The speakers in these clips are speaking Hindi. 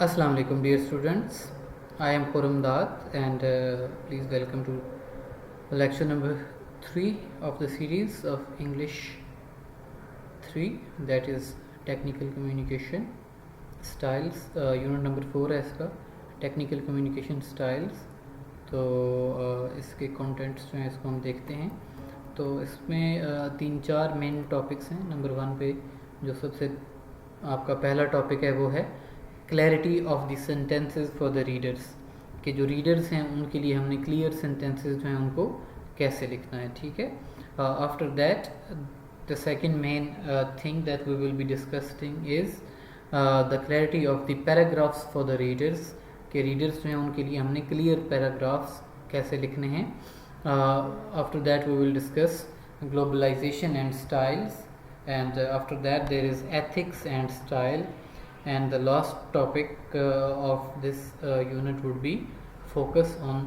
Assalamu alaikum dear students. I am Khurram Dat and please welcome to lecture number 3 of the series of English 3, that is technical communication styles. Unit number 4 है इसका technical communication styles. तो इसके contents जो हैं इसको हम देखते हैं. तो इसमें 3-4 मेन टॉपिक्स हैं. नंबर 1 पे जो सबसे आपका पहला टॉपिक है वो है clarity of the sentences for the readers, कि जो रीडर्स हैं उनके लिए हमने क्लियर सेंटेंसेस जो हैं उनको कैसे लिखना है. ठीक है. After that the second main thing that we will be discussing is the clarity of the paragraphs for the readers, के रीडर्स जो हैं उनके लिए हमने क्लियर पैराग्राफ्स कैसे लिखने हैं. After that we will discuss globalization and styles, and after that there is ethics and style, and the last topic of this unit would be focus on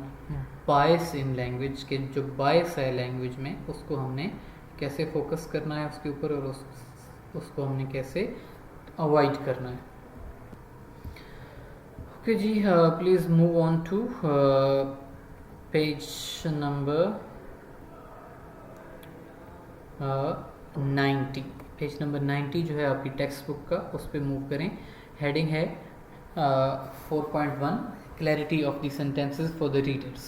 bias in language, के जो bias है language में उसको हमने कैसे focus करना है उसके ऊपर, और उसको हमने कैसे avoid करना है. Okay जी, please move on to page number 90. Page number 90 जो है आपकी टेक्स्ट बुक का, उस पर मूव करें. हेडिंग है 4.1 clarity of the sentences for the readers.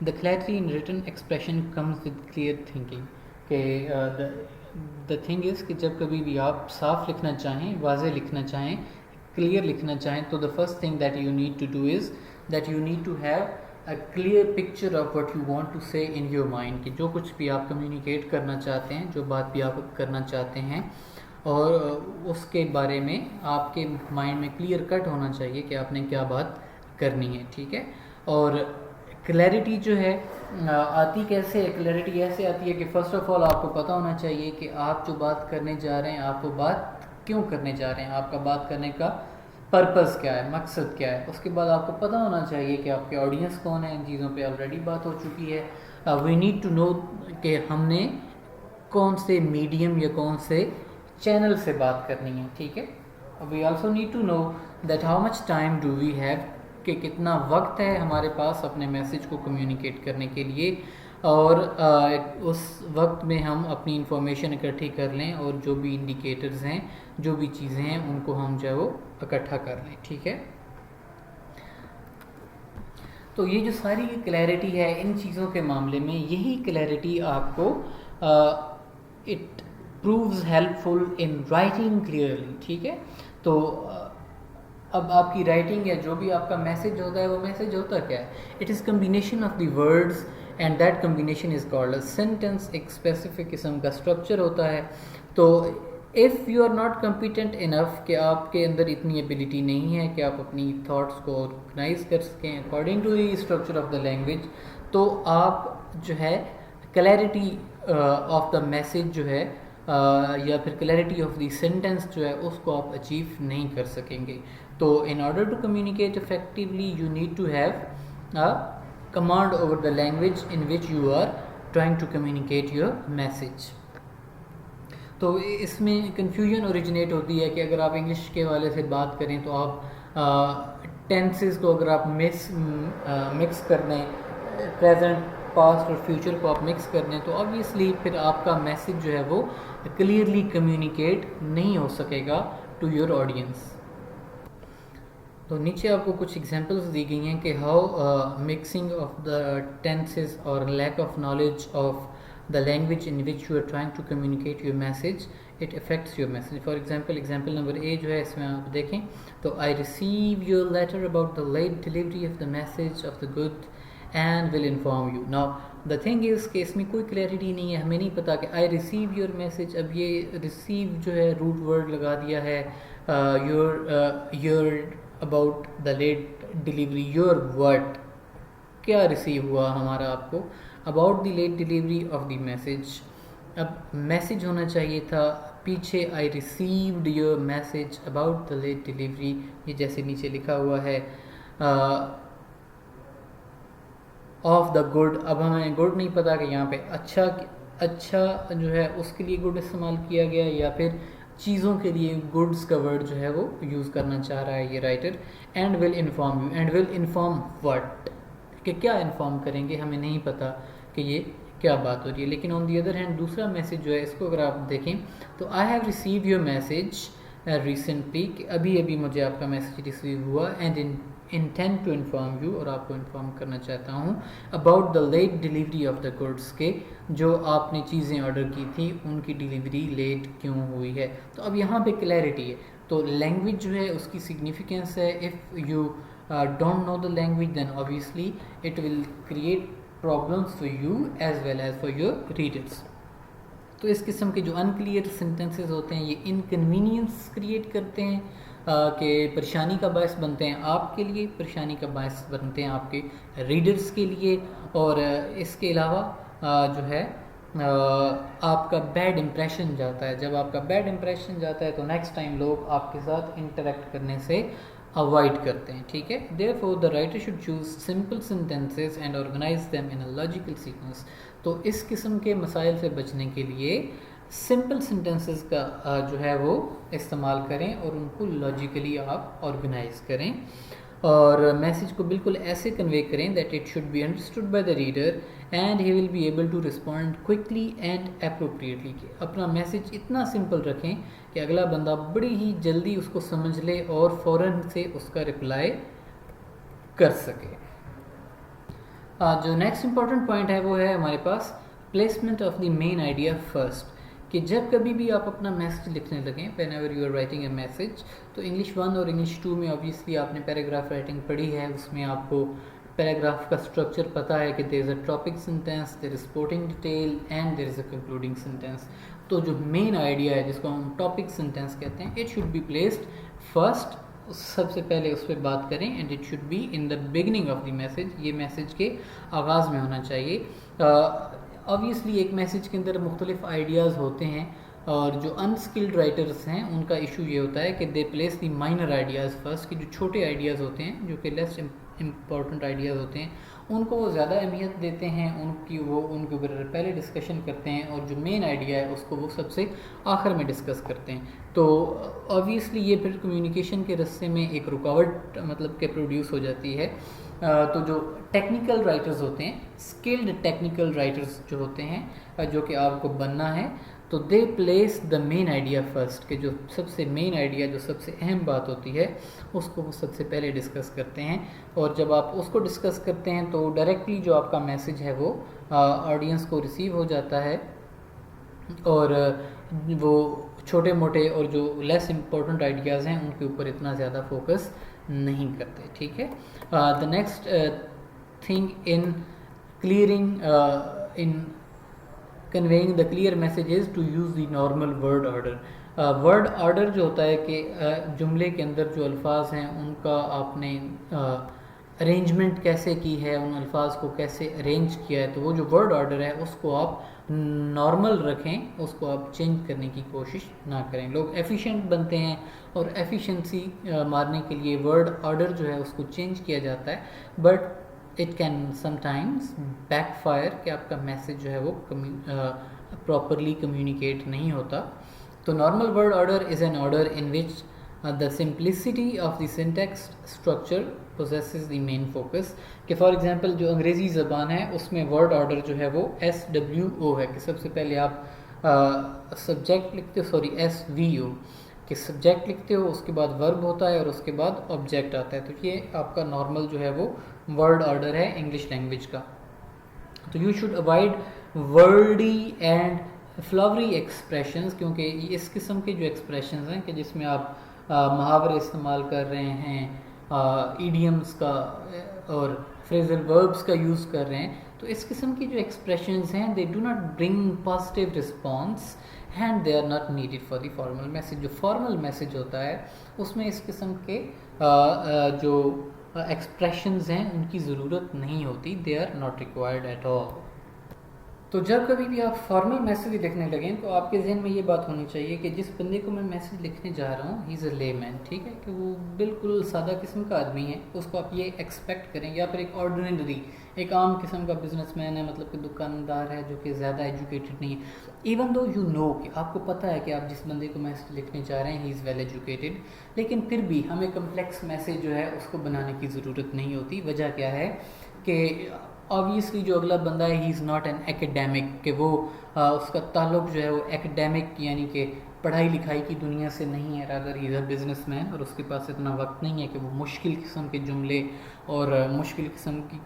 The clarity in written expression comes with clear thinking, के द थिंग इज़ कि जब कभी भी आप साफ लिखना चाहें, वाज़े लिखना चाहें, क्लियर लिखना चाहें, तो the first thing that you need to do is that you need to have a clear picture of what you want to say in your mind, कि जो कुछ भी आप कम्युनिकेट करना चाहते हैं, जो बात भी आप करना चाहते हैं, और उसके बारे में आपके माइंड में क्लियर कट होना चाहिए कि आपने क्या बात करनी है. ठीक है. और क्लैरिटी जो है आती कैसे है? क्लैरिटी ऐसे आती है कि फ़र्स्ट ऑफ ऑल आपको पता होना चाहिए कि आप जो बात करने जा रहे हैं, आप वो बात क्यों करने जा रहे हैं, आपका बात करने का पर्पज़ क्या है, मकसद क्या है. उसके बाद आपको पता होना चाहिए कि आपके ऑडियंस कौन है. इन चीज़ों पे ऑलरेडी बात हो चुकी है. वी नीड टू नो कि हमने कौन से मीडियम या कौन से चैनल से बात करनी है. ठीक है. We also need to know that how much time do we have, कि कितना वक्त है हमारे पास अपने मैसेज को कम्युनिकेट करने के लिए, और उस वक्त में हम अपनी इंफॉर्मेशन इकट्ठी कर लें, और जो भी इंडिकेटर्स हैं, जो भी चीज़ें हैं, उनको हम जो है वो इकट्ठा कर लें. ठीक है. तो ये जो सारी क्लैरिटी है इन चीज़ों के मामले में, यही क्लैरिटी आपको it proves helpful in writing clearly. ठीक है. तो अब आपकी राइटिंग या जो भी आपका मैसेज होता है, वो मैसेज होता क्या है? It is combination of the words and that combination is called a sentence. एक स्पेसिफिक किस्म का स्ट्रक्चर होता है. तो if you are not competent enough, कि आपके अंदर इतनी एबिलिटी नहीं है कि आप अपनी थाट्स को ऑर्गेनाइज कर सकें according to the structure of the language, तो आप जो है क्लैरिटी ऑफ द मैसेज जो है या फिर क्लैरिटी ऑफ द सेंटेंस जो है उसको आप अचीव नहीं कर सकेंगे. तो in order to communicate effectively you need to have a command over the language in which you are trying to communicate your message. तो इसमें कन्फ्यूजन ओरिजिनेट होती है कि अगर आप इंग्लिश के वाले से बात करें तो आप टेंसेस को अगर आप मिक्स कर दें, प्रेजेंट, पास्ट और फ्यूचर को आप मिक्स कर दें, तो ऑब्वियसली फिर आपका मैसेज जो है वो क्लियरली कम्युनिकेट नहीं हो सकेगा टू योर ऑडियंस. तो नीचे आपको कुछ एग्जांपल्स दी गई हैं कि how mixing of the tenses और lack of knowledge of the language in which you are trying to communicate your message, it affects your message. For example number A जो है इसमें आप देखें तो I receive your letter about the late delivery of the message of the good and will inform you. Now the thing is कि इसमें कोई क्लैरिटी नहीं है, हमें नहीं पता कि I receive your message. अब ये receive जो है रूट वर्ड लगा दिया है, your about the late delivery, your what, क्या रिसीव हुआ हमारा आपको, about the late delivery of the message. अब मैसेज होना चाहिए था पीछे I received your message about the late delivery, ये जैसे नीचे लिखा हुआ है ऑफ द गुड. अब हमें गुड नहीं पता कि यहाँ पे अच्छा जो है उसके लिए गुड इस्तेमाल किया गया, या फिर चीज़ों के लिए गुड्स का वर्ड जो है वो यूज़ करना चाह रहा है ये writer. And will inform you, and will inform what, कि क्या इन्फॉर्म करेंगे, हमें नहीं पता कि ये क्या बात हो रही है। लेकिन ऑन दी अदर हैंड दूसरा मैसेज जो है इसको अगर आप देखें तो I have receive your message recently, कि अभी अभी मुझे आपका मैसेज रिसीव हुआ, and intend to inform you, और आपको इन्फॉर्म करना चाहता हूँ about the late delivery of the goods, के जो आपने चीज़ें ऑर्डर की थी उनकी डिलीवरी लेट क्यों हुई है। तो अब यहाँ पे क्लैरिटी है, तो लैंग्वेज जो है उसकी सिग्निफिकेंस है। If you don't know the language then obviously it will create problems for you as well as for your readers. तो इस किस्म के जो अनक्लियर सेंटेंसेस होते हैं ये इनकन्वीनियंस क्रिएट करते हैं, कि परेशानी का बायस बनते हैं आपके लिए, परेशानी का बायस बनते हैं आपके रीडर्स के लिए, और इसके अलावा जो है आपका बैड इंप्रेशन जाता है। जब आपका बैड इंप्रेशन जाता है तो नेक्स्ट टाइम लोग आपके साथ इंटरेक्ट करने से अवॉइड करते हैं, ठीक है। Therefore the writer should choose simple sentences and organize them in a logical sequence. तो इस किस्म के मसाइल से बचने के लिए सिंपल सेंटेंसेस का जो है वो इस्तेमाल करें और उनको लॉजिकली आप ऑर्गेनाइज करें, और मैसेज को बिल्कुल ऐसे कन्वे करें that it should be understood by the reader and he will be able to respond quickly and appropriately. अपना मैसेज इतना सिंपल रखें कि अगला बंदा बड़ी ही जल्दी उसको समझ ले और फ़ौरन से उसका रिप्लाई कर सके। जो नेक्स्ट इम्पॉर्टेंट पॉइंट है वो है हमारे पास placement of the main idea first, कि जब कभी भी आप अपना मैसेज लिखने लगें, when ever you are writing a message, तो इंग्लिश 1 और इंग्लिश 2 में ऑब्वियसली आपने पैराग्राफ राइटिंग पढ़ी है, उसमें आपको पैराग्राफ का स्ट्रक्चर पता है कि there is a topic sentence, there is supporting detail and there is a concluding sentence. तो जो मेन आइडिया है जिसको हम टॉपिक सेंटेंस कहते हैं, it should be placed first, सबसे पहले उस पर बात करें, and it should be in the beginning of the message, ये मैसेज के आगाज़ में होना चाहिए। ऑब्वियसली एक मैसेज के अंदर मुख्तलिफ आइडियाज़ होते हैं, और जो अनस्किल्ड राइटर्स हैं उनका इशू ये होता है कि दे place the minor ideas first, कि जो छोटे आइडियाज़ होते हैं जो कि लेस इम्पॉर्टेंट आइडियाज़ होते हैं उनको वो ज़्यादा अहमियत देते हैं, उनके ऊपर पहले डिस्कशन करते हैं, और जो मेन आइडिया है उसको वो सबसे आखिर में डिस्कस करते हैं। तो ऑब्वियसली ये फिर कम्युनिकेशन के रास्ते में एक रुकावट मतलब के प्रोड्यूस हो जाती है। तो जो टेक्निकल राइटर्स होते हैं, स्किल्ड टेक्निकल राइटर्स जो होते हैं, जो कि आपको बनना है, तो दे place the main idea first, कि जो सबसे मेन आइडिया, जो सबसे अहम बात होती है उसको वो सबसे पहले डिस्कस करते हैं। और जब आप उसको डिस्कस करते हैं तो डायरेक्टली जो आपका मैसेज है वो ऑडियंस को रिसीव हो जाता है, और वो छोटे मोटे और जो लेस इम्पोर्टेंट आइडियाज़ हैं उनके ऊपर इतना ज़्यादा फोकस नहीं करते, ठीक है। The next thing in clearing in conveying the clear messages to use the normal word order. Word order जो होता है कि जुमले के अंदर जो अल्फाज हैं उनका आपने अरेंजमेंट कैसे की है, उन अल्फाज को कैसे अरेंज किया है, तो वो जो वर्ड ऑर्डर है उसको आप नॉर्मल रखें, उसको आप चेंज करने की कोशिश ना करें। लोग एफिशिएंट बनते हैं और एफिशिएंसी मारने के लिए वर्ड ऑर्डर जो है उसको चेंज किया जाता है, but it can sometimes backfire, कि आपका मैसेज जो है वो प्रॉपरली कम्युनिकेट नहीं होता। तो normal word order is an order in which the simplicity of the syntax structure possesses the main focus, कि फॉर एग्जांपल जो अंग्रेज़ी ज़बान है उसमें वर्ड ऑर्डर जो है वो SWO है, कि सबसे पहले आप सब्जेक्ट लिखते हो, SVO, कि सब्जेक्ट लिखते हो, उसके बाद वर्ब होता है और उसके बाद ऑब्जेक्ट आता है। तो ये आपका नॉर्मल जो है वो वर्ड ऑर्डर है इंग्लिश लैंग्वेज का। तो you should avoid Verde and flowery expressions, क्योंकि इस किस्म के जो एक्सप्रेशंस हैं कि जिसमें आप मुहावरे इस्तेमाल कर रहे हैं, ईडियम्स का और फ्रेजल वर्ब्स का यूज़ कर रहे हैं, तो इस किस्म की जो एक्सप्रेशंस हैं they do not bring positive response and they are not needed for the formal message. जो फॉर्मल मैसेज होता है उसमें इस किस्म के जो एक्सप्रेशंस हैं उनकी ज़रूरत नहीं होती, they are not required at all. तो जब कभी भी आप फॉर्मल मैसेज लिखने लगें तो आपके जहन में ये बात होनी चाहिए कि जिस बंदे को मैं मैसेज लिखने जा रहा हूँ ही इज़ अ लेमैन, ठीक है, कि वो बिल्कुल सादा किस्म का आदमी है, उसको आप ये एक्सपेक्ट करें। या फिर एक ऑर्डिनरी, एक आम किस्म का बिजनेसमैन है, मतलब कि दुकानदार है जो कि ज़्यादा एजुकेटेड नहीं है। इवन दो यू नो कि आपको पता है कि आप जिस बंदे को मैसेज लिखने जा रहे हैं ही इज़ वेल एजुकेटेड, लेकिन फिर भी हमें कम्प्लेक्स मैसेज जो है उसको बनाने की ज़रूरत नहीं होती। वजह क्या है कि ऑब्वियसली जो अगला बंदा है he is not an academic, कि वो उसका ताल्लुक जो है वो एकेडमिक यानी कि पढ़ाई लिखाई की दुनिया से नहीं है, rather he is a businessman, और उसके पास इतना वक्त नहीं है कि वो मुश्किल किस्म के जुमले और मुश्किल किस्म की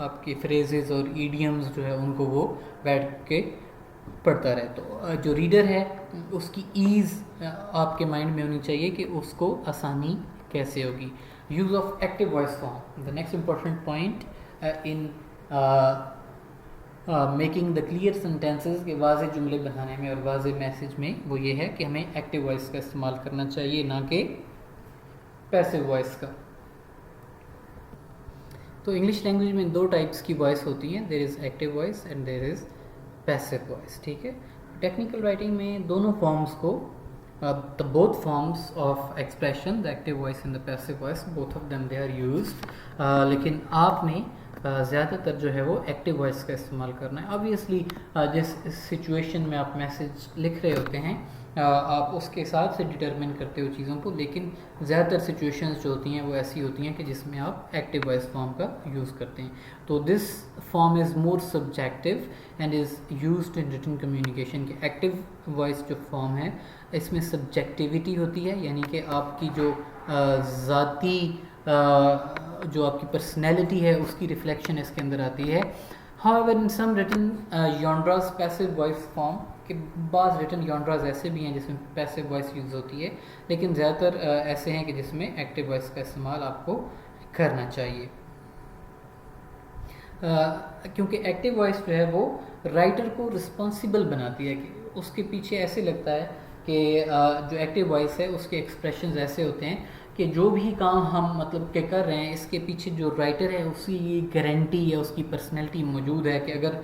आपके फ्रेजेस और ईडियम्स जो है उनको वो बैठ के पढ़ता रहे। तो जो रीडर है उसकी ईज़ आपके माइंड में होनी चाहिए कि उसको आसानी कैसे होगी। Use of active voice form, the next important point in making the clear sentences के वाज़े जुमले बनाने में और वाज़े मैसेज में, वो ये है कि हमें एक्टिव वॉइस का इस्तेमाल करना चाहिए, ना कि पैसिव वॉइस का। तो इंग्लिश लैंग्वेज में दो टाइप्स की वॉइस होती हैं, there is active voice and there is passive voice, ठीक है। टेक्निकल राइटिंग में दोनों फॉर्म्स को the both forms of expression, the active voice and the passive voice, both of them they are used, लेकिन आपने ज़्यादातर जो है वो एक्टिव वॉइस का इस्तेमाल करना है। ऑब्वियसली जिस सिचुएशन में आप मैसेज लिख रहे होते हैं आप उसके हिसाब से डिटरमिन करते हो चीज़ों को, लेकिन ज़्यादातर सिचुएशंस जो होती हैं वो ऐसी होती हैं कि जिसमें आप एक्टिव वॉइस फॉर्म का यूज़ करते हैं। तो this form is more subjective and is used in written communication. के एक्टिव वॉइस जो फॉर्म है इसमें सब्जेक्टिविटी होती है, यानी कि आपकी जो ज़ाती जो आपकी पर्सनैलिटी है उसकी रिफ्लेक्शन इसके अंदर आती है। However in some written genres passive voice form के बाद रिटन जॉनरास ऐसे भी हैं जिसमें पैसिव वॉइस यूज़ होती है, लेकिन ज़्यादातर ऐसे हैं कि जिसमें एक्टिव वॉइस का इस्तेमाल आपको करना चाहिए। क्योंकि एक्टिव वॉइस जो है वो राइटर को रिस्पॉन्सिबल बनाती है, कि उसके पीछे ऐसे लगता है कि जो एक्टिव वॉइस है उसके एक्सप्रेशंस ऐसे होते हैं कि जो भी काम हम मतलब के कर रहे हैं इसके पीछे जो राइटर है उसकी ये गारंटी या उसकी पर्सनैलिटी मौजूद है कि अगर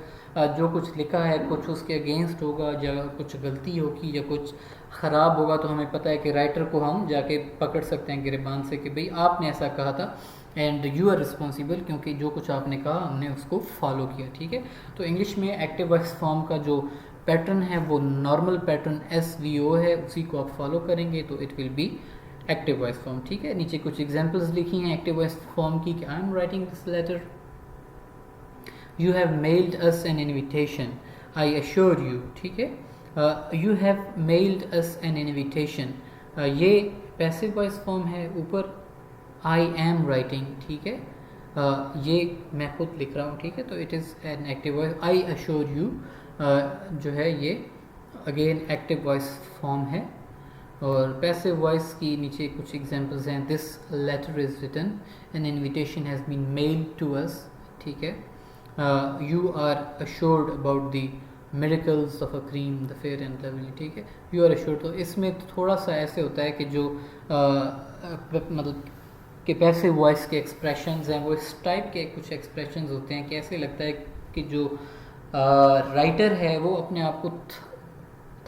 जो कुछ लिखा है कुछ उसके अगेंस्ट होगा या कुछ गलती होगी या कुछ ख़राब होगा तो हमें पता है कि राइटर को हम जाके पकड़ सकते हैं गिरबान से कि भाई आपने ऐसा कहा था एंड यू आर रिस्पॉन्सिबल, क्योंकि जो कुछ आपने कहा हमने उसको फॉलो किया, ठीक है। तो इंग्लिश में एक्टिव वॉइस फॉर्म का जो पैटर्न है वो नॉर्मल पैटर्न SVO है, उसी को आप फॉलो करेंगे तो it will be active voice form, ठीक है। नीचे कुछ एग्जांपल्स लिखी हैं एक्टिव वॉइस फॉर्म की कि I am writing this letter, you have mailed us an invitation, I assure you, ठीक है। You have mailed us an invitation, ये पैसिव वॉइस फॉर्म है। ऊपर आई एम राइटिंग, ठीक है, ये मैं खुद लिख रहा हूँ, ठीक है, तो it is an active voice. I assure you जो है ये अगेन एक्टिव वॉइस फॉर्म है। और पैसिव वॉइस की नीचे कुछ एग्जांपल्स हैं, this letter is written, an invitation has been mailed to us, ठीक है, you are assured about the miracles of a cream the fair and lovely, ठीक है, यू आर अश्योर्ड। तो इसमें थोड़ा सा ऐसे होता है कि जो मतलब कि पैसिव वॉइस के एक्सप्रेशंस हैं वो इस टाइप के कुछ एक्सप्रेशंस होते हैं कि ऐसे लगता है कि जो राइटर है वो अपने आप को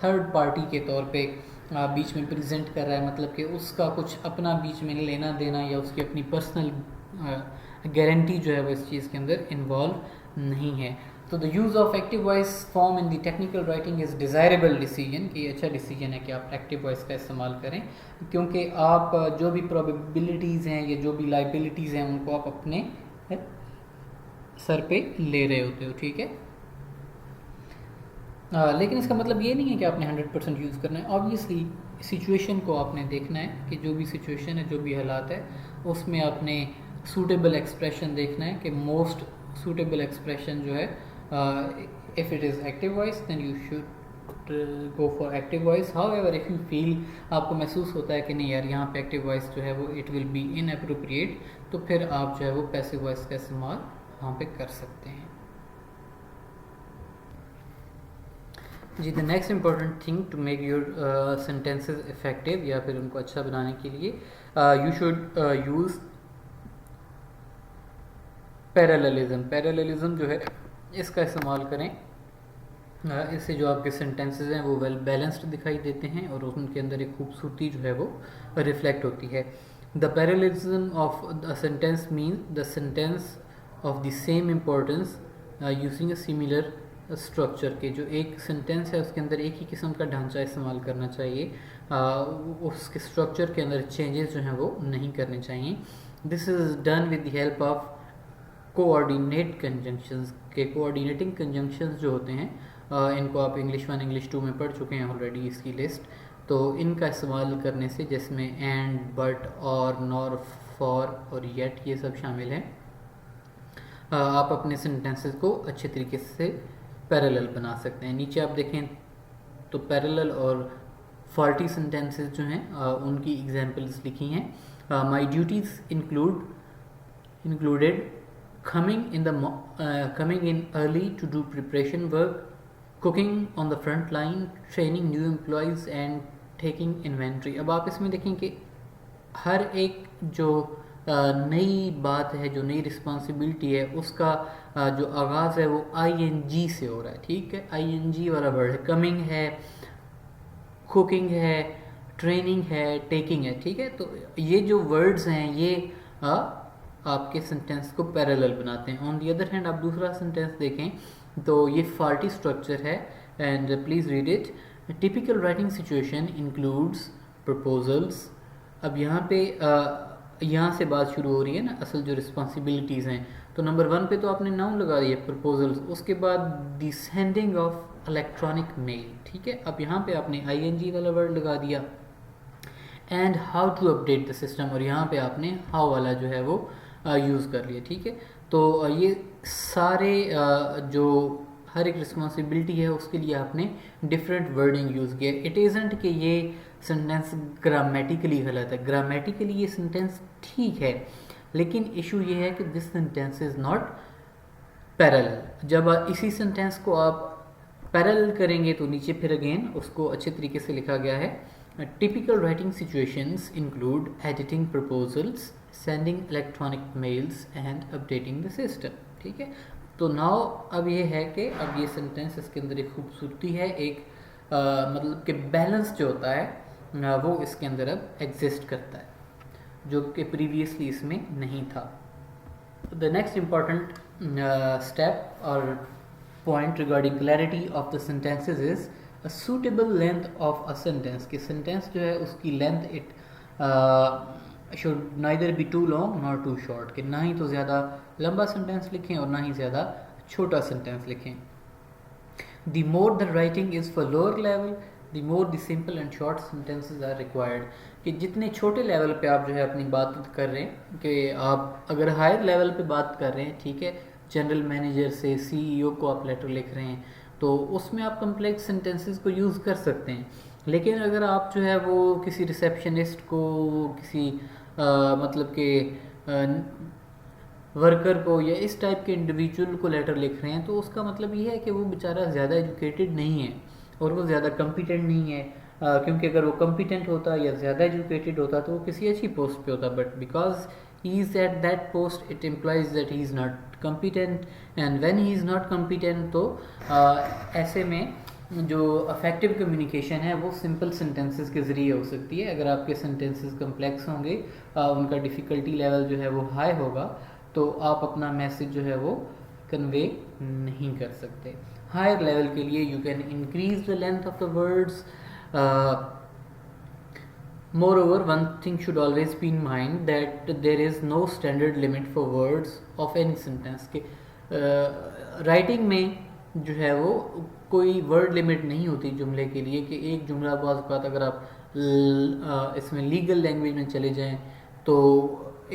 थर्ड पार्टी के तौर पे बीच में प्रेजेंट कर रहा है, मतलब कि उसका कुछ अपना बीच में लेना देना या उसकी अपनी पर्सनल गारंटी जो है वो इस चीज़ के अंदर इन्वॉल्व नहीं है। तो the use of active voice form in the technical writing is desirable decision, कि अच्छा डिसीजन है कि आप एक्टिव वॉइस का इस्तेमाल करें, क्योंकि आप जो भी प्रोबेबिलिटीज़ हैं या जो भी लाइबिलिटीज़ हैं उनको आप अपने सर पे ले रहे होते हो, ठीक है। लेकिन इसका मतलब ये नहीं है कि आपने 100% यूज़ करना है। ऑब्वियसली सिचुएशन को आपने देखना है कि जो भी सिचुएशन है जो भी हालात है उसमें आपने सूटेबल एक्सप्रेशन देखना है कि मोस्ट सूटेबल एक्सप्रेशन जो है if it is active voice then you should go for active voice. However if you feel आपको महसूस होता है कि नहीं यार यहाँ पे एक्टिव वॉइस जो है वो इट विल बी इनअप्रोप्रिएट, तो फिर आप जो है वो पैसिव वॉइस का इस्तेमाल वहाँ पे कर सकते हैं। जी the next important thing to make your sentences effective या फिर उनको अच्छा बनाने के लिए you should use parallelism. Parallelism जो है इसका इस्तेमाल करें। इससे जो आपके सेंटेंसेस हैं वो वेल बैलेंस्ड दिखाई देते हैं और उनके अंदर एक खूबसूरती जो है वो रिफ्लेक्ट होती है। The parallelism of the sentence mean the sentence of the same importance using a similar structure के जो एक सेंटेंस है उसके अंदर एक ही किस्म का ढांचा इस्तेमाल करना चाहिए, उसके स्ट्रक्चर के अंदर चेंजेस जो हैं वो नहीं करने चाहिए। This is done with the help of coordinate conjunctions के। कोऑर्डिनेटिंग कंजंक्शंस जो होते हैं इनको आप इंग्लिश 1 इंग्लिश 2 में पढ़ चुके हैं ऑलरेडी इसकी लिस्ट। तो इनका इस्तेमाल करने से जिसमें एंड, बट, और, नॉर, फॉर और येट ये सब शामिल हैं, आप अपने सेंटेंसेस को अच्छे तरीके से पैरेलल बना सकते हैं। नीचे आप देखें तो पैरेलल और फॉल्टी सेंटेंसेस जो हैं उनकी एग्जांपल्स लिखी हैं। My duties included coming in early to do preparation work, cooking on the front line, training new employees and taking inventory। अब आप इसमें देखें कि हर एक जो नई बात है, जो नई रिस्पॉन्सिबिलिटी है, उसका जो आगाज़ है वो ING से हो रहा है, ठीक है। ING वाला वर्ड है, कमिंग है, कुकिंग है, ट्रेनिंग है, टेकिंग है, ठीक है। तो ये जो वर्ड्स हैं ये आपके सेंटेंस को पैरेलल बनाते हैं। ऑन दी अदर हैंड आप दूसरा सेंटेंस देखें तो ये फॉल्टी स्ट्रक्चर है and please read it. Typical writing situation includes proposals. अब यहाँ से बात शुरू हो रही है ना, असल जो रिस्पॉन्सिबिलिटीज़ हैं। तो नंबर 1 पे तो आपने नाउन लगा दिया प्रपोजल्स, उसके बाद the sending of electronic mail, ठीक है। अब यहाँ पे आपने ING वाला वर्ड लगा दिया and how to update the system, और यहाँ पे आपने हाउ वाला जो है वो यूज़ कर लिया, ठीक है। तो ये सारे जो हर एक रिस्पॉन्सिबिलिटी है उसके लिए आपने डिफरेंट वर्डिंग यूज़ किया। इट इज़ंट कि ये सेंटेंस ग्रामेटिकली गलत है, ग्रामेटिकली ये सेंटेंस ठीक है, लेकिन इशू ये है कि this sentence is not parallel. जब इसी सेंटेंस को आप पैरेलल करेंगे तो नीचे फिर अगेन उसको अच्छे तरीके से लिखा गया है। Typical writing situations include editing proposals, sending electronic mails and updating the system, ठीक है। तो नाउ अब ये है कि अब ये सेंटेंस इसके अंदर एक खूबसूरती है, एक मतलब कि बैलेंस जो होता है वो इसके अंदर अब एग्जिस्ट करता है, जो कि प्रीवियसली इसमें नहीं था। द नेक्स्ट इम्पॉर्टेंट स्टेप और point regarding clarity of the sentences is a suitable length of a sentence. कि सेंटेंस जो है उसकी length it should neither be too long nor too short, कि ना ही तो ज़्यादा लंबा सेंटेंस लिखें और ना ही ज़्यादा छोटा सेंटेंस लिखें। The more the writing is for lower level, the more the simple and short sentences are required. कि जितने छोटे लेवल पे आप जो है अपनी बात कर रहे हैं, कि आप अगर हायर लेवल पे बात कर रहे हैं, ठीक है, जनरल मैनेजर से CEO को आप लेटर लिख रहे हैं, तो उसमें आप कम्प्लेक्स सेंटेंसेस को यूज़ कर सकते हैं। लेकिन अगर आप जो है वो किसी रिसेप्शनिस्ट को, किसी मतलब के वर्कर को या इस टाइप के इंडिविजुअल को लेटर लिख रहे हैं, तो उसका मतलब ये है कि वो बेचारा ज़्यादा एजुकेटेड नहीं है और वो ज़्यादा कॉम्पिटेंट नहीं है, क्योंकि अगर वो कॉम्पिटेंट होता या ज़्यादा एजुकेटेड होता तो वो किसी अच्छी पोस्ट पे होता, but because he is at that post it implies that he is not competent, and when he is not competent तो ऐसे में जो अफेक्टिव कम्युनिकेशन है वो सिंपल सेंटेंसेस के ज़रिए हो सकती है। अगर आपके सेंटेंसेस कम्प्लेक्स होंगे, उनका डिफ़िकल्टी लेवल जो है वो हाई होगा, तो आप अपना मैसेज जो है वो कन्वे नहीं कर सकते। हायर लेवल के लिए you can increase the length of the words. Moreover, one thing should always be in mind that there is no standard limit for words of any sentence। के राइटिंग में जो है वो कोई वर्ड लिमिट नहीं होती जुमले के लिए, कि एक जुमला बाज़ बात अगर आप इसमें लीगल लैंग्वेज में चले जाएं तो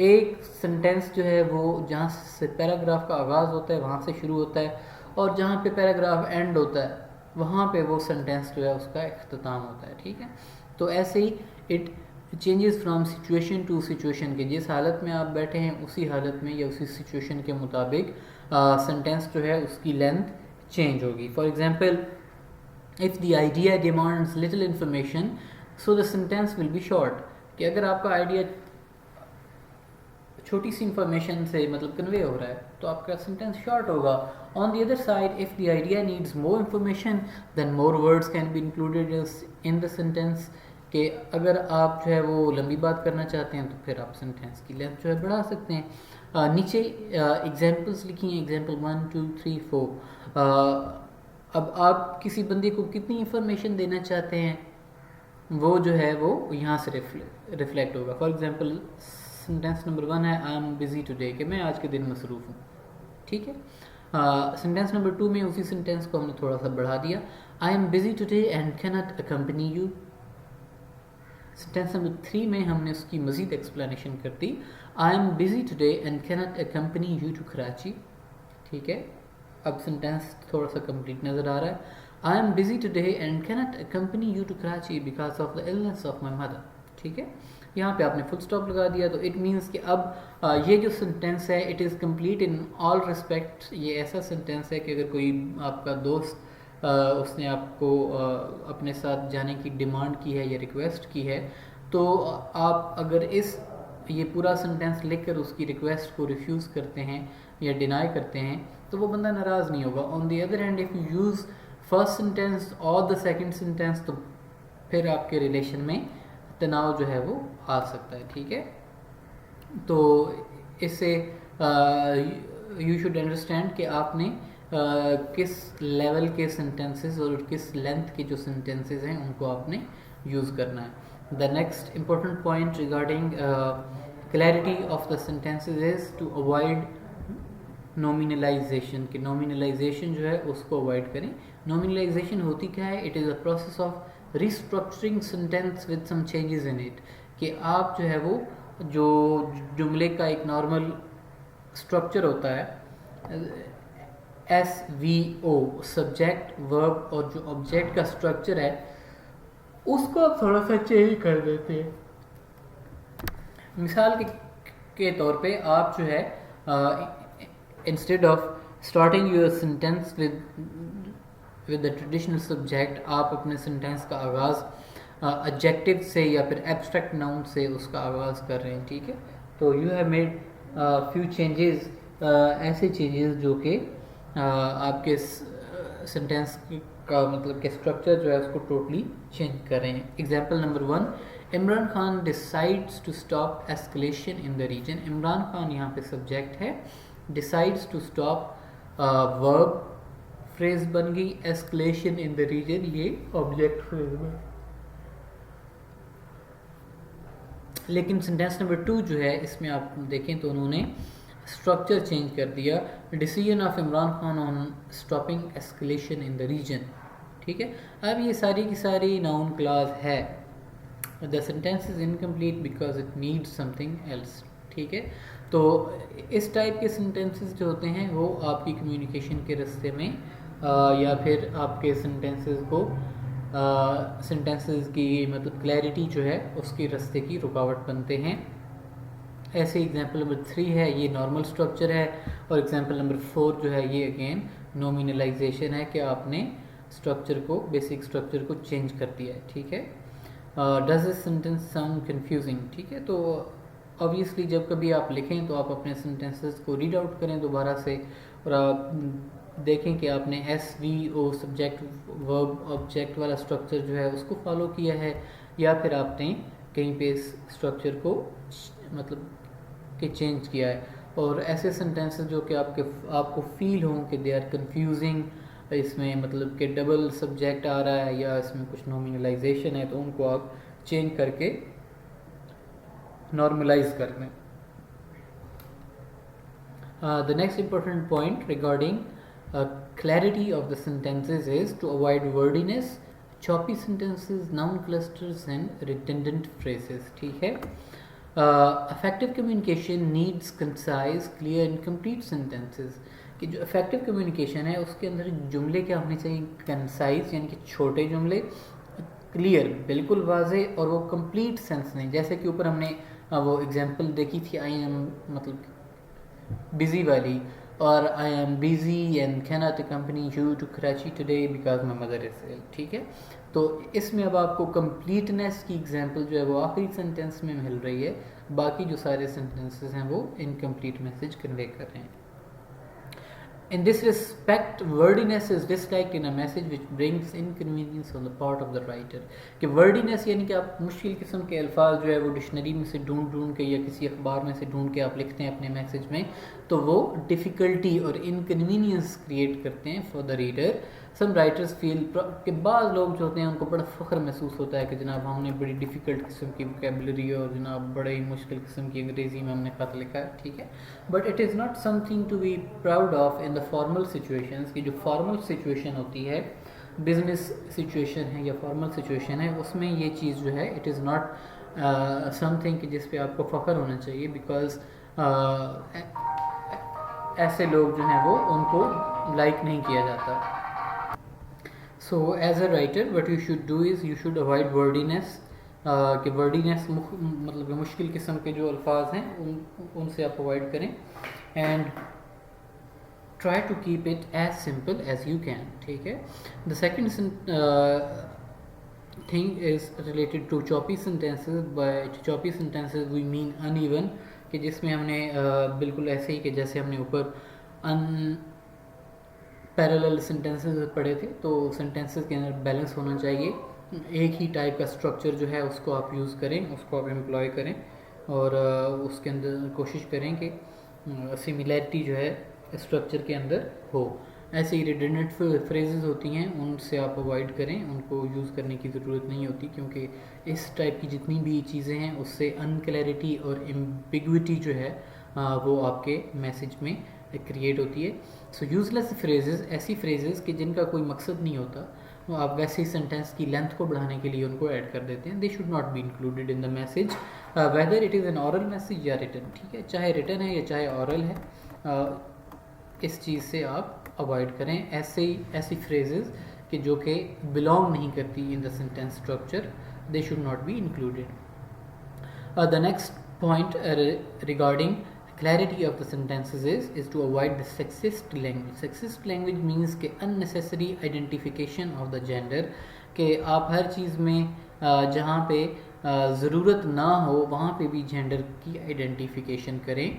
एक सेंटेंस जो है वो जहाँ से पैराग्राफ का आगाज़ होता है वहाँ से शुरू होता है, और जहाँ पे पैराग्राफ एंड होता है वहाँ पे वो सेंटेंस जो है उसका इख्तिताम होता है, ठीक है। तो ऐसे ही it changes from situation to situation, के जिस हालत में आप बैठे हैं उसी हालत में या उसी सिचुएशन के मुताबिक सेंटेंस जो है उसकी लेंथ चेंज होगी। For example, if the idea demands little information so the sentence will be short. कि अगर आपका आइडिया छोटी सी इंफॉर्मेशन से मतलब कन्वे हो रहा है तो आपका सेंटेंस शॉर्ट होगा. On the other side if the idea needs more information then more words can be included in the sentence. कि अगर आप जो है वो लंबी बात करना चाहते हैं तो फिर आप सेंटेंस की लेंथ जो है बढ़ा सकते हैं. नीचे एग्जांपल्स लिखी हैं, एग्जांपल 1 2 3 4. अब आप किसी बंदे को कितनी इंफॉर्मेशन देना चाहते हैं वो जो है वो यहाँ से रिफ्लेक्ट होगा. फॉर एग्जांपल सेंटेंस नंबर 1 है आई एम बिज़ी टुडे, कि मैं आज के दिन मसरूफ़ हूँ. ठीक है. सेंटेंस नंबर 2 में उसी सेंटेंस को हमने थोड़ा सा बढ़ा दिया. I am busy today and can not accompany you. Sentence number 3 में हमने उसकी मज़ीद एक्सप्लेनेशन कर दी. I am busy today and can not accompany you to Karachi. ठीक है. अब सेंटेंस थोड़ा सा कंप्लीट नज़र आ रहा है. I am busy today and can not accompany you to Karachi because of the illness of my mother. ठीक है. यहाँ पे आपने फुल स्टॉप लगा दिया तो इट मीन्स कि अब ये जो सेंटेंस है it is complete in all respect. ये ऐसा सेंटेंस है कि अगर कोई आपका दोस्त उसने आपको अपने साथ जाने की डिमांड की है या रिक्वेस्ट की है तो आप अगर ये पूरा सेंटेंस लिखकर उसकी रिक्वेस्ट को रिफ्यूज़ करते हैं या डिनाई करते हैं तो वो बंदा नाराज़ नहीं होगा. On the other hand if you use first sentence और द सेकंड सेंटेंस तो फिर आपके रिलेशन में तनाव जो है वो आ सकता है. ठीक है. तो इससे यू शुड अंडरस्टैंड कि आपने किस लेवल के सेंटेंसेस और किस लेंथ के जो सेंटेंसेस हैं उनको आपने यूज़ करना है. The next important point regarding clarity of the sentences is to avoid nominalization. कि नॉमिनलाइजेशन जो है उसको अवॉइड करें. नॉमिनलाइजेशन होती क्या है? It is a process of restructuring sentence with some changes in it. कि आप जो है वो जो जुमले का एक नॉर्मल स्ट्रक्चर होता है SVO सब्जेक्ट वर्ब और जो ऑब्जेक्ट का स्ट्रक्चर है उसको आप थोड़ा सा चेंज कर देते हैं. मिसाल के तौर पे आप जो है instead of starting your sentence with the traditional subject आप अपने सेंटेंस का आगाज़ एडजेक्टिव से या फिर एब्स्ट्रैक्ट नाउन से उसका आगाज़ कर रहे हैं. ठीक है. तो you have made few changes, ऐसे चेंजेस जो कि आपके सेंटेंस का मतलब के स्ट्रक्चर जो है उसको टोटली चेंज कर रहे हैं. Example number 1, Imran Khan decides to stop escalation in the region. Imran Khan यहाँ पे सब्जेक्ट है, decides to stop verb, phrase बन गई, एस्केलेशन इन द रीजन ये ऑब्जेक्ट फ्रेज में. लेकिन सेंटेंस नंबर 2 जो है इसमें आप देखें तो उन्होंने स्ट्रक्चर चेंज कर दिया. Decision of Imran Khan on stopping escalation in the region. ठीक है. अब ये सारी की सारी नाउन क्लॉज है. The sentence is incomplete because it needs something else. ठीक है. तो इस टाइप के सेंटेंसेस जो होते हैं वो आपकी कम्युनिकेशन के रास्ते में या फिर आपके सेंटेंसेस को सेंटेंसेस की मतलब क्लैरिटी जो है उसके रास्ते की रुकावट बनते हैं. ऐसे एग्जांपल नंबर 3 है ये नॉर्मल स्ट्रक्चर है और एग्जांपल नंबर 4 जो है ये अगेन नॉमिनलाइजेशन है कि आपने स्ट्रक्चर को बेसिक स्ट्रक्चर को चेंज कर दिया है. ठीक है. Does this sentence sound confusing. ठीक है. तो ऑब्वियसली जब कभी आप लिखें तो आप अपने सेंटेंसेस को रीड आउट करें दोबारा से और आप देखें कि आपने SVO सब्जेक्ट वर्ब ऑब्जेक्ट वाला स्ट्रक्चर जो है उसको फॉलो किया है या फिर आपने कहीं पे इस स्ट्रक्चर को मतलब कि चेंज किया है. और ऐसे सेंटेंसेस जो कि आपको फील हों कि दे आर कंफ्यूजिंग, इसमें मतलब कि डबल सब्जेक्ट आ रहा है या इसमें कुछ नॉमिनलाइजेशन है तो उनको आप चेंज करके नॉर्मलाइज कर दें. The next important point regarding clarity of the sentences is to avoid wordiness, choppy sentences, noun clusters and redundant phrases. ठीक है. Effective communication needs concise, clear and complete sentences. कि जो effective communication है उसके अंदर जुमले क्या होने चाहिए? concise यानी कि छोटे जुमले, clear बिल्कुल वाजे और वो complete sense नहीं. जैसे कि ऊपर हमने वो एग्जाम्पल देखी थी I am मतलब बिजी वाली और I am busy and can not accompany you to Karachi today because my mother is ill. ठीक है. तो इसमें अब आपको कंप्लीटनेस की एग्जांपल जो है वो आखिरी सेंटेंस में मिल रही है. बाकी जो सारे सेंटेंसेस हैं वो इनकम्प्लीट मैसेज कन्वे कर रहे हैं. In this respect, wordiness is disliked in a message which brings inconvenience on the part of the writer. कि wordiness यानी कि आप मुश्किल किस्म के अल्फाज जो है वो डिक्शनरी में से ढूंढ के या किसी अखबार में से ढूंढ के आप लिखते हैं अपने मैसेज में, तो वो डिफ़िकल्टी और इनकन्वीनियंस क्रिएट करते हैं for the reader. Some writers feel कि बाद लोग जो होते हैं उनको बड़ा फ़ख्र महसूस होता है कि जनाब हमने बड़ी डिफ़िकल्ट किस्म की वोकेबलरी और जनाब बड़े ही मुश्किल किस्म की अंग्रेज़ी में हमने ख़त लिखा है, ठीक है. But it is not something to be proud of in the formal situations. की जो फॉर्मल सिचुएशन होती है, बिजनेस सिचुएशन है या फॉर्मल सिचुएशन है, उसमें ये चीज़ जो है इट इज़ नॉट समथिंग कि जिस पे आपको फ़ख्र होना चाहिए, बिकॉज ऐसे लोग जो हैं वो उनको लाइक नहीं किया जाता. So as a writer what you should do is you should avoid wordiness. कि वर्डीनेस मतलब मुश्किल किस्म के जो अल्फाज हैं उनसे आप अवॉइड करें. And try to keep it as simple as you can, ठीक है. The second thing is related to choppy sentences. By choppy sentences we mean uneven, कि जिसमें हमने बिल्कुल ऐसे ही कि जैसे हमने ऊपर पैरेलल सेंटेंसेस पढ़े थे, तो सेंटेंसेस के अंदर बैलेंस होना चाहिए. एक ही टाइप का स्ट्रक्चर जो है उसको आप यूज़ करें, उसको आप एम्प्लॉय करें और उसके अंदर कोशिश करें कि सिमिलैरिटी जो है स्ट्रक्चर के अंदर हो. ऐसे ही रिडंडेंट फ्रेजेस होती हैं उनसे आप अवॉइड करें, उनको यूज़ करने की ज़रूरत नहीं होती, क्योंकि इस टाइप की जितनी भी चीज़ें हैं उससे अनक्लैरिटी और एम्बिग्विटी जो है वो आपके मैसेज में क्रिएट होती है. सो यूज़लेस फ्रेजेस, ऐसी फ्रेजेस कि जिनका कोई मकसद नहीं होता, वो आप वैसे ही सेंटेंस की लेंथ को बढ़ाने के लिए उनको ऐड कर देते हैं. They should not be included in the message whether it is an oral message या रिटन, ठीक है. चाहे रिटन है या चाहे ऑरल है, इस चीज़ से आप अवॉइड करें ऐसी फ्रेजेस कि जो कि बिलोंग नहीं करती इन the sentence structure. They should not be included. The next point regarding clarity of the sentences is to avoid the sexist language. Sexist language means कि unnecessary identification of the gender, कि आप हर चीज़ में जहाँ पे ज़रूरत ना हो वहाँ पे भी जेंडर की आइडेंटिफिकेशन करें.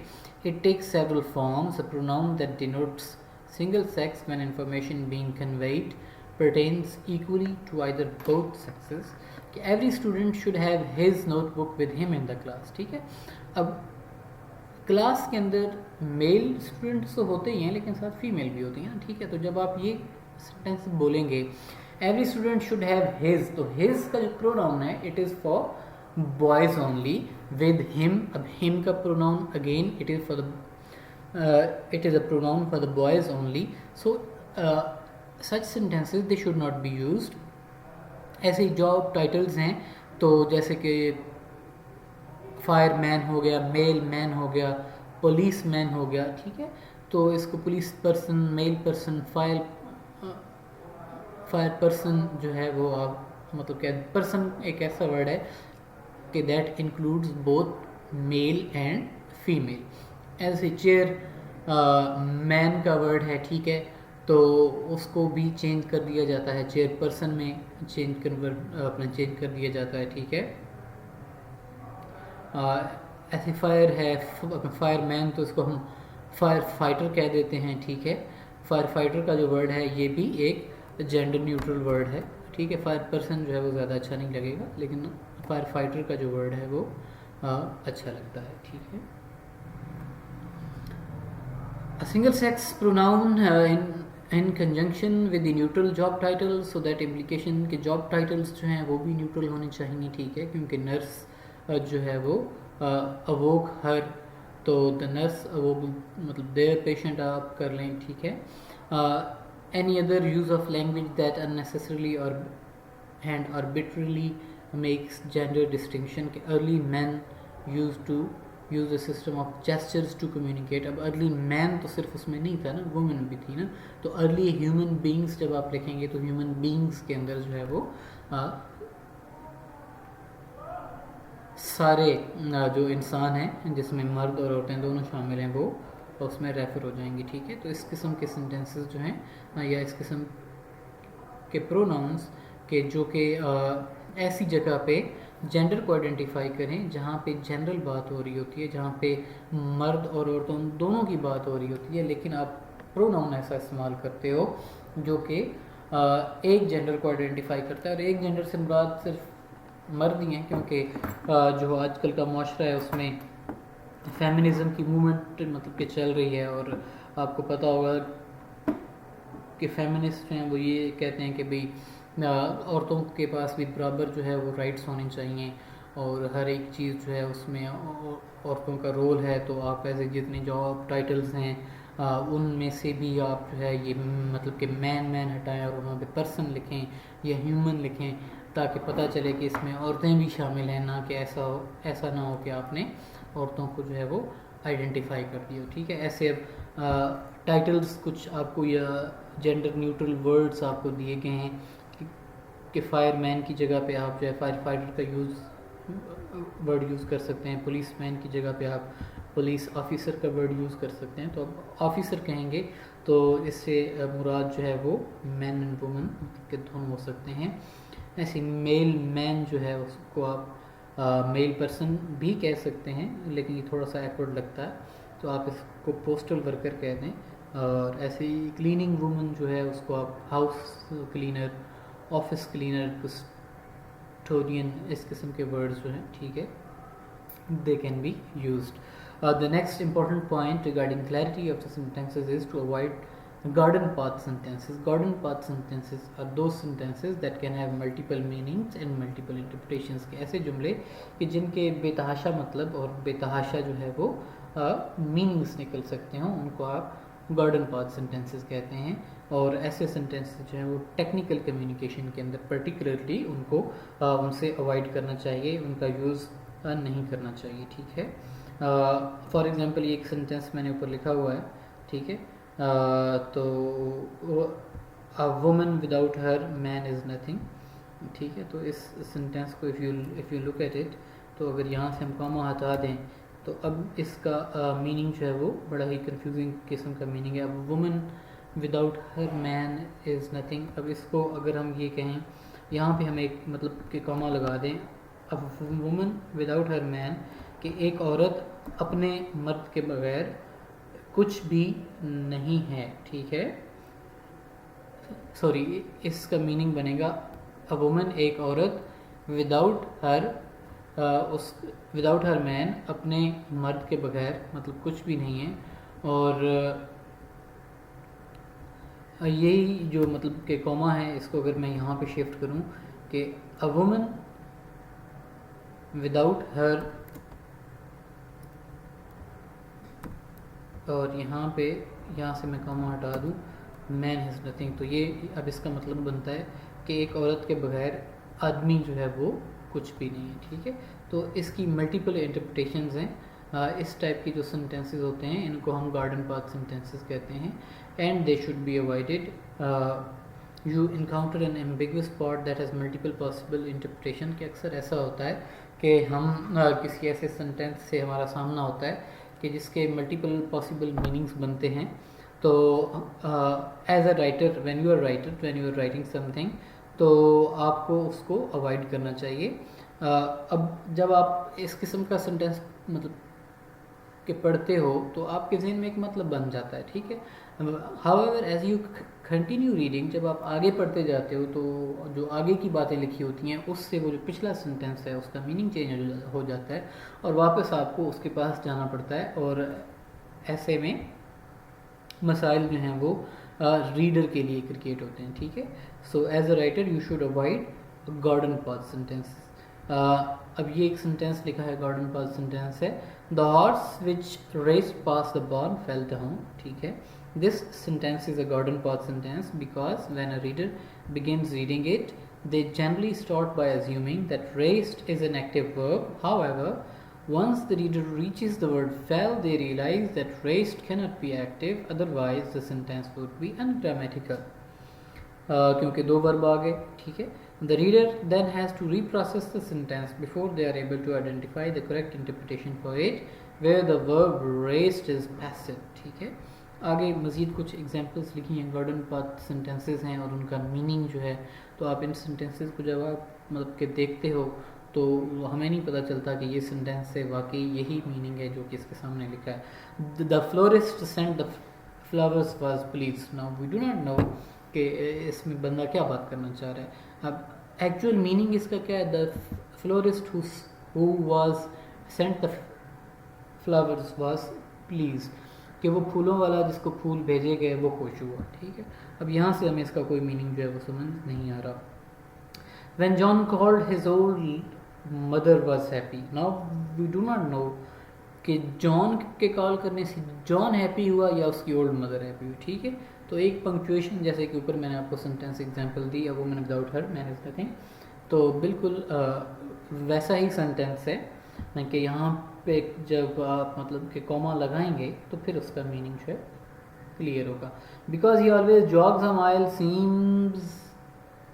It takes several forms. A pronoun that denotes single sex when information being conveyed pertains equally to either both sexes. कि every student should have his notebook with him in the class, ठीक है. अब क्लास के अंदर मेल स्टूडेंट्स तो होते ही हैं लेकिन साथ फीमेल भी होती हैं ना, ठीक है. तो जब आप ये सेंटेंस बोलेंगे every student should have his, तो हिज का जो प्रोनाउन है it is for boys only with him. अब हिम का pronoun again it is a pronoun for the boys only. So such sentences they should not be used. ऐसे ही जॉब टाइटल्स हैं, तो जैसे कि फायरमैन हो गया, मेल मैन हो गया, पुलिस मैन हो गया, ठीक है. तो इसको police person, male person, fire person जो है वो आप मतलब क्या, पर्सन एक ऐसा वर्ड है कि that includes both male and female. ऐसे चेयर मैन का वर्ड है, ठीक है, तो उसको भी चेंज कर दिया जाता है, चेयर पर्सन में चेंज कर दिया जाता है, ठीक है. ऐसे फायर है, फायरमैन तो इसको हम फायर फाइटर कह देते हैं, ठीक है. फायर फाइटर का जो वर्ड है ये भी एक जेंडर न्यूट्रल वर्ड है, ठीक है. फायर पर्सन जो है वो ज़्यादा अच्छा नहीं लगेगा, लेकिन फायर फाइटर का जो वर्ड है वो अच्छा लगता है, ठीक है. A single sex pronoun in conjunction with the neutral job title, so that implication के job titles जो हैं वो भी neutral होने चाहिए, ठीक है. क्योंकि नर्स जो है वो अवोक हर, तो द नर्स वो मतलब देयर पेशेंट आप कर लें, ठीक है. Any other use of language that unnecessarily और and arbitrarily makes gender distinction. के early man use the system of gestures to communicate. अब अर्ली मैन तो सिर्फ उसमें नहीं था ना, वुमेन भी थी ना. तो अर्ली ह्यूमन बींग्स जब आप लिखेंगे तो ह्यूमन बींग्स के अंदर जो है वो सारे जो इंसान हैं जिसमें मर्द और औरतें दोनों शामिल हैं वो उसमें रेफ़र हो जाएंगे, ठीक है. तो इस किस्म के सेंटेंसेस जो हैं या इस किस्म के प्रोनाउंस के जो कि ऐसी जगह पे जेंडर को आइडेंटिफाई करें जहाँ पे जनरल बात हो रही होती है, जहाँ पे मर्द और औरतों दोनों की बात हो रही होती है, लेकिन आप प्रोनाउन ऐसा इस्तेमाल करते हो जो कि एक जेंडर को आइडेंटिफाई करता है। और एक जेंडर से मुराद सिर्फ मर्द ही हैं, क्योंकि जो आजकल का माशरा है उसमें फेमिनिज़म की मूवमेंट मतलब कि चल रही है, और आपको पता होगा कि फेमिनिस्ट हैं वो ये कहते हैं कि भाई औरतों के पास भी बराबर जो है वो राइट्स होने चाहिए, और हर एक चीज़ जो है उसमें औरतों का रोल है। तो आप ऐसे जितने जॉब टाइटल्स हैं उनमें से भी आप जो है ये मतलब कि मैन हटाएं और वहाँ पे पर्सन लिखें या ह्यूमन लिखें, ताकि पता चले कि इसमें औरतें भी शामिल हैं, ना कि ऐसा ना हो कि आपने औरतों को जो है वो आइडेंटिफाई कर दिया। ठीक है, ऐसे अब टाइटल्स कुछ आपको या जेंडर न्यूट्रल वर्ड्स आपको दिए गए हैं कि फायरमैन की जगह पे आप जो है फायर फाइटर का वर्ड यूज़ कर सकते हैं, पुलिस मैन की जगह पे आप पुलिस ऑफिसर का वर्ड यूज़ कर सकते हैं। तो अब ऑफिसर कहेंगे तो इससे मुराद जो है वो मैन एंड वुमन के दोनों हो सकते हैं। ऐसे मेल मैन जो है उसको आप मेल पर्सन भी कह सकते हैं, लेकिन ये थोड़ा सा एक्वर्ड लगता है, तो आप इसको पोस्टल वर्कर कह दें। और ऐसे ही क्लीनिंग वुमन जो है उसको आप house cleaner, office cleaner, custodian, इस किस्म के वर्ड्स जो हैं, ठीक है, they can be used. The next important point regarding clarity of the sentences is to avoid garden path sentences. Garden path sentences are those sentences that can have multiple meanings and multiple interpretations. के ऐसे जुमले कि जिनके बेतहाशा मतलब और बेतहाशा जो है वो मीनिंग्स निकल सकते हों, उनको आप गार्डन पाथ सेंटेंसेस कहते हैं। और ऐसे सेंटेंसेस जो हैं वो टेक्निकल कम्युनिकेशन के अंदर पर्टिकुलरली उनको उनसे अवॉइड करना चाहिए, उनका यूज़ नहीं करना चाहिए। ठीक है, फॉर एग्जांपल ये एक सेंटेंस मैंने ऊपर लिखा हुआ है, ठीक है, तो a woman without her man is nothing. ठीक है, तो इस सेंटेंस को if you look at it, तो अगर यहाँ से हम कॉमा हटा दें तो अब इसका मीनिंग जो है वो बड़ा ही कंफ्यूजिंग किस्म का मीनिंग है। अब woman without her man is nothing, अब इसको अगर हम ये कहें, यहाँ पे हम एक मतलब कि कॉमा लगा दें, अब वुमन विदाउट हर मैन कि एक औरत अपने मर्द के बगैर कुछ भी नहीं है। ठीक है, सॉरी, इसका मीनिंग बनेगा अ वुमन एक औरत विदाउट हर मैन अपने मर्द के बगैर मतलब कुछ भी नहीं है। और यही जो मतलब कि कॉमा है, इसको अगर मैं यहाँ पे शिफ्ट करूँ कि अ वुमन विदाउट हर, और यहाँ से मैं कॉमा हटा दूँ, मैन हैज़ नथिंग, तो ये अब इसका मतलब बनता है कि एक औरत के बगैर आदमी जो है वो कुछ भी नहीं है। ठीक है, तो इसकी मल्टीपल इंटरप्रिटेशंस हैं। इस टाइप की जो सेंटेंसेस होते हैं इनको हम गार्डन पाथ सेंटेंसेस कहते हैं, and they should be avoided. You encounter an ambiguous part that has multiple possible interpretation, कि अक्सर ऐसा होता है कि हम किसी ऐसे सेंटेंस से हमारा सामना होता है कि जिसके मल्टीपल पॉसिबल मीनिंग्स बनते हैं। तो as a writer, when you are writing something, तो आपको उसको अवॉइड करना चाहिए। अब जब आप इस किस्म का सेंटेंस मतलब कि पढ़ते हो तो आपके जहन में एक मतलब बन जाता है। ठीक है, however as you continue reading, जब आप आगे पढ़ते जाते हो तो जो आगे की बातें लिखी होती हैं उससे वो जो पिछला सेंटेंस है उसका मीनिंग चेंज हो जाता है और वापस आपको उसके पास जाना पड़ता है, और ऐसे में मसाइल जो हैं वो रीडर के लिए क्रिएट होते हैं। ठीक है, so as a writer you should avoid garden path sentence. अब ये एक सेंटेंस लिखा है, गार्डन पाथ सेंटेंस है, the horse which raced past the barn fell down. ठीक है, this sentence is a garden path sentence because when a reader begins reading it, they generally start by assuming that raced is an active verb. However, once the reader reaches the word fell, they realize that raced cannot be active, otherwise the sentence would be ungrammatical. क्योंकि दो वर्ब आ गए। ठीक है, the reader then has to reprocess the sentence before they are able to identify the correct interpretation for it, where the verb raced is passive. ठीक है, आगे मज़ीद कुछ एग्जांपल्स लिखी हैं, गार्डन पाथ सेंटेंसेस हैं और उनका मीनिंग जो है, तो आप इन सेंटेंसेस को जब आप मतलब कि देखते हो तो हमें नहीं पता चलता कि ये सेंटेंस से वाकई यही मीनिंग है जो कि इसके सामने लिखा है। The florist sent the flowers was pleased. Now we do not know कि इसमें बंदा क्या बात करना चाह रहा है। अब एक्चुअल मीनिंग इसका क्या है, the florist who was sent the flowers was please, कि वो फूलों वाला जिसको फूल भेजे गए वो खुश हुआ। ठीक है, अब यहाँ से हमें इसका कोई मीनिंग जो है वो समझ नहीं आ रहा। When John called his old mother was happy. Now we do not know कि जॉन के कॉल करने से जॉन हैप्पी हुआ या उसकी ओल्ड मदर हैप्पी हुई। ठीक है, तो एक पंक्चुएशन जैसे कि ऊपर मैंने आपको सेंटेंस एग्जांपल दी, अब वो मैंने विदाउट हर मैंने नथिंग, तो बिल्कुल वैसा ही सेंटेंस है कि यहाँ पे जब आप मतलब कि कॉमा लगाएंगे तो फिर उसका मीनिंग जो है क्लियर होगा। Because he always jogs a mile seems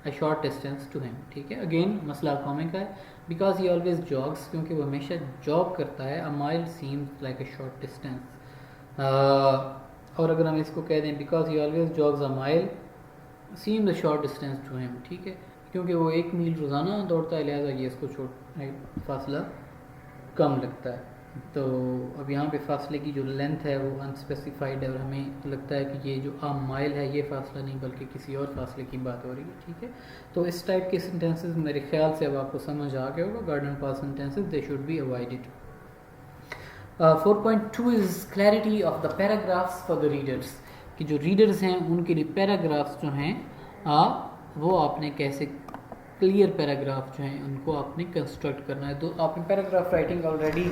a short distance to him. ठीक है, अगेन मसला कॉमे का है, बिकॉज ही ऑलवेज जॉग्स, क्योंकि वो हमेशा जॉग करता है, a mile seems like a short distance. और अगर हम इसको कह दें because he always jogs a mile seems a short distance to him. ठीक है, क्योंकि वो 1 मील रोज़ाना दौड़ता है, लिहाजा ये इसको फासला कम लगता है। तो अब यहाँ पे फासले की जो लेंथ है वो अनस्पेसिफाइड है और हमें लगता है कि ये जो माइल है ये फासला नहीं बल्कि किसी और फासले की बात हो रही है। ठीक है, तो इस टाइप के सेंटेंसेस मेरे ख्याल से अब आपको समझ आ गया होगा। Garden pass sentences they should be avoided. 4.2 is clarity of the paragraphs for the readers, कि जो रीडर्स हैं उनके लिए पैराग्राफ्स जो हैं वो आपने कैसे क्लियर पैराग्राफ जो हैं उनको आपने कंस्ट्रक्ट करना है। तो आपने paragraph writing already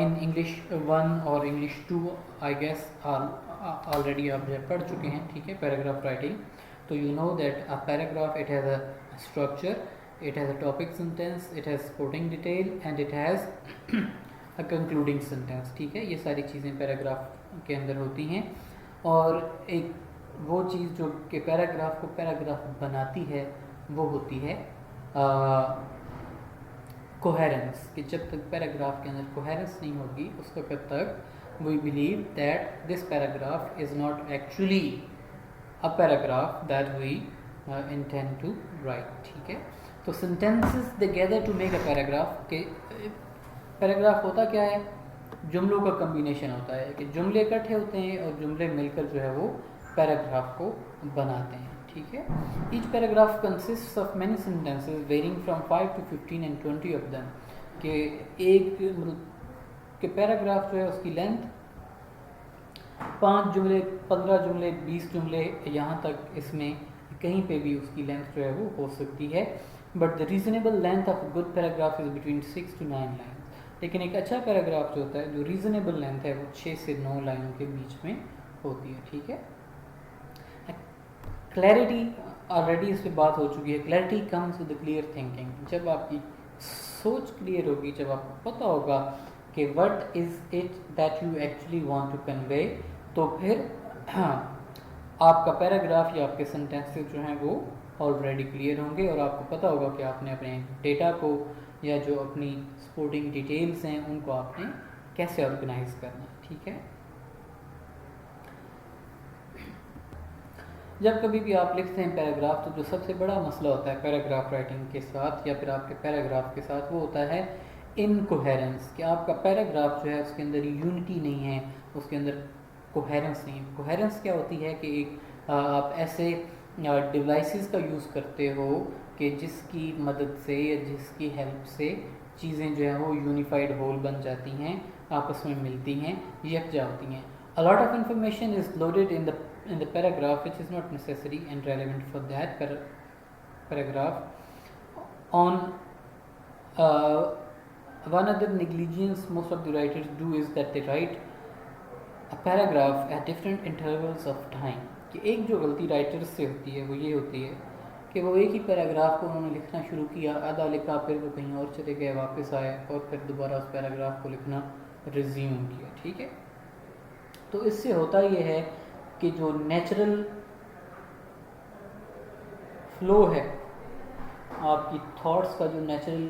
in English 1 और इंग्लिश 2 आई गेस ऑलरेडी आप जो पढ़ चुके हैं। ठीक है, पैराग्राफ राइटिंग, तो you know that a paragraph it has a structure, it has a topic sentence, it has supporting detail and it has a concluding sentence. ठीक है, ये सारी चीज़ें पैराग्राफ के अंदर होती हैं। और एक वो चीज़ जो कि पैराग्राफ को पैराग्राफ बनाती है वो होती है कोहेरेंस, कि जब तक पैराग्राफ के अंदर कोहेरेंस नहीं होगी उस वक्त तक we believe that this paragraph is not actually a paragraph that we intend to write. ठीक है, तो sentences they gather to make a paragraph. के पैराग्राफ होता क्या है, जुमलों का कम्बिनेशन होता है कि जुमले इकट्ठे होते हैं और जुमले मिलकर जो है वो पैराग्राफ को बनाते हैं। ठीक है, each paragraph consist of many sentences varying from 5 to 15 and 20 of them, कि एक मतलब कि पैराग्राफ जो है उसकी लेंथ 5 जुमले, 15 जुमले, 20 जुमले, यहाँ तक इसमें कहीं पे भी उसकी लेंथ जो है वो हो सकती है। But the reasonable length of good paragraph is between 6 to 9 line. लेकिन एक अच्छा पैराग्राफ जो होता है, जो रीजनेबल लेंथ है वो 6 से 9 लाइनों के बीच में होती है। ठीक है, क्लैरिटी ऑलरेडी इस पर बात हो चुकी है। Clarity comes with clear thinking, जब आपकी सोच क्लियर होगी, जब आपको पता होगा कि what is it that you actually want to convey, तो फिर आपका पैराग्राफ या आपके सेंटेंसेस जो हैं वो ऑलरेडी क्लियर होंगे और आपको पता होगा कि आपने अपने डेटा को या जो अपनी सपोर्टिंग डिटेल्स हैं उनको आपने कैसे ऑर्गेनाइज करना है। ठीक है, जब कभी भी आप लिखते हैं पैराग्राफ, तो जो सबसे बड़ा मसला होता है पैराग्राफ राइटिंग के साथ या फिर आपके पैराग्राफ के साथ वो होता है इनकोहेरेंस, कि आपका पैराग्राफ जो है उसके अंदर यूनिटी नहीं है, उसके अंदर कोहेरेंस नहीं है। कोहेरेंस क्या होती है कि एक आप ऐसे डिवाइसेस का यूज़ करते हो कि जिसकी मदद से या जिसकी हेल्प से चीज़ें जो है वो यूनिफाइड होल बन जाती हैं, आपस में मिलती हैं, यकजा होती हैं। A lot of information is loaded in the paragraph which is not necessary and relevant for that paragraph. On one other negligence most of the writers do is that they write a paragraph at different intervals of time. कि एक जो गलती राइटर्स से होती है वो ये होती है कि वो एक ही पैराग्राफ को उन्होंने लिखना शुरू किया, आधा लिखा, फिर वो कहीं और चले गए, वापस आए और फिर दोबारा उस पैराग्राफ को लिखना रिज्यूम किया। ठीक है, तो इससे होता ये है कि जो नेचुरल फ्लो है, आपकी थॉट्स का जो नेचुरल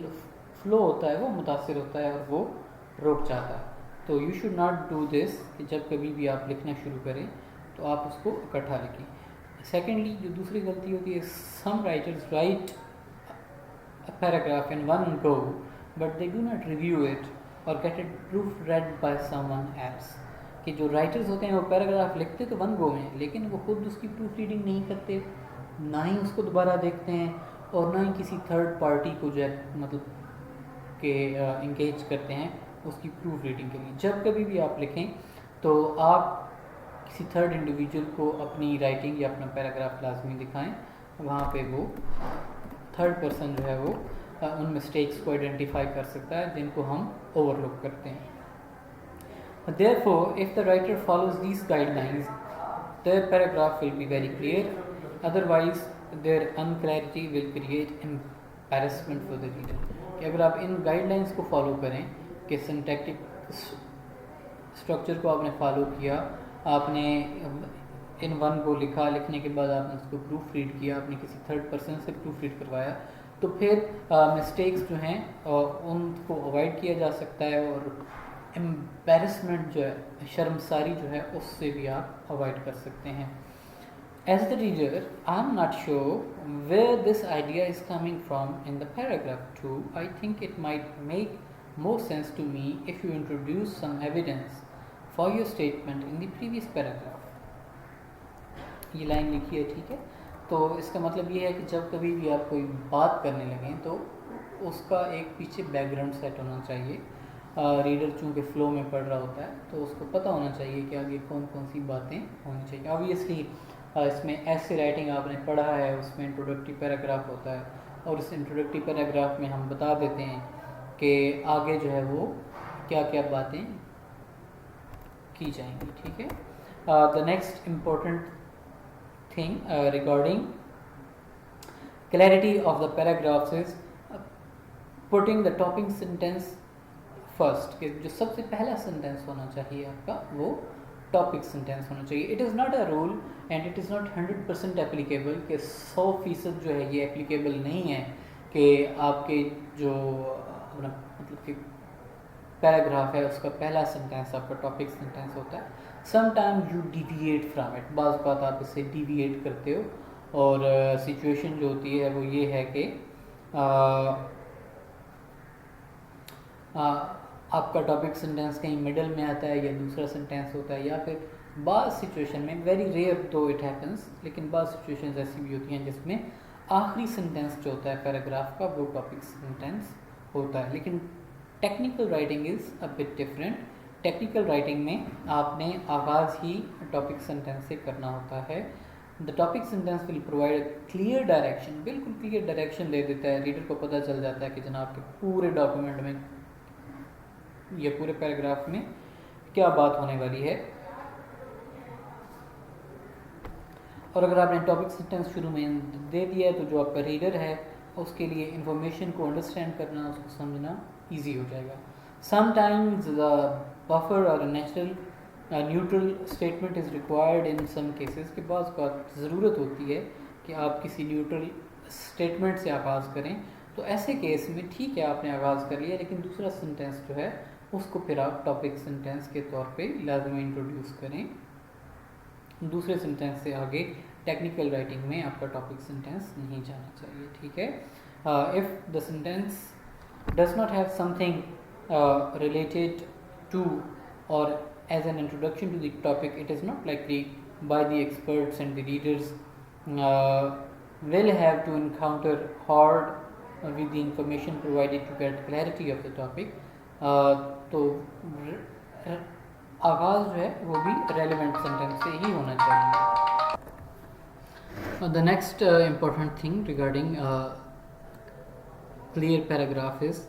फ्लो होता है वो मुतासिर होता है और वो रुक जाता है। तो you should not do this, कि जब कभी भी आप लिखना शुरू करें तो आप उसको इकट्ठा लिखें। सेकेंडली, जो दूसरी गलती होती है, some writers write a paragraph in one go, but they do not review it or get it proofread by someone else. कि जो राइटर्स होते हैं वो पैराग्राफ लिखते तो वन गो में, लेकिन वो खुद उसकी प्रूफ रीडिंग नहीं करते, ना ही उसको दोबारा देखते हैं, और ना ही किसी थर्ड पार्टी को जो है मतलब के इंगेज करते हैं उसकी प्रूफ रीडिंग के लिए। जब कभी भी आप लिखें तो आप किसी थर्ड इंडिविजुअल को अपनी राइटिंग या अपना पैराग्राफ लाजमी दिखाएं, वहाँ पे वो थर्ड पर्सन जो है वो उन मिस्टेक्स को आइडेंटिफाई कर सकता है जिनको हम ओवरलुक करते हैं। Therefore, if the writer follows these guidelines, their paragraph will be very clear. Otherwise, their unclarity will create embarrassment for the reader. कि अगर आप इन गाइडलाइंस को फॉलो करें कि सिंटैक्टिक स्ट्रक्चर को आपने फॉलो किया, आपने इन वन को लिखा, लिखने के बाद आपने उसको प्रूफ रीड किया, आपने किसी थर्ड पर्सन से प्रूफ रीड करवाया, तो फिर मिस्टेक्स जो हैं उनको अवॉइड किया जा सकता है, और एम्बेरसमेंट जो है, शर्मसारी जो है, उससे भी आप अवॉइड कर सकते हैं। As the reader, I am not sure where this idea is coming from in the paragraph 2. I think it might make more sense to me if you introduce some evidence for your statement in the previous paragraph. ये लाइन लिखी है, ठीक है। तो इसका मतलब ये है कि जब कभी भी आप कोई बात करने लगें तो उसका एक पीछे बैकग्राउंड सेट होना चाहिए। रीडर चूँकि फ़्लो में पढ़ रहा होता है तो उसको पता होना चाहिए कि आगे कौन कौन सी बातें होनी चाहिए। ऑब्वियसली इसमें ऐसे राइटिंग आपने पढ़ा है, उसमें इंट्रोडक्टरी पैराग्राफ होता है, और इस इंट्रोडक्टरी पैराग्राफ में हम बता देते हैं कि आगे जो है वो क्या क्या बातें की जाएंगी, ठीक है। The next important thing regarding clarity of the paragraphs is putting the topic sentence first. कि जो सबसे पहला सेंटेंस होना चाहिए आपका वो टॉपिक सेंटेंस होना चाहिए। It is not a rule and it is not 100% applicable, कि 100% जो है ये एप्लीकेबल नहीं है कि आपके जो अपना मतलब कि पैराग्राफ है उसका पहला सेंटेंस आपका टॉपिक सेंटेंस होता है। Sometime you deviate from it, बाज़ बात आप इससे डिविएट करते हो, और सिचुएशन जो होती है वो ये है कि आपका टॉपिक सेंटेंस कहीं मिडल में आता है या दूसरा सेंटेंस होता है, या फिर बाज़ सिचुएशन में, वेरी रेयर तो इट हैपन्स, लेकिन बाज़ सिचुएशंस ऐसी भी होती हैं जिसमें आखिरी सेंटेंस जो होता है पैराग्राफ का वो टॉपिक सेंटेंस होता है। लेकिन technical writing is a bit different. Technical writing में आपने आगाज़ ही टॉपिक सेंटेंस से करना होता है। The topic sentence will provide clear direction, बिल्कुल क्लियर डायरेक्शन दे देता है, रीडर को पता चल जाता है कि जनाब के पूरे डॉक्यूमेंट में या पूरे पैराग्राफ में क्या बात होने वाली है। और अगर आपने टॉपिक सेंटेंस शुरू में दे दिया है तो जो आपका रीडर है उसके लिए इंफॉर्मेशन को अंडरस्टैंड करना, उसको समझना ईजी हो जाएगा। समटाइम्स द बफर और natural neutral statement is required in some cases, के बाद बात ज़रूरत होती है कि आप किसी न्यूट्रल स्टेटमेंट से आगाज़ करें, तो ऐसे केस में ठीक है आपने आगाज़ कर लिया, लेकिन दूसरा सेंटेंस जो है उसको फिर आप टॉपिक सेंटेंस के तौर पे लाजमी इंट्रोड्यूस करें। दूसरे सेंटेंस से आगे टेक्निकल राइटिंग में आपका टॉपिक सेंटेंस नहीं जाना चाहिए, ठीक है। If the sentence does not have something related to or as an introduction to the topic, it is not likely by the experts and the readers will have to encounter hard with the information provided to get clarity of the topic. तो आगाज़ जो है वो भी relevant sentence से ही होना चाहिए। The next important thing regarding clear paragraph is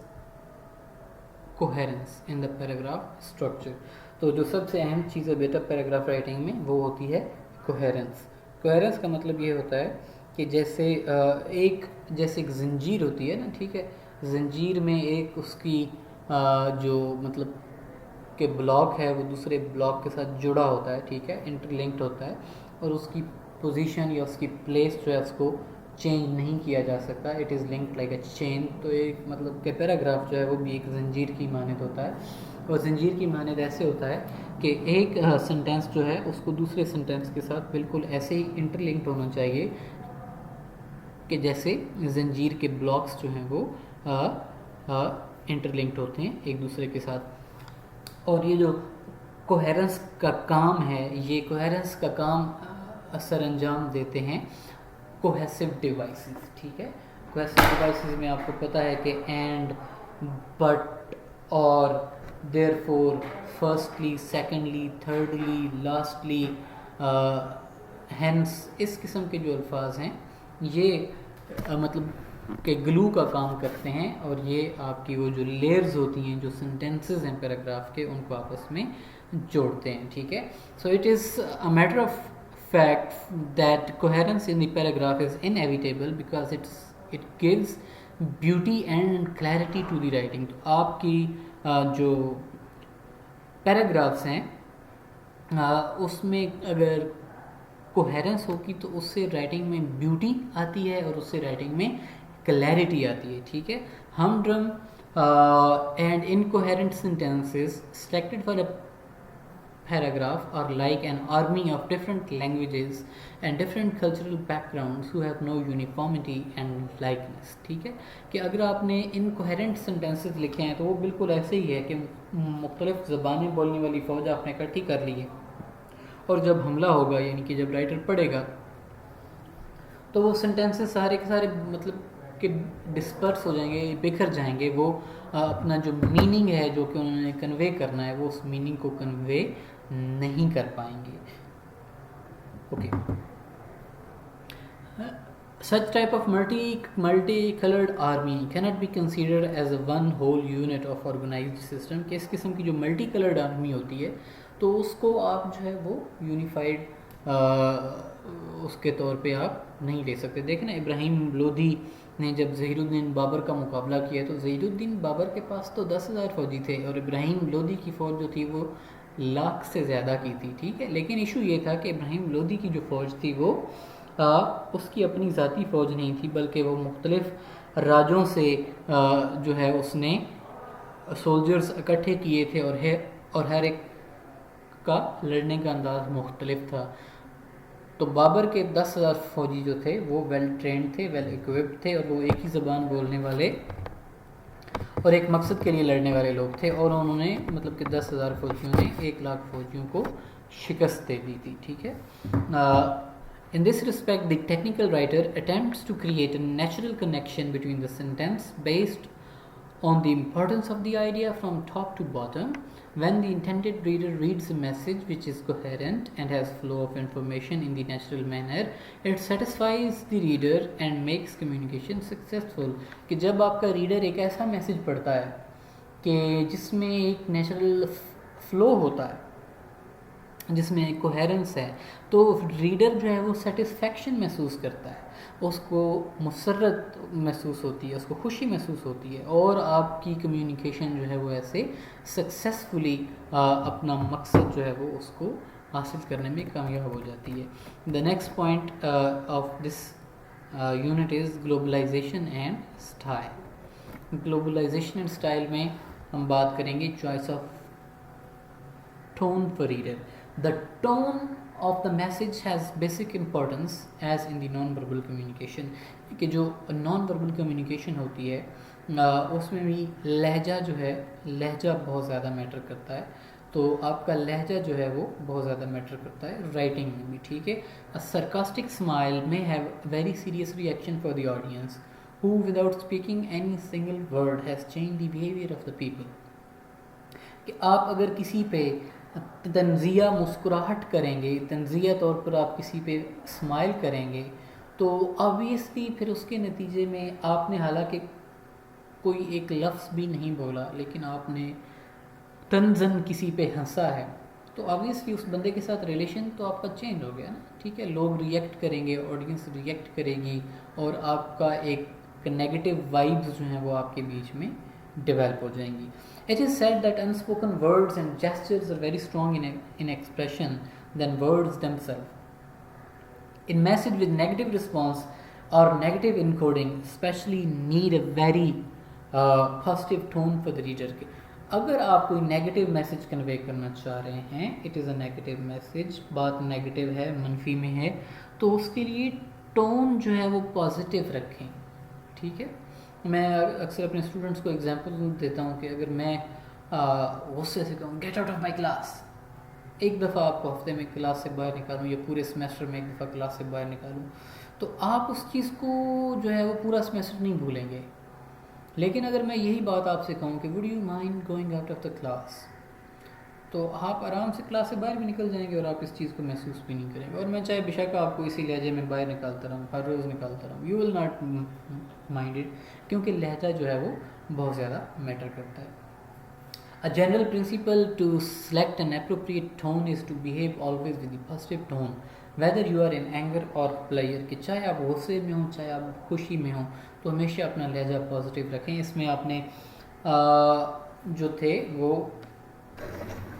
coherence in the paragraph structure. तो जो सबसे अहम चीज़ है बेटा पैराग्राफ राइटिंग में वो होती है कोहेरेंस। कोहेरेंस का मतलब ये होता है कि जैसे एक जंजीर होती है ना, ठीक है, जंजीर में एक उसकी जो मतलब के ब्लॉक है वो दूसरे ब्लॉक के साथ जुड़ा होता है, ठीक है, इंटरलिंक्ड होता है, और उसकी पोजीशन या उसकी प्लेस जो है उसको चेंज नहीं किया जा सकता। It is linked like a chain. तो एक मतलब कि पैराग्राफ जो है वो भी एक जंजीर की मानद होता है, और जंजीर की मानद ऐसे होता है कि एक सेंटेंस जो है उसको दूसरे सेंटेंस के साथ बिल्कुल ऐसे ही इंटरलिंक्ड होना चाहिए कि जैसे जंजीर के ब्लॉक्स जो हैं वो इंटरलिंक्ड होते हैं एक दूसरे के साथ। और ये जो कोहेरेंस का काम है, ये कोहेरेंस का काम सर अंजाम देते हैं कोहेसिव डिवाइसेस, ठीक है। कोहेसिव डिवाइसेस में आपको पता है कि एंड, बट, और, therefore, firstly, secondly, thirdly, lastly, hence, इस किस्म के जो अल्फाज हैं ये मतलब के ग्लू का काम करते हैं, और ये आपकी वो जो लेयर्स होती हैं, जो सेंटेंसेस हैं पैराग्राफ के, उनको आपस में जोड़ते हैं, ठीक है। सो it is a matter of fact that coherence in the paragraph is inevitable because it gives beauty and clarity to the writing। तो आपकी जो पैराग्राफ्स हैं उसमें अगर कोहेरेंस होगी तो उससे राइटिंग में ब्यूटी आती है और उससे राइटिंग में क्लैरिटी आती है, ठीक है। humdrum and incoherent sentences selected for a paragraph are like an army of different languages and different cultural backgrounds who have no uniformity and likeness, ठीक है। कि अगर आपने incoherent sentences लिखे हैं तो वो बिल्कुल ऐसे ही है कि मुख्तलिफ ज़बानें बोलने वाली फ़ौज आपने इकट्ठी कर ली है, और जब हमला होगा यानी कि जब राइटर पढ़ेगा तो वो सेंटेंसेस सारे के सारे मतलब कि डिस्पर्स हो जाएंगे, बिखर जाएंगे। वो अपना जो मीनिंग है जो कि उन्होंने कन्वे करना है वो उस मीनिंग को कन्वे नहीं कर पाएंगे। Okay, such type of multicolored army cannot be considered as a one whole unit of organized system। कि इस किस्म की जो मल्टी कलर्ड आर्मी होती है तो उसको आप जो है वो यूनिफाइड उसके तौर पे आप नहीं ले सकते। देखें ना, इब्राहिम लोधी ने जब ज़हीरुद्दीन बाबर का मुकाबला किया तो ज़हीरुद्दीन बाबर के पास तो 10,000 फ़ौजी थे और इब्राहिम लोधी की फ़ौज जो थी वो लाख से ज़्यादा की थी, ठीक है। लेकिन इशू ये था कि इब्राहिम लोधी की जो फ़ौज थी वो उसकी अपनी ज़ाती फ़ौज नहीं थी, बल्कि वो मुख्तलिफ़ राज्यों से जो है उसने सोल्जर्स इकट्ठे किए थे, और हर एक का लड़ने का अंदाज़ मुख्तलिफ था। तो बाबर के 10,000 फ़ौजी जो थे वो वेल ट्रेंड थे, वेल इक्विप्ड थे, और वो एक ही ज़बान बोलने वाले और एक मकसद के लिए लड़ने वाले लोग थे, और उन्होंने मतलब कि 10,000 फ़ौजियों ने 1,00,000 फ़ौजियों को शिकस्त दे दी थी, ठीक है। In this respect, the technical writer attempts to create a natural connection between the sentence based on the importance of the idea from top to bottom. When the intended reader reads a message which is coherent and has flow of information in the natural manner, it satisfies the reader and makes communication successful। कि जब आपका रीडर एक ऐसा मैसेज पढ़ता है कि जिसमें एक नेचुरल फ्लो होता है, जिसमें एक कोहेरेंस है, तो रीडर जो है वो सेटिस्फेक्शन महसूस करता है, उसको मुसर्रत महसूस होती है, उसको खुशी महसूस होती है, और आपकी कम्युनिकेशन जो है वो ऐसे सक्सेसफुली अपना मकसद जो है वो उसको हासिल करने में कामयाब हो जाती है। The next point of this unit is globalization and style. Globalization and style में हम बात करेंगे choice of tone for reader. The tone of the message has basic importance as in the non-verbal communication। कि जो non-verbal communication होती है उसमें भी लहजा जो है, लहजा बहुत ज़्यादा मैटर करता है। तो आपका लहजा जो है वो बहुत ज़्यादा मैटर करता है राइटिंग में भी, ठीक है। A sarcastic smile may have very serious reaction for the audience who without speaking any single word has changed the behavior of the people। कि आप अगर किसी पे तंज़िया मुस्कुराहट करेंगे, तंज़िया तौर पर आप किसी पे स्माइल करेंगे, तो ऑब्वियसली फिर उसके नतीजे में आपने हालांकि कोई एक लफ्ज़ भी नहीं बोला, लेकिन आपने तंज़न किसी पे हंसा है, तो ऑब्वियसली उस बंदे के साथ रिलेशन तो आपका चेंज हो गया ना, ठीक है। लोग रिएक्ट करेंगे, ऑडियंस रिएक्ट करेगी, और आपका एक नेगेटिव वाइब्स जो हैं वो आपके बीच में डेवलप हो जाएंगी। It is said that unspoken words and gestures are very strong in expression than words themselves। In message with negative response or negative encoding especially need a very positive tone for the reader। अगर आप कोई नेगेटिव मैसेज कन्वे करना चाह रहे हैं, it is a negative message, बात नेगेटिव है, मनफी में है, तो उसके लिए टोन जो है वो पॉजिटिव रखें, ठीक है। मैं अक्सर अपने स्टूडेंट्स को एग्जांपल देता हूँ कि अगर मैं गुस्से से कहूँ get out of my class, एक दफ़ा आपको हफ्ते में क्लास से बाहर निकालूँ या पूरे सेमेस्टर में एक दफ़ा क्लास से बाहर निकालूँ, तो आप उस चीज़ को जो है वो पूरा सेमेस्टर नहीं भूलेंगे। लेकिन अगर मैं यही बात आपसे कहूँ कि would you mind going out of the class, तो आप आराम से क्लास से बाहर भी निकल जाएंगे और आप इस चीज़ को महसूस भी नहीं करेंगे। और मैं चाहे बेशक आपको इसी लहजे में बाहर निकालता रहूँ, हर रोज़ निकालता रहूँ, you will not mind it, क्योंकि लहजा जो है वो बहुत ज़्यादा मैटर करता है। A general principle to select an appropriate tone is to behave always with the positive tone, whether you are in anger or pleasure, कि चाहे आप गुस्से में हों चाहे आप खुशी में हों, तो हमेशा अपना लहजा पॉजिटिव रखें। इसमें आपने जो थे वो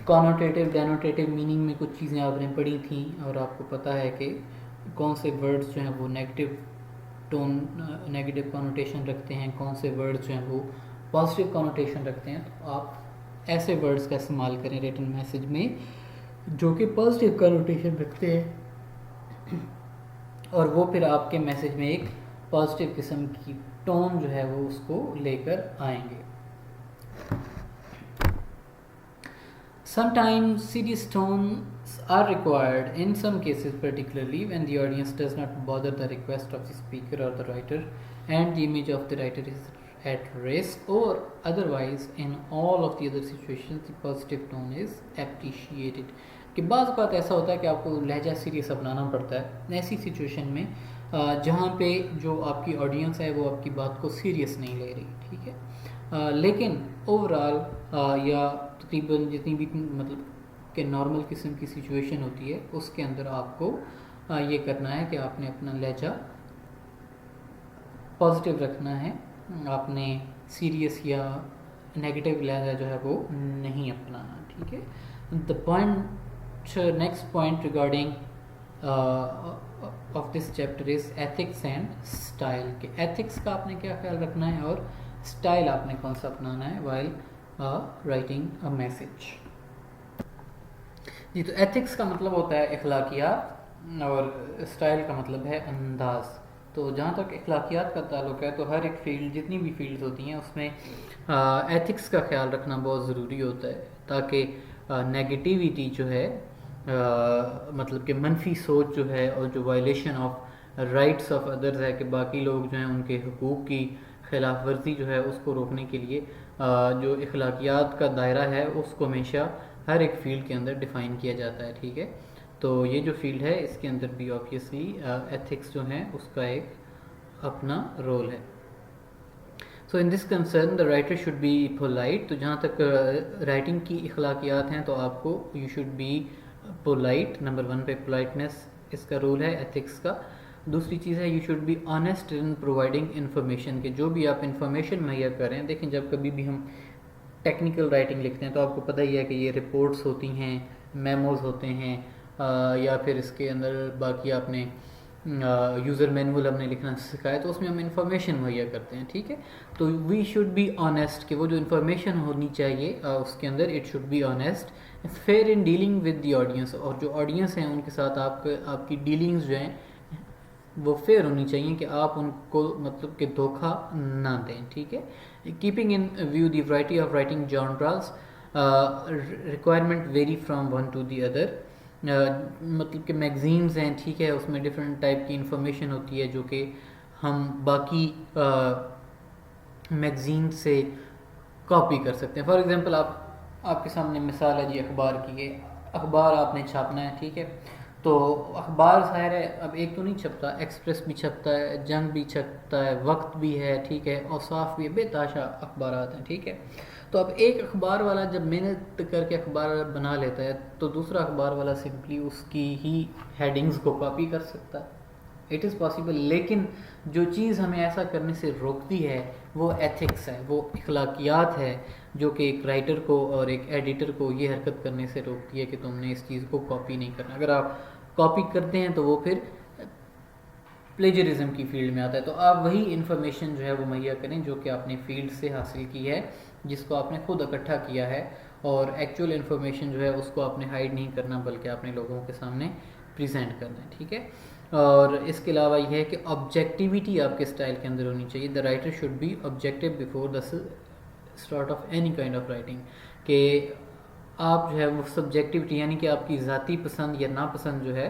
कॉनोटेटिव डेनोटेटिव मीनिंग में कुछ चीज़ें आपने पढ़ी थी और आपको पता है कि कौन से वर्ड्स जो हैं वो नेगेटिव टोन नेगेटिव कॉनोटेशन रखते हैं, कौन से वर्ड्स जो हैं वो पॉजिटिव कॉनोटेशन रखते हैं। तो आप ऐसे वर्ड्स का इस्तेमाल करें रिटन मैसेज में जो कि पॉजिटिव कनोटेशन रखते हैं, और वो फिर आपके मैसेज में एक पॉजिटिव किस्म की टोन जो है वो उसको लेकर आएंगे। Sometimes serious tones are required in some cases, particularly when the audience does not bother the request of the speaker or the writer and the image of the writer is at risk, or otherwise in all of the other situations the positive tone is appreciated। कि बाज़ बात ऐसा होता है कि आपको लहजा सीरियस अपनाना पड़ता है ऐसी सिचुएशन में जहाँ पे जो आपकी ऑडियंस है वो आपकी बात को सीरियस नहीं ले रही, ठीक है। लेकिन ओवरऑल या तकरीबन जितनी भी मतलब कि नॉर्मल किस्म की सिचुएशन होती है उसके अंदर आपको ये करना है कि आपने अपना लहजा पॉजिटिव रखना है, आपने सीरियस या नेगेटिव लहजा जो है वो नहीं अपनाना, ठीक है। The point next point regarding of this chapter is ethics and style, के एथिक्स का आपने क्या ख्याल रखना है और स्टाइल आपने कौन सा अपनाना है वाइल राइटिंग अ मैसेज। जी, तो एथिक्स का मतलब होता है अखलाकियात और स्टाइल का मतलब है अंदाज़। तो जहाँ तक अखलाकियात का ताल्लुक है तो हर एक फील्ड जितनी भी फील्ड्स होती हैं उसमें एथिक्स का ख्याल रखना बहुत ज़रूरी होता है ताकि नेगेटिविटी जो है मतलब कि मनफी सोच जो है और जो violation of rights of others है कि बाकी लोग जो हैं उनके हुकूक की खिलाफ वर्जी जो है उसको रोकने के लिए जो अखलाकियात का दायरा है उसको हमेशा हर एक फील्ड के अंदर डिफ़ाइन किया जाता है, ठीक है। तो ये जो फील्ड है इसके अंदर भी ऑब्वियसली एथिक्स जो है उसका एक अपना रोल है। So in this concern the writer should be polite, तो जहाँ तक राइटिंग की अखलाकियात हैं तो आपको you should be polite, number 1 पे पोलाइटनेस इसका रोल है एथिक्स का। दूसरी चीज़ है you should be honest in providing information, के जो भी आप इन्फॉर्मेशन मुहैया करें। देखें जब कभी भी हम टेक्निकल राइटिंग लिखते हैं तो आपको पता ही है कि ये रिपोर्ट्स होती हैं, मेमोज होते हैं या फिर इसके अंदर बाकी आपने यूज़र मैनुअल हमने लिखना सिखाया तो उसमें हम इंफॉर्मेशन मुहैया करते हैं, ठीक है। तो वी शुड बी ऑनेस्ट कि वो जो इन्फॉर्मेशन होनी चाहिए उसके अंदर it should be honest, fair in dealing with the audience, और जो ऑडियंस हैं उनके साथ आपकी डीलिंग्स जो हैं वो फेयर होनी चाहिए कि आप उनको मतलब कि धोखा ना दें, ठीक है। Keeping in view the variety of writing genres, requirement very from one two the other, मतलब कि मैगज़ीन्स हैं, ठीक है, उसमें डिफरेंट टाइप की इंफॉर्मेशन होती है जो कि हम बाकी मैगज़ीन से कॉपी कर सकते हैं। फॉर एग्ज़ाम्पल आपके सामने मिसाल है जी अखबार की, कि अखबार आपने छापना है, ठीक है। तो अखबार ज़ाहिर है अब एक तो नहीं छपता, एक्सप्रेस भी छपता है, जंग भी छपता है, वक्त भी है, ठीक है, और साफ भी है, बेताशा अखबार हैं, ठीक है। तो अब एक अखबार वाला जब मेहनत करके अखबार बना लेता है तो दूसरा अखबार वाला सिंपली उसकी ही हेडिंग्स को कॉपी कर सकता है, इट इज़ पॉसिबल। लेकिन जो चीज़ हमें ऐसा करने से रोकती है वो एथिक्स है, वो अखलाकियात है जो कि एक राइटर को और एक एडिटर को ये हरकत करने से रोकती है कि तुमने इस चीज़ को कॉपी नहीं करना। अगर आप कॉपी करते हैं तो वो फिर प्लेजरिज्म की फील्ड में आता है। तो आप वही इन्फॉर्मेशन जो है वो मुहैया करें जो कि आपने फील्ड से हासिल की है, जिसको आपने खुद इकट्ठा किया है, और एक्चुअल इन्फॉर्मेशन जो है उसको आपने हाइड नहीं करना बल्कि आपने लोगों के सामने प्रेजेंट करना है, ठीक है। और इसके अलावा यह है कि ऑब्जेक्टिविटी आपके स्टाइल के अंदर होनी चाहिए। The writer should B objective before the start of any kind of writing, कि आप जो है वो सब्जेक्टिविटी यानी कि आपकी ज़ाती पसंद या नापसंद जो है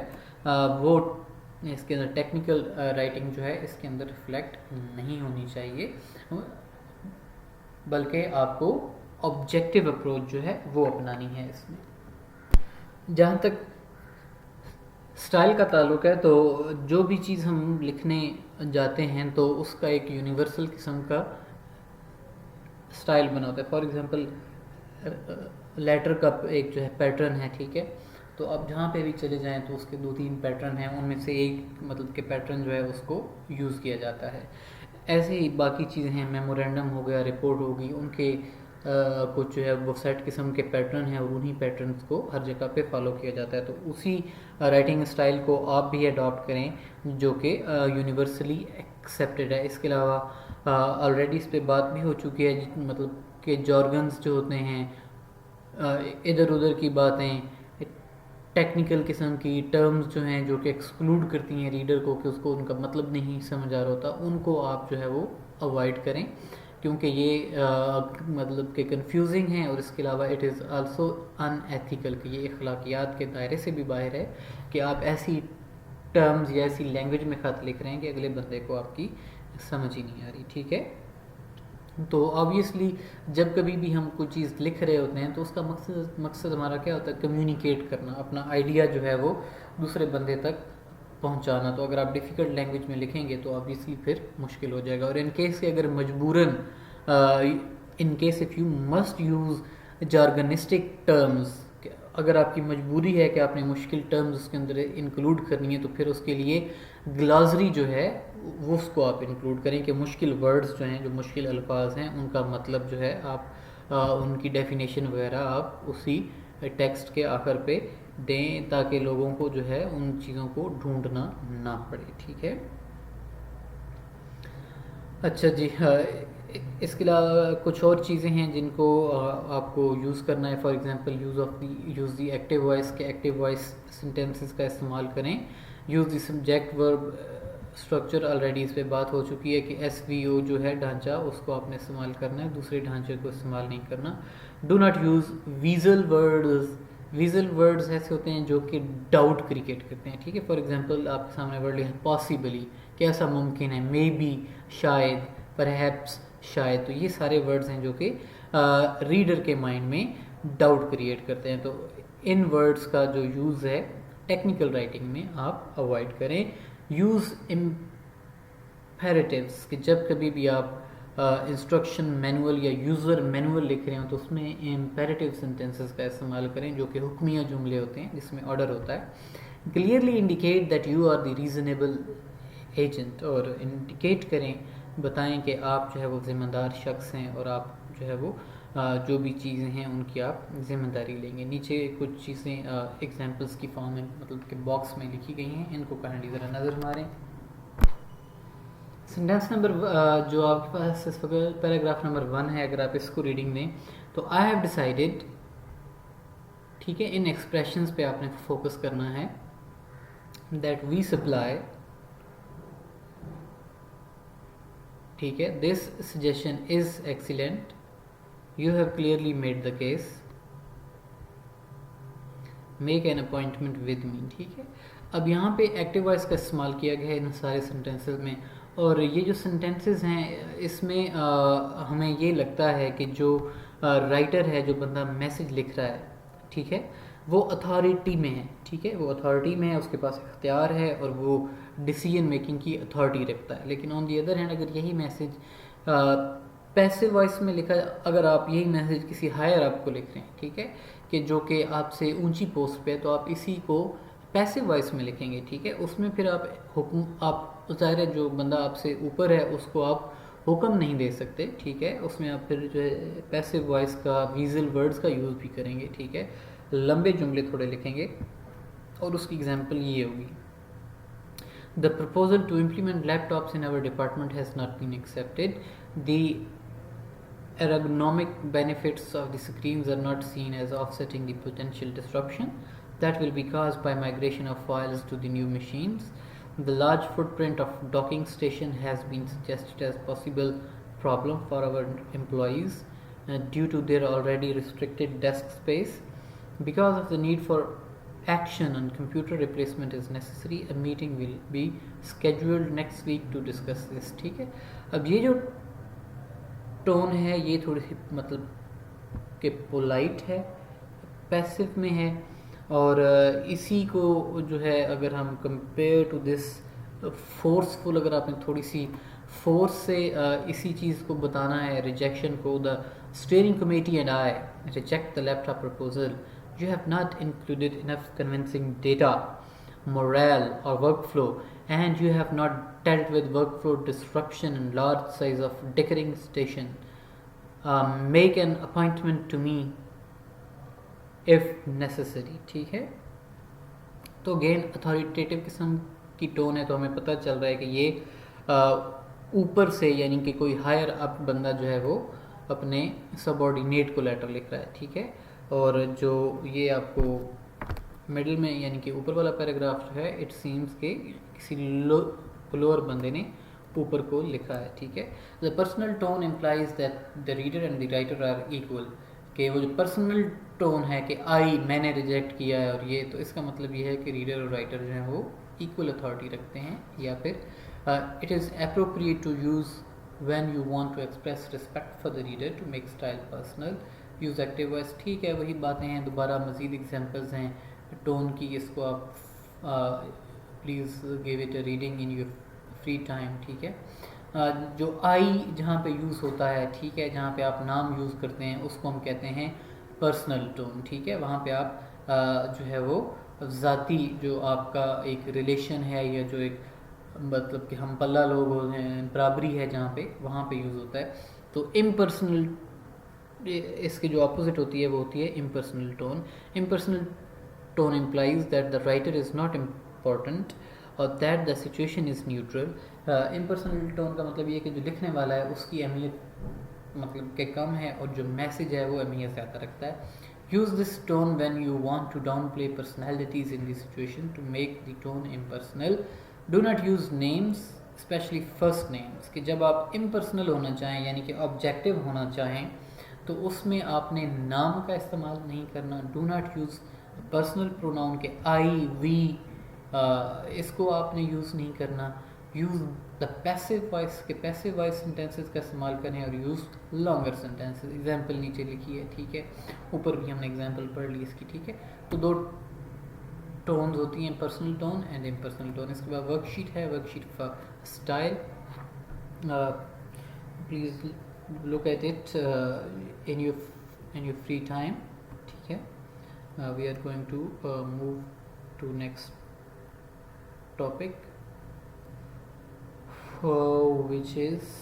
वो इसके अंदर टेक्निकल राइटिंग जो है इसके अंदर रिफ्लेक्ट नहीं होनी चाहिए, बल्कि आपको ऑब्जेक्टिव अप्रोच जो है वो अपनानी है इसमें। जहाँ तक स्टाइल का ताल्लुक है, तो जो भी चीज़ हम लिखने जाते हैं तो उसका एक यूनिवर्सल किस्म का स्टाइल बना होता है। फॉर एग्जांपल लेटर का एक जो है पैटर्न है, ठीक है। तो अब जहाँ पे भी चले जाएं तो उसके 2-3 पैटर्न हैं, उनमें से एक मतलब के पैटर्न जो है उसको यूज़ किया जाता है। ऐसे ही बाकी चीज़ें हैं, मेमोरेंडम हो गया, रिपोर्ट होगी, उनके कुछ जो है वो सेट किस्म के पैटर्न हैं और उन्हीं पैटर्न्स को हर जगह पे फॉलो किया जाता है। तो उसी राइटिंग स्टाइल को आप भी अडॉप्ट करें जो कि यूनिवर्सली एक्सेप्टेड है। इसके अलावा ऑलरेडी इस पे बात भी हो चुकी है, मतलब कि जॉर्गन्स जो होते हैं, इधर उधर की बातें, टेक्निकल किस्म की टर्म्स जो हैं जो कि एक्सक्लूड करती हैं रीडर को, कि उसको उनका मतलब नहीं समझ आ रहा होता, उनको आप जो है वो अवॉइड करें, क्योंकि ये मतलब कि कंफ्यूजिंग है। और इसके अलावा इट इज़ आल्सो अनएथिकल, कि ये अखलाकियात के दायरे से भी बाहर है कि आप ऐसी टर्म्स या ऐसी लैंग्वेज में ख़त लिख रहे हैं कि अगले बंदे को आपकी समझ ही नहीं आ रही, ठीक है। तो ऑब्वियसली जब कभी भी हम कोई चीज़ लिख रहे होते हैं तो उसका मकसद हमारा क्या होता है, कम्युनिकेट करना, अपना आइडिया जो है वो दूसरे बंदे तक पहुंचाना। तो अगर आप डिफ़िकल्ट लैंग्वेज में लिखेंगे तो ऑब्वियसली फिर मुश्किल हो जाएगा। और इन केस के अगर मजबूरन in case if you must use jargonistic terms, अगर आपकी मजबूरी है कि आपने मुश्किल टर्म्स उसके अंदर इंक्लूड करनी है, तो फिर उसके लिए ग्लासरी जो है वो उसको आप इंक्लूड करें कि मुश्किल वर्ड्स जो हैं, जो मुश्किल अल्फाज हैं, उनका मतलब जो है आप उनकी डेफिनेशन वगैरह आप उसी टेक्स्ट के आखिर पे दें, ताकि लोगों को जो है उन चीज़ों को ढूंढना ना पड़े, ठीक है। अच्छा जी, इसके अलावा कुछ और चीज़ें हैं जिनको आपको यूज़ करना है। For example use the active voice के एक्टिव वॉइस सेंटेंसेस का इस्तेमाल करें। Use the subject verb structure, already इस पर बात हो चुकी है कि SVO जो है ढांचा, उसको आपने इस्तेमाल करना है, दूसरे ढांचे को इस्तेमाल नहीं करना। Do not use वीजल words. वीजल words ऐसे होते हैं जो कि डाउट क्रिएट करते हैं, ठीक है। फॉर एग्जांपल आपके सामने वर्ड लिखा है पॉसिबली, कैसा मुमकिन है, मे बी शायद, परहैप्स शायद, तो ये सारे वर्ड्स हैं जो कि रीडर के माइंड में डाउट क्रिएट करते हैं। तो इन वर्ड्स का जो यूज़ है टेक्निकल राइटिंग में आप अवॉइड करें। यूज़ इम्पेरेटिव्स, कि जब कभी भी आप इंस्ट्रक्शन मैनुअल या यूज़र मैनुअल लिख रहे हो तो उसमें इम्पेरेटिव सेंटेंसेस का इस्तेमाल करें, जो कि हुक्मिया जुमले होते हैं जिसमें ऑर्डर होता है। Clearly indicate that you are the reasonable agent, और इंडिकेट करें, बताएं कि आप जो है वो ज़िम्मेदार शख्स हैं और आप जो है वो जो भी चीज़ें हैं उनकी आप ज़िम्मेदारी लेंगे। नीचे कुछ चीज़ें एग्जांपल्स की फॉर्म में मतलब के बॉक्स में लिखी गई हैं, इनको काइंडली ज़रा नज़र मारें। सेंटेंस नंबर जो आपके पास इस वक्त पैराग्राफ नंबर 1 है, अगर आप इसको रीडिंग दें तो आई हैव डिसाइडेड, ठीक है, इन एक्सप्रेशंस पे आपने फोकस करना है, दैट वी सप्लाई, ठीक है, this suggestion is excellent, you have clearly made the case, make an appointment with me, ठीक है। अब यहाँ पे एक्टिव वॉइस का इस्तेमाल किया गया है इन सारे सेंटेंसेस में, और ये जो सेंटेंसेस हैं इसमें हमें ये लगता है कि जो राइटर है, जो बंदा मैसेज लिख रहा है, ठीक है, वो अथॉरिटी में है, ठीक है, वो अथॉरिटी में है, उसके पास इख्तियार है और वो डिसीजन मेकिंग की अथॉरिटी रखता है। लेकिन ऑन दी अदर हैंड अगर यही मैसेज पैसिव वॉइस में लिखा, अगर आप यही मैसेज किसी हायर अप को लिख रहे हैं, ठीक है, कि जो कि आपसे ऊंची पोस्ट पे है, तो आप इसी को पैसिव वॉइस में लिखेंगे, ठीक है। उसमें फिर आप हुक्म, आप ज़ाहिर है जो बंदा आपसे ऊपर है उसको आप हुक्म नहीं दे सकते, ठीक है, उसमें आप फिर जो है पैसिव वॉइस का, वीजल वर्ड्स का यूज़ भी करेंगे, ठीक है, लंबे जुमले थोड़े लिखेंगे। और उसकी एग्जांपल ये होगी, the proposal to implement laptops in our department has not been accepted, the ergonomic benefits of the screens are not seen as offsetting the potential disruption, that will be caused by migration of files to the new machines. The large footprint of docking station has been suggested as possible problem for our employees due to their already restricted desk space. Because of the need for action on computer replacement is necessary, a meeting will be scheduled next week to discuss this. ठीक है, अब ये जो टोन है ये थोड़ी सी मतलब कि पोलाइट है, पैसिव में है, और इसी को जो है अगर हम कंपेयर टू दिस फोर्सफुल, अगर आपने थोड़ी सी फोर्स से इसी चीज़ को बताना है, रिजेक्शन को, the steering committee and I reject the laptop proposal, you have not included enough convincing data, morale or workflow, and you have not dealt with workflow disruption and large size of dickering station. Make an appointment to me if necessary. ठीक है, तो अगेन अथॉरिटेटिव किस्म की टोन है, तो हमें पता चल रहा है कि ये ऊपर से यानी कि कोई हायर अप बंदा जो है वो अपने सबऑर्डिनेट को लेटर लिख रहा है। ठीक है, और जो ये आपको मिडिल में यानी कि ऊपर वाला पैराग्राफ जो है, इट सीम्स के किसी लोअर बंदे ने ऊपर को लिखा है। ठीक है, the personal tone implies that the reader and the writer are equal, कि वो जो पर्सनल टोन है कि आई मैंने रिजेक्ट किया है और ये, तो इसका मतलब ये है कि रीडर और राइटर जो है वो इक्वल अथॉरिटी रखते हैं। या फिर it is appropriate to use when you want to express respect for the reader to make style personal, use active voice. ठीक है, वही बातें हैं, दोबारा मज़ीद एग्जांपल्स हैं टोन की, इसको आप please give it a reading in your free time. ठीक है, जो आई जहाँ पे यूज़ होता है, ठीक है, जहाँ पे आप नाम यूज़ करते हैं उसको हम कहते हैं पर्सनल टोन। ठीक है, वहाँ पे आप जो है वो ज़ाती जो आपका एक रिलेशन है या जो एक मतलब कि हम पल्ला लोग होते हैं, बराबरी है जहाँ पे, वहाँ पे यूज़ होता है। तो इम्पर्सनल, इसकी जो अपोजिट होती है वो होती है impersonal tone. Impersonal tone implies that the writer is not important और that the situation is neutral. Impersonal tone का मतलब ये कि जो लिखने वाला है उसकी अहमियत मतलब के कम है और जो मैसेज है वो अहमियत ज़्यादा रखता है। Use this tone when you want to downplay personalities in this situation to make the tone impersonal. Do not use names specially first names, कि जब आप इम्पर्सनल होना चाहें यानी कि ऑब्जेक्टिव होना चाहें तो उसमें आपने नाम का इस्तेमाल नहीं करना। Do not use personal pronoun के आई वी, इसको आपने यूज़ नहीं करना। यूज़ द पैसिव वॉइस के पैसिव वॉइस सेंटेंसेस का इस्तेमाल करें और यूज़ लॉन्गर सेंटेंसेस। एग्जाम्पल नीचे लिखी है, ठीक है, ऊपर भी हमने एग्जाम्पल पढ़ ली इसकी। ठीक है, तो दो टोन्स होती हैं, personal tone and impersonal tone. इसके बाद वर्कशीट है, worksheet for style, please look at it in your free time. ठीक है, we are going to move to next topic which is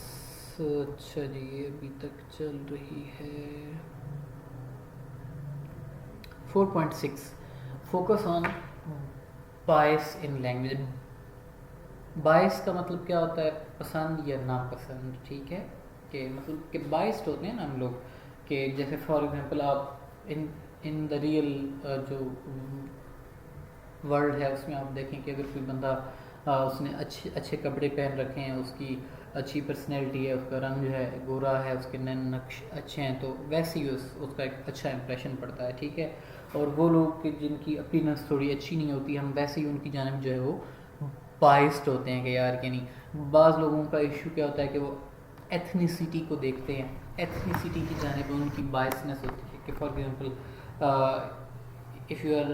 अच्छा जी ये अभी तक चल रही है 4.6 focus on bias in language। bias का मतलब क्या होता है, पसंद या नापसंद। ठीक है, कि मतलब कि बाइस्ड होते हैं ना हम लोग, कि जैसे फॉर एग्जांपल आप इन द रियल जो वर्ल्ड है उसमें आप देखें कि अगर कोई बंदा उसने अच्छे कपड़े पहन रखे हैं, उसकी अच्छी पर्सनैलिटी है, उसका रंग जो है गोरा है, उसके नैन नक्श अच्छे हैं, तो वैसे ही उसका एक अच्छा इंप्रेशन पड़ता है। ठीक है, और वो लोग जिनकी अपीयरेंस थोड़ी अच्छी नहीं होती, हम वैसे ही उनकी जानिब जो है वो बाइस्ड होते हैं कि यार कि नहीं। बाज़ लोगों का इशू क्या होता है कि वो एथनिसिटी को देखते हैं, एथनिसिटी की जानिब उनकी बायसनेस होती है। कि for example if you are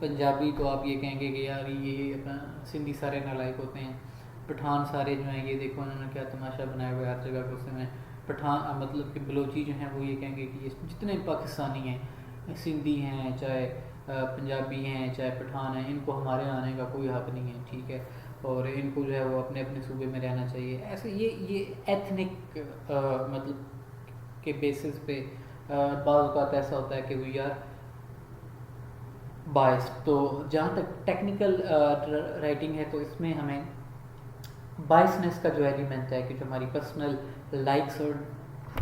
Punjabi तो आप ये कहेंगे कि यार ये अपना सिंधी सारे नालायक होते हैं, पठान सारे जो हैं ये देखो उन्होंने क्या तमाशा बनाया हुआ है हर जगह गुस्से में। पठान मतलब कि बलोची जो हैं वो ये कहेंगे कि ये जितने पाकिस्तानी हैं, सिंधी हैं, चाहे पंजाबी हैं, चाहे पठान हैं, इनको हमारे आने का कोई हक़ नहीं है। ठीक है, और इनको जो है वो अपने अपने सूबे में रहना चाहिए। ऐसे ये एथनिक मतलब के बेसिस पे बाज़ औक़ात ऐसा होता है कि वी आर बाइस्ड। तो जहाँ तक टेक्निकल राइटिंग है तो इसमें हमें बाइसनेस का जो एलिमेंट है कि जो हमारी पर्सनल लाइक्स और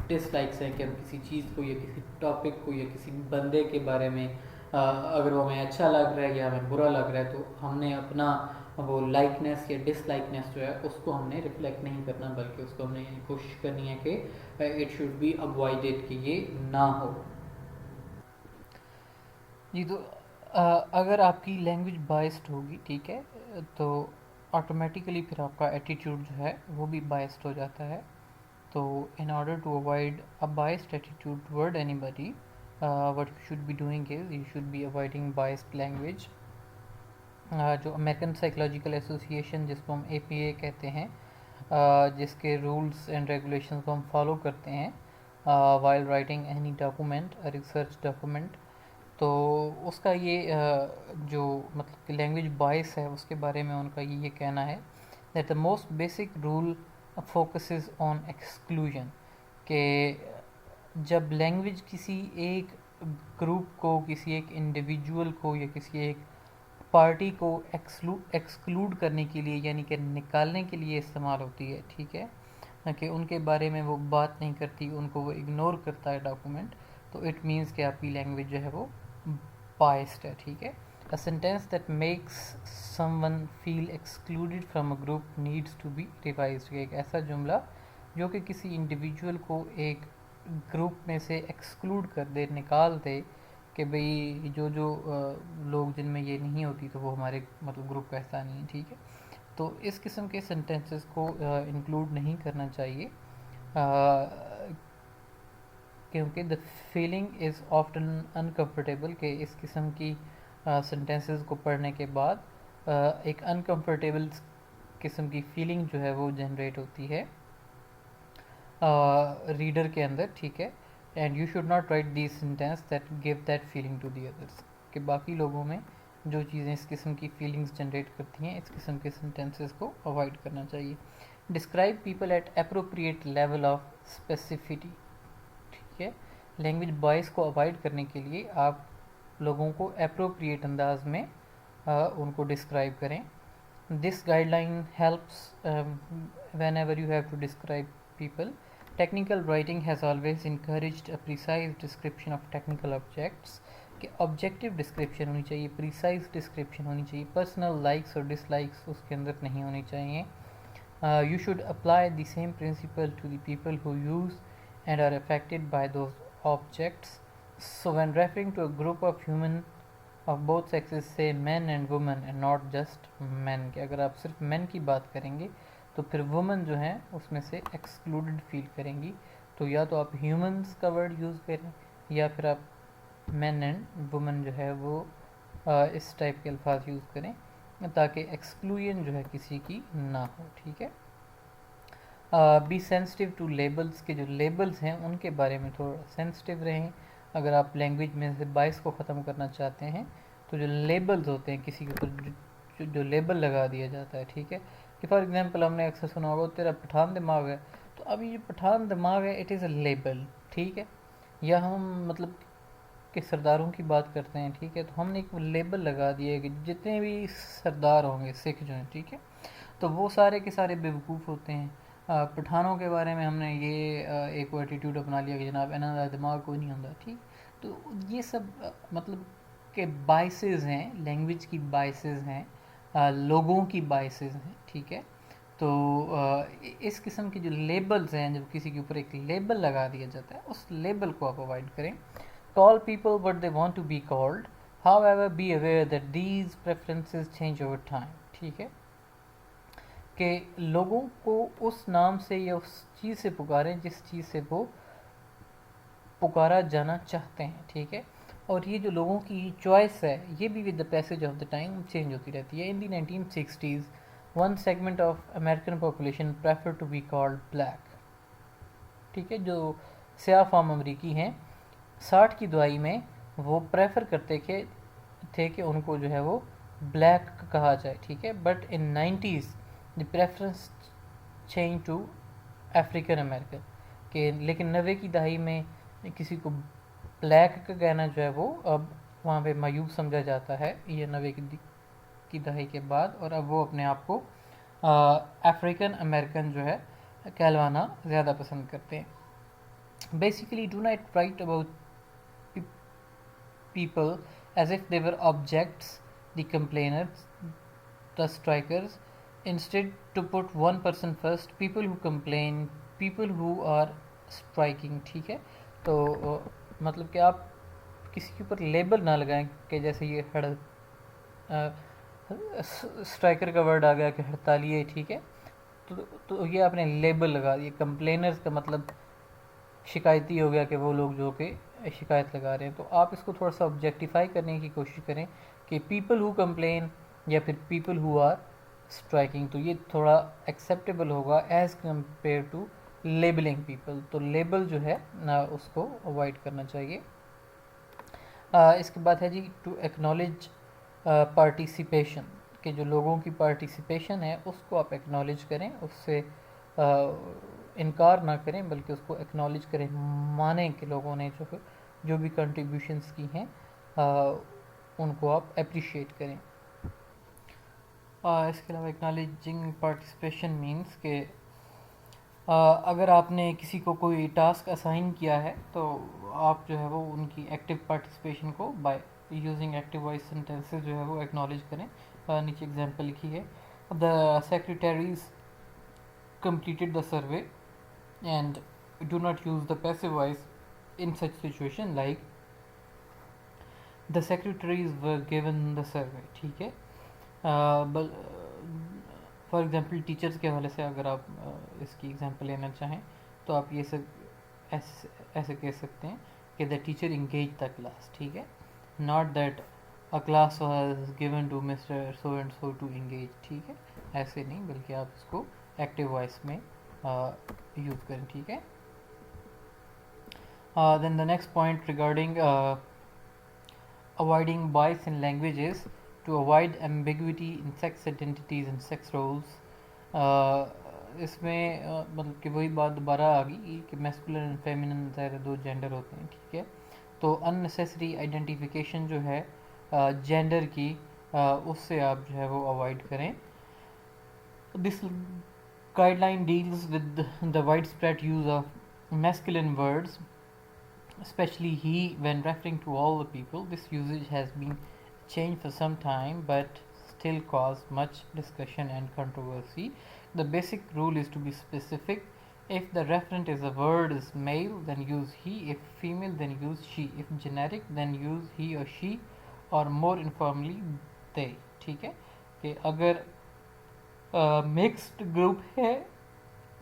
डिसलाइक्स हैं, कि हम किसी चीज़ को या किसी टॉपिक को या किसी बंदे के बारे में अगर वो हमें अच्छा लग रहा है या हमें बुरा लग रहा है, तो हमने अपना वो लाइकनेस या डिसलाइकनेस जो है उसको हमने रिफ्लेक्ट नहीं करना, बल्कि उसको हमने कोशिश करनी है कि इट शुड बी अवॉइडेड, कि ये ना हो। जी, तो अगर आपकी लैंग्वेज बाइस्ड होगी, ठीक है, तो ऑटोमेटिकली फिर आपका एटीट्यूड जो है वो भी बाइस्ड हो जाता है। तो in order to avoid a biased attitude toward anybody, what you should be doing is you should be avoiding biased language. जो अमेरिकन साइकोलॉजिकल एसोसिएशन, जिसको हम APA कहते हैं, जिसके रूल्स एंड रेगुलेशंस को हम फॉलो करते हैं while writing any document, research document, तो उसका ये जो मतलब कि लैंग्वेज बाइस है उसके बारे में उनका ये कहना है that the most basic rule focuses on exclusion, कि जब लैंग्वेज किसी एक ग्रुप को, किसी एक इंडिविजुअल को या किसी एक पार्टी को एक्सक्लूड करने के लिए, यानी कि निकालने के लिए इस्तेमाल होती है, ठीक है, ना कि उनके बारे में वो बात नहीं करती, उनको वो इग्नोर करता है डॉक्यूमेंट, तो इट मीन्स कि आपकी लैंग्वेज जो है वो बाइस्ड है, ठीक है। A sentence that makes someone feel excluded from a group needs to be revised, एक ऐसा जुमला जो कि किसी इंडिविजुअल को एक ग्रुप में से एक्सक्लूड कर दे, निकाल दे, कि भाई जो जो लोग जिनमें ये नहीं होती तो वो हमारे मतलब ग्रुप का हिस्सा नहीं है, ठीक है। तो इस किस्म के सेंटेंसेस को इंक्लूड नहीं करना चाहिए, क्योंकि the feeling is often uncomfortable, कि इस किस्म की सेंटेंसेस को पढ़ने के बाद एक अनकम्फर्टेबल किस्म की फीलिंग जो है वो जनरेट होती है रीडर के अंदर, ठीक है। And you should not write the sentence that give that feeling to the others, कि बाकी लोगों में जो चीज़ें इस किस्म की फीलिंग्स जनरेट करती हैं, इस किस्म के सेंटेंसेस को अवॉइड करना चाहिए। Describe people at appropriate level of स्पेसिफिटी, ठीक है। लैंग्वेज बॉयस को अवॉइड करने के लिए आप लोगों को अप्रोप्रिएट अंदाज में उनको डिस्क्राइब करें। This guideline helps whenever you have to describe people. Technical writing has always encouraged a precise description of technical objects, कि ऑब्जेक्टिव डिस्क्रिप्शन होनी चाहिए, प्रिसाइज डिस्क्रिप्शन होनी चाहिए, पर्सनल लाइक्स और डिसलाइक्स उसके अंदर नहीं होनी चाहिए। You should apply the same principle to the people who use and are affected by those objects. So when referring to a group of human of both sexes, say men and women and not just men, कि अगर आप सिर्फ men की बात करेंगे तो फिर women जो हैं उसमें से excluded फील करेंगी, तो या तो आप humans का वर्ड यूज़ करें या फिर आप men and women जो है वो इस टाइप के अल्फाज यूज़ करें, ताकि एक्सक्लूजन जो है किसी की ना हो, ठीक है। बी सेंसिटिव टू लेबल्स, के जो लेबल्स हैं उनके बारे में थोड़ा सेंसिटिव रहें। अगर आप लैंग्वेज में से बाइस को ख़त्म करना चाहते हैं, तो जो लेबल्स होते हैं किसी के ऊपर जो लेबल लगा दिया जाता है, ठीक है, कि फॉर एग्जांपल हमने अक्सर सुना होगा तेरा पठान दिमाग है, तो अभी ये पठान दिमाग है, इट इज़ अ लेबल, ठीक है। या हम मतलब के सरदारों की बात करते हैं, ठीक है, तो हमने एक लेबल लगा दिया है कि जितने भी सरदार होंगे सिख जो हैं, ठीक है, तो वो सारे के सारे बेवकूफ़ होते हैं। पठानों के बारे में हमने ये एक एटीट्यूड अपना लिया कि जनाब इन्हों का दिमाग कोई नहीं होता, ठीक। तो ये सब मतलब के बाइसेस हैं, लैंग्वेज की बाइसेस हैं, लोगों की बाइसेस हैं, ठीक है। तो इस किस्म के जो लेबल्स हैं, जब किसी के ऊपर एक लेबल लगा दिया जाता है, उस लेबल को आप अवॉइड करें। Call people what they want to be called, however be aware that these preferences change over time, ठीक है, कि लोगों को उस नाम से या उस चीज़ से पुकारें जिस चीज़ से वो पुकारा जाना चाहते हैं, ठीक है। और ये जो लोगों की चॉइस है ये भी with the passage of the time change होती रहती है। In the 1960s one segment of American population prefer to be called black, ठीक है, जो स्याह फार्म अमरीकी हैं 60 की दुआई में वो प्रेफर करते थे कि उनको जो है वो ब्लैक कहा जाए, ठीक है। But in 90s the preference change to African American, के लेकिन 90 की दहाई में किसी को ब्लैक का कहना जो है वो अब वहाँ पे मायूब समझा जाता है, ये 90 की दहाई के बाद, और अब वो अपने आप को अफ्रीकन अमेरिकन जो है कहलवाना ज़्यादा पसंद करते हैं। Basically do not right about people as if they were objects, the complainers, the strikers. Instead, to put one person first, people who complain, people who are striking. ठीक है, तो मतलब कि आप किसी के ऊपर लेबल ना लगाएं कि जैसे ये स्ट्राइकर का वर्ड आ गया कि हड़ताली है, ठीक है, तो तो ये आपने लेबल लगा दिया। कंप्लेनर्स का मतलब शिकायती हो गया कि वो लोग जो कि शिकायत लगा रहे हैं। तो आप इसको थोड़ा सा ऑब्जेक्टिफाई करने की कोशिश करें कि पीपल हु कंप्लेन या फिर पीपल हु आर स्ट्राइकिंग, तो ये थोड़ा एक्सेप्टेबल होगा as compare to labeling people. तो लेबल जो है ना उसको अवॉइड करना चाहिए। इसके बाद है जी टू एक्नॉलेज पार्टिसिपेशन, कि जो लोगों की पार्टिसिपेशन है उसको आप एक्नॉलेज करें, उससे इनकार ना करें बल्कि उसको एक्नॉलेज करें, मानें कि लोगों ने जो भी कंट्रीब्यूशंस की हैं उनको आप अप्रिशिएट करें। इसके अलावा एक्नॉलेजिंग पार्टिसिपेशन मीन्स कि अगर आपने किसी को कोई टास्क असाइन किया है तो आप जो है वो उनकी एक्टिव पार्टिसिपेशन को by using active voice sentences जो है वो एक्नॉलेज करें। नीचे एग्जांपल लिखी है, the secretaries completed the survey, and do not use the passive voice in such situation like the secretaries were given the survey। ठीक है, फॉर एग्जांपल टीचर्स के हवाले से अगर आप इसकी एग्जांपल लेना चाहें तो आप ये सब ऐसे कह सकते हैं कि the teacher engage the class. ठीक है, not that a class was given to mister so and so to engage. ठीक है, ऐसे नहीं, बल्कि आप इसको एक्टिव वॉइस में यूज़ करें। ठीक है, then the next point regarding avoiding bias in languages to avoid ambiguity in sex identities and sex roles। इसमें मतलब कि वही बात दोबारा आ गई कि मैस्कुलिन एंड फेमिनिन ज़ाहिर दो जेंडर होते हैं। ठीक है, तो अननेसेसरी आइडेंटिफिकेशन जो है जेंडर की उससे आप जो है वो अवॉइड करें। This guideline deals with the widespread use of masculine words, especially he, when referring to all the people. This usage has been changed for some time but still cause much discussion and controversy. The basic rule is to be specific. If the referent is a word is male, then use he. If female, then use she. If generic, then use he or she, or more informally they। ठीक है, कि अगर मिक्स्ड ग्रुप है,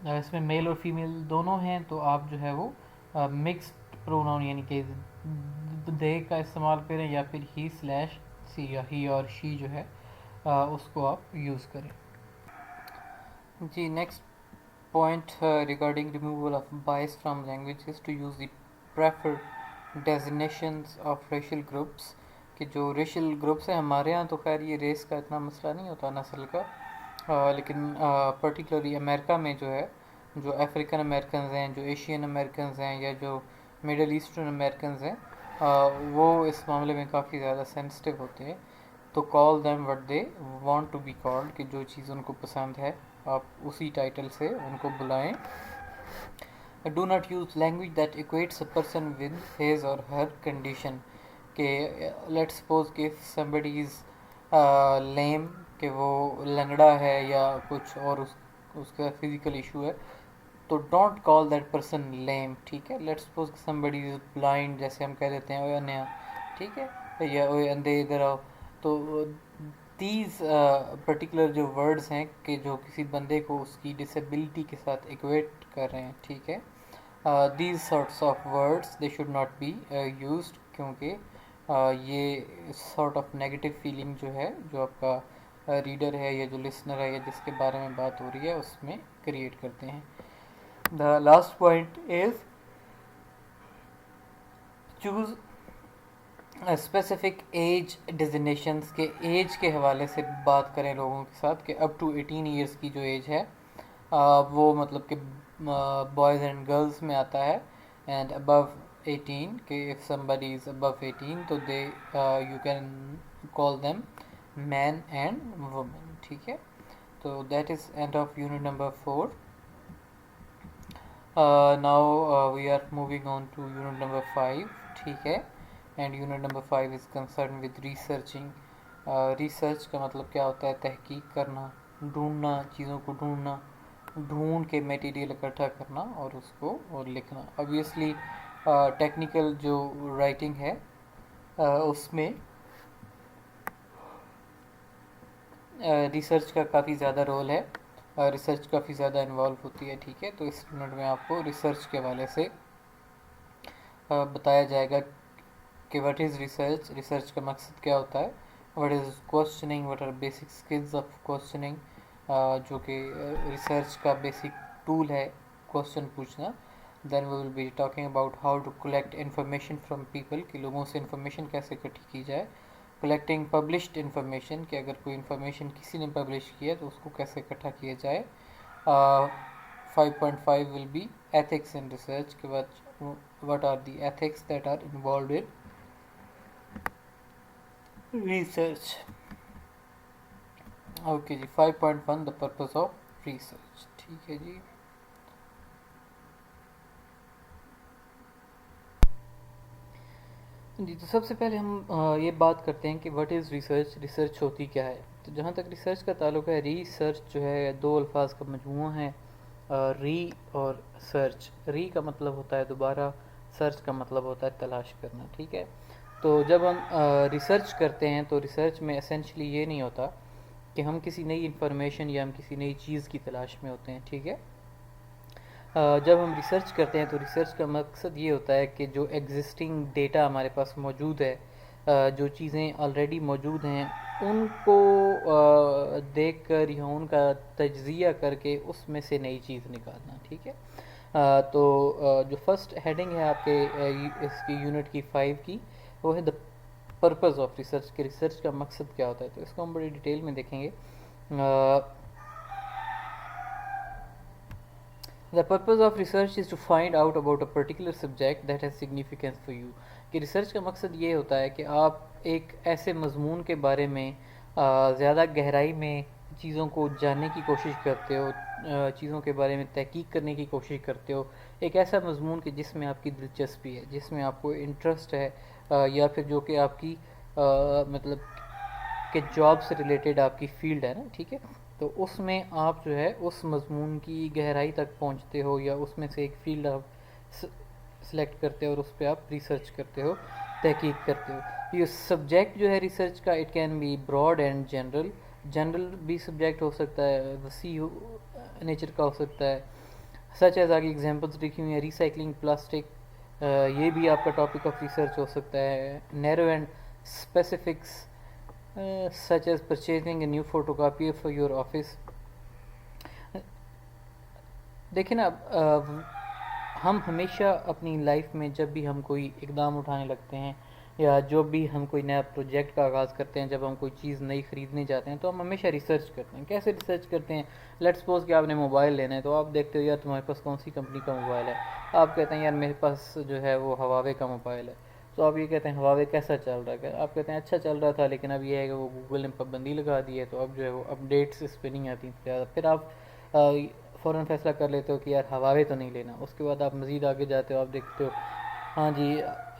इसमें मेल और फीमेल दोनों हैं, तो आप जो है वो मिक्स्ड प्रोनाउन यानी कि दे का इस्तेमाल करें या फिर ही स्लैश सी या ही और शी जो है उसको आप यूज़ करें। जी, next point regarding removal of bias from languages to use the preferred designations of racial groups. कि जो रेशियल ग्रुप्स हैं हमारे यहाँ, तो खैर ये रेस का इतना मसला नहीं होता नस्ल का, लेकिन पर्टिकुलरली अमेरिका में जो है, जो अफ्रीकन अमेरिकन हैं, जो एशियन अमेरिकन हैं या जो मिडल ईस्टर्न अमेरिकन हैं, वो इस मामले में काफ़ी ज़्यादा सेंसिटिव होते हैं। तो call them what they want to be called, कि जो चीज़ उनको पसंद है आप उसी टाइटल से उनको बुलाएं। Do not use language that equates a person with his or her condition. के लेट्स सपोज कि समबडी इज़ लेम, कि वो लंगड़ा है या कुछ और उसका फिज़िकल इशू है, तो डोंट कॉल दैट पर्सन लेम। ठीक है, let's suppose somebody is blind, जैसे हम कह देते हैं ओए अन्या, ठीक है, या ओए अंधे इधर आओ। तो दीज पर्टिकुलर जो वर्ड्स हैं कि जो किसी बंदे को उसकी डिसेबिलिटी के साथ इक्वेट कर रहे हैं। ठीक है, these sorts of words they should not be used, क्योंकि ये सॉर्ट ऑफ नेगेटिव फीलिंग जो है, जो आपका रीडर है या जो लिसनर है या जिसके बारे में बात हो रही है उसमें क्रिएट करते हैं। The last point is choose specific age designations. के एज के हवाले से बात करें लोगों के साथ कि अप टू 18 ईयर्स की जो एज है वो मतलब कि बॉयज़ एंड गर्ल्स में आता है, एंड अबव 18 कि if somebody is above 18 तो they you can call them man and woman। ठीक है, तो that is end of unit number 4। now we are moving on to unit number 5। ठीक है, and unit number 5 is concern with researching. Research का मतलब क्या होता है? तहकीक करना, ढूंढना, चीज़ों को ढूंढना, ढूंढ के मटेरियल इकट्ठा करना और उसको और लिखना। ऑब्वियसली टेक्निकल जो राइटिंग है उसमें रिसर्च का काफ़ी ज़्यादा रोल है, रिसर्च काफ़ी ज़्यादा इन्वॉल्व होती है, ठीक है। तो इस यूनिट में आपको रिसर्च के हवाले से बताया जाएगा कि व्हाट इज़ रिसर्च, रिसर्च का मकसद क्या होता है, what is questioning, what are basic skills of questioning, जो कि रिसर्च का बेसिक टूल है क्वेश्चन पूछना। Then we will be talking about how to collect information from people, कि लोगों से इन्फॉर्मेशन कैसे इकट्ठी की जाए। कलेक्टिंग पब्लिश्ड इन्फॉर्मेशन, कि अगर कोई इन्फॉर्मेशन किसी ने पब्लिश की है तो उसको कैसे इकट्ठा किया जाए। 5.5 will be ethics in research, के बाद what are the ethics that are involved in research। Okay जी, 5.1 द पर्पस ऑफ रिसर्च, ठीक है जी। जी, तो सबसे पहले हम ये बात करते हैं कि व्हाट इज़ रिसर्च, रिसर्च होती क्या है। तो जहाँ तक रिसर्च का ताल्लुक है, रिसर्च जो है दो अल्फाज का मजमूआ है, री और सर्च। री का मतलब होता है दोबारा, सर्च का मतलब होता है तलाश करना, ठीक है। तो जब हम रिसर्च करते हैं तो रिसर्च में एसेंशली ये नहीं होता कि हम किसी नई इन्फॉर्मेशन या हम किसी नई चीज़ की तलाश में होते हैं, ठीक है। जब हम रिसर्च करते हैं तो रिसर्च का मकसद ये होता है कि जो एग्जिस्टिंग डेटा हमारे पास मौजूद है, जो चीज़ें ऑलरेडी मौजूद हैं, उनको देख कर या उनका तज्ज़िया करके उसमें से नई चीज़ निकालना, ठीक है। तो जो फर्स्ट हेडिंग है आपके इसकी यूनिट की 5 की, वो है द पर्पज़ ऑफ रिसर्च, के रिसर्च का मकसद क्या होता है। तो इसको हम बड़ी डिटेल में देखेंगे। The purpose of research is to find out about a particular subject that has significance for you। कि रिसर्च का मकसद ये होता है कि आप एक ऐसे मजमून के बारे में ज़्यादा गहराई में चीज़ों को जानने की कोशिश करते हो, चीज़ों के बारे में तहकीक करने की कोशिश करते हो। एक ऐसा मजमून कि जिसमें आपकी दिलचस्पी है, जिसमें आपको इंटरेस्ट है, या फिर जो कि आपकी मतलब कि जॉब से रिलेटेड आपकी फील्ड है ना, ठीक है। तो उसमें आप जो है उस मजमून की गहराई तक पहुंचते हो, या उसमें से एक फील्ड आप सेलेक्ट करते हो और उस पर आप रिसर्च करते हो, तहकीक करते हो। ये सब्जेक्ट जो है रिसर्च का, it can be broad and general. General भी सब्जेक्ट हो सकता है, वसी नेचर का हो सकता है। सच एज आगे एग्जांपल्स लिखी हुई हैं, रिसाइकलिंग प्लास्टिक, ये भी आपका टॉपिक ऑफ रिसर्च हो सकता है। Narrow and specifics such as purchasing a new photocopier for your office। देखिए ना, हम हमेशा अपनी लाइफ में जब भी हम कोई इकदाम उठाने लगते हैं, या जो भी हम कोई नया प्रोजेक्ट का आगाज़ करते हैं, जब हम कोई चीज़ नई ख़रीदने जाते हैं, तो हम हमेशा रिसर्च करते हैं। कैसे रिसर्च करते हैं? लेट्स सपोज कि आपने मोबाइल लेना है, तो आप देखते हो यार तुम्हारे पास कौन सी कंपनी का मोबाइल है। आप कहते हैं यार मेरे पास जो है वो हवावे का मोबाइल है। तो आप ये कहते हैं हवावे कैसा चल रहा है? आप कहते हैं अच्छा चल रहा था, लेकिन अब ये है कि वो गूगल ने पाबंदी लगा दी है, तो अब जो है वो अपडेट्स इस पर नहीं आती ज़्यादा। फिर आप फ़ौरन फैसला कर लेते हो कि यार हवावे तो नहीं लेना। उसके बाद आप मज़ीद आगे जाते हो, आप देखते हो हाँ जी,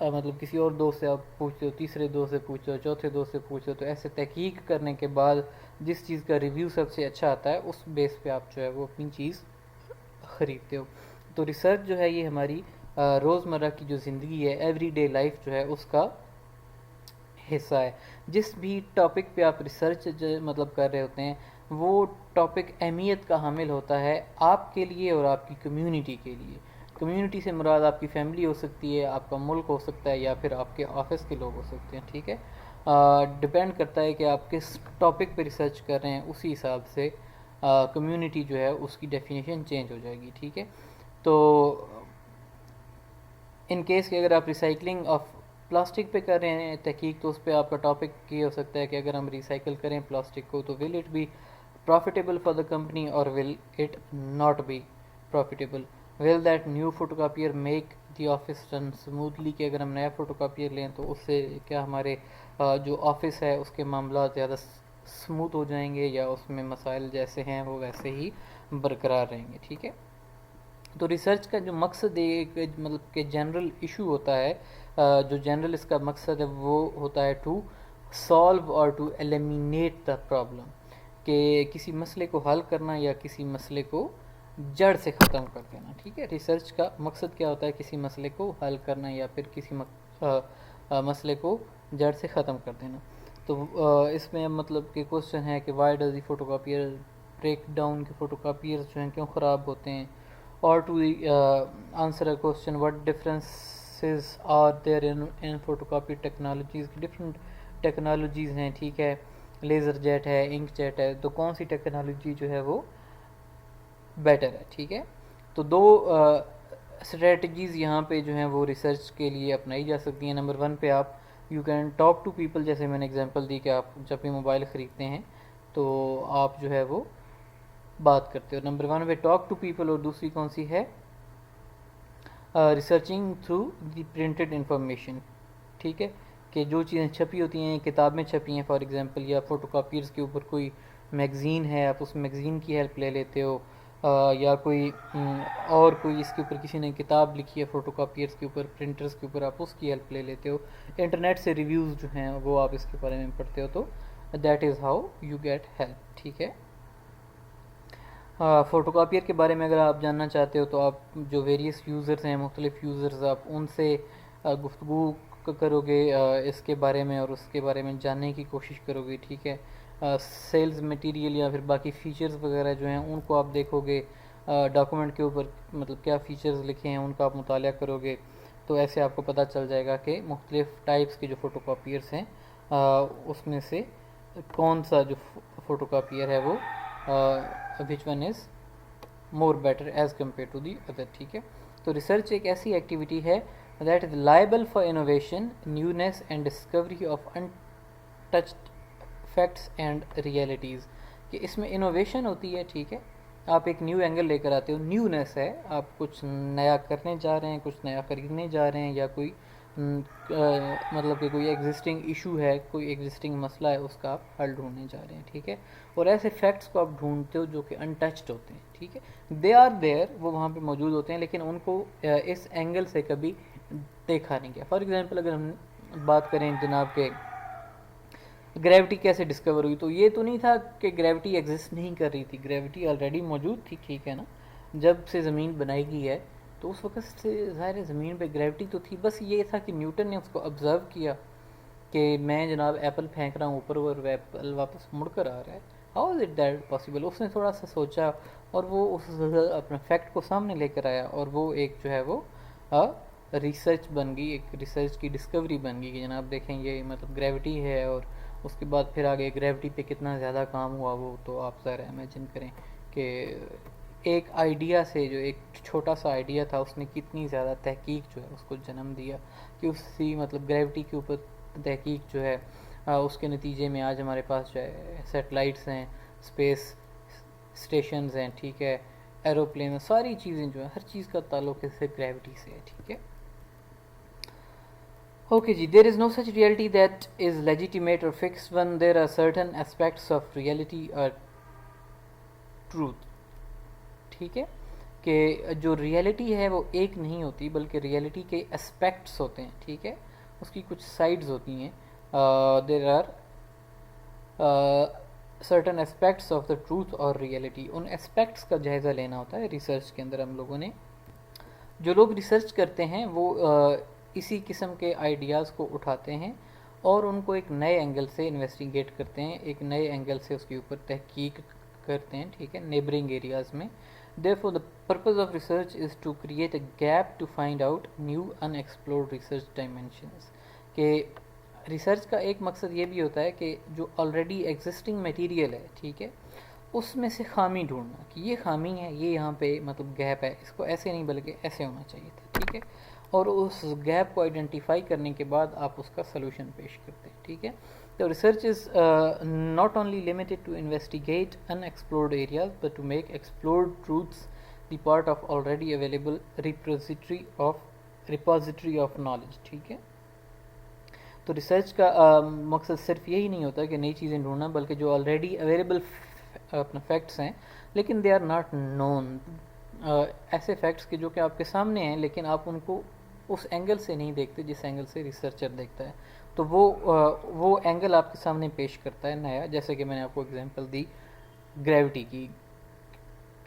मतलब किसी और दोस्त से आप पूछते हो, तीसरे दोस्त से पूछते हो, चौथे दोस्त से पूछते हो। तो ऐसे तहकीक करने के बाद जिस चीज़ का रिव्यू सबसे अच्छा आता है, उस बेस पे आप जो है वो अपनी चीज़ ख़रीदते हो। तो रिसर्च जो है ये हमारी रोज़मर्रा की जो ज़िंदगी है, एवरीडे लाइफ जो है उसका हिस्सा है। जिस भी टॉपिक पे आप रिसर्च मतलब कर रहे होते हैं, वो टॉपिक अहमियत का हामिल होता है आपके लिए और आपकी कम्युनिटी के लिए। कम्युनिटी से मुराद आपकी फैमिली हो सकती है, आपका मुल्क हो सकता है, या फिर आपके ऑफिस के लोग हो सकते हैं, ठीक है। डिपेंड करता है कि आप किस टॉपिक पे रिसर्च कर रहे हैं, उसी हिसाब से कम्युनिटी जो है उसकी डेफिनेशन चेंज हो जाएगी, ठीक है। तो इन केस कि अगर आप रिसाइकलिंग ऑफ प्लास्टिक पे कर रहे हैं तहकीक, तो उस पर आपका टॉपिक ये हो सकता है कि अगर हम रिसाइकिल करें प्लास्टिक को, तो will it be profitable for the company और will it not be profitable. Will that new photocopier make the office run smoothly, कि अगर हम नया फोटोकॉपियर लें तो उससे क्या हमारे जो ऑफिस है उसके मामला ज़्यादा स्मूथ हो जाएंगे, या उसमें मसाइल जैसे हैं वो वैसे ही बरकरार रहेंगे, ठीक है। तो रिसर्च का जो मकसद है एक मतलब कि जनरल इशू होता है, जो जनरल इसका मकसद है वो होता है टू सॉल्व और टू एलिमिनेट द प्रॉब्लम, कि किसी मसले को हल करना या किसी मसले को जड़ से ख़त्म कर देना। ठीक है, रिसर्च का मकसद क्या होता है, किसी मसले को हल करना या फिर किसी मसले को जड़ से ख़त्म कर देना। तो इसमें मतलब कि क्वेश्चन है कि why does the photocopier break down, के फोटोकॉपियर जो हैं क्यों ख़राब होते हैं, और to answer a question what differences are there in photocopy technologies. Different technologies हैं, ठीक है, लेज़र जेट है, इंक जेट है, तो कौन सी टेक्नोलॉजी जो है वो बेटर है। ठीक है, तो दो स्ट्रेटजीज़ यहाँ पे जो हैं वो रिसर्च के लिए अपनाई जा सकती हैं। नंबर 1 पे आप you can talk to people, जैसे मैंने एग्जांपल दी कि आप जब भी मोबाइल ख़रीदते हैं तो आप जो है वो बात करते हो। नंबर 1 पे टॉक टू पीपल, और दूसरी कौन सी है, researching through the printed information. ठीक है, कि जो चीज़ें छपी होती हैं, किताब में छपी हैं फॉर एग्जांपल, या फोटोकॉपीज़ के ऊपर कोई मैगज़ीन है, आप उस मैगज़ीन की हेल्प ले लेते हो, या कोई और कोई इसके ऊपर किसी ने किताब लिखी है फोटोकॉपीज़ के ऊपर, प्रिंटर्स के ऊपर, आप उसकी हेल्प ले लेते हो। इंटरनेट से रिव्यूज़ जो हैं वो आप इसके बारे में पढ़ते हो, तो that is how you get help. ठीक है, फ़ोटोकॉपियर के बारे में अगर आप जानना चाहते हो तो आप जो वेरियस यूज़र्स हैं, मुख्तलिफ़ यूज़र्स, आप उनसे गुफ्तगू करोगे इसके बारे में और उसके बारे में जानने की कोशिश करोगे। ठीक है, सेल्स मटेरियल या फिर बाकी फ़ीचर्स वगैरह जो हैं उनको आप देखोगे, डॉक्यूमेंट के ऊपर मतलब क्या फ़ीचर्स लिखे हैं उनका आप मुताला करोगे, तो ऐसे आपको पता चल जाएगा कि मुख्तलिफ़ टाइप्स के जो फ़ोटोकॉपियर्स हैं उसमें से कौन सा जो फ़ोटोकॉपियर है वो which one is more better as compare to the other. ठीक है, तो रिसर्च एक ऐसी एक्टिविटी है that is liable for innovation, newness and discovery of untouched facts and realities, कि इसमें इनोवेशन होती है। ठीक है, आप एक न्यू एंगल लेकर आते हो, न्यूनेस है, आप कुछ नया करने जा रहे हैं, कुछ नया ख़रीदने जा रहे हैं, या कोई मतलब कि कोई एग्जिस्टिंग इशू है, कोई एग्जिस्टिंग मसला है, उसका आप हल ढूंढने जा रहे हैं। ठीक है, और ऐसे फैक्ट्स को आप ढूंढते हो जो कि अनटच्ड होते हैं। ठीक है, दे आर देयर, वो वहाँ पे मौजूद होते हैं, लेकिन उनको इस एंगल से कभी देखा नहीं गया। फॉर एग्ज़ाम्पल अगर हम बात करें जनाब के ग्रेविटी कैसे डिस्कवर हुई, तो ये तो नहीं था कि ग्रेविटी एग्जिस्ट नहीं कर रही थी, ग्रेविटी ऑलरेडी मौजूद थी। ठीक है ना, जब से ज़मीन बनाई गई है तो उस वक्त से ज़ाहिर ज़मीन पे ग्रेविटी तो थी, बस ये था कि न्यूटन ने उसको ऑब्ज़र्व किया कि मैं जनाब एप्पल फेंक रहा हूँ ऊपर और एप्पल वापस मुड़ कर आ रहा है, how is it that possible. उसने थोड़ा सा सोचा और वो उस अपने फैक्ट को सामने लेकर आया, और वो एक जो है वो रिसर्च बन गई, एक रिसर्च की डिस्कवरी बन गई कि जनाब देखें ये मतलब ग्रेविटी है, और उसके बाद फिर आगे ग्रेविटी पे कितना ज़्यादा काम हुआ वो तो आप ज़रा इमेजिन करें कि एक आइडिया से, जो एक छोटा सा आइडिया था, उसने कितनी ज़्यादा तहकीक जो है उसको जन्म दिया, कि उसी मतलब ग्रेविटी के ऊपर तहकीक जो है उसके नतीजे में आज हमारे पास जो है सैटेलाइट्स हैं, स्पेस स्टेशंस हैं, ठीक है, एरोप्लेन, सारी चीज़ें जो है, हर चीज़ का ताल्लुक इससे ग्रेविटी से है। ठीक है, ओके जी, there is no such reality that is legitimate और fix one, there are certain aspects of reality और ट्रूथ। ठीक है, कि जो रियलिटी है वो एक नहीं होती, बल्कि रियलिटी के एस्पेक्ट्स होते हैं। ठीक है, उसकी कुछ साइड्स होती हैं, there are certain aspects of the truth और रियलिटी। उन एस्पेक्ट्स का जायज़ा लेना होता है रिसर्च के अंदर। हम लोगों ने, जो लोग रिसर्च करते हैं वो इसी किस्म के आइडियाज़ को उठाते हैं और उनको एक नए एंगल से इन्वेस्टिगेट करते हैं, एक नए एंगल से उसके ऊपर तहकीक करते हैं। ठीक है, नेबरिंग एरियाज़ में। Therefore, the purpose of research is to create a gap to find out new unexplored research dimensions। कि रिसर्च का एक मकसद ये भी होता है कि जो ऑलरेडी एग्जिस्टिंग मटेरियल है, ठीक है, उसमें से खामी ढूंढना कि ये खामी है, ये यहाँ पे मतलब गैप है, इसको ऐसे नहीं बल्कि ऐसे होना चाहिए था। ठीक है, और उस गैप को आइडेंटिफाई करने के बाद आप उसका सलूशन पेश करते हैं। ठीक है, तो research is not only limited to investigate unexplored areas but to make explored truths the part of already available repository of knowledge. ठीक है, तो रिसर्च का मकसद सिर्फ यही नहीं होता कि नई चीज़ें ढूंढना, बल्कि जो ऑलरेडी अवेलेबल अपना फैक्ट्स हैं लेकिन दे आर नॉट नोन, ऐसे फैक्ट्स के जो कि आपके सामने हैं, लेकिन आप उनको उस एंगल से नहीं देखते जिस एंगल से रिसर्चर देखता है। तो वो एंगल आपके सामने पेश करता है नया। जैसे कि मैंने आपको एग्जांपल दी ग्रेविटी की,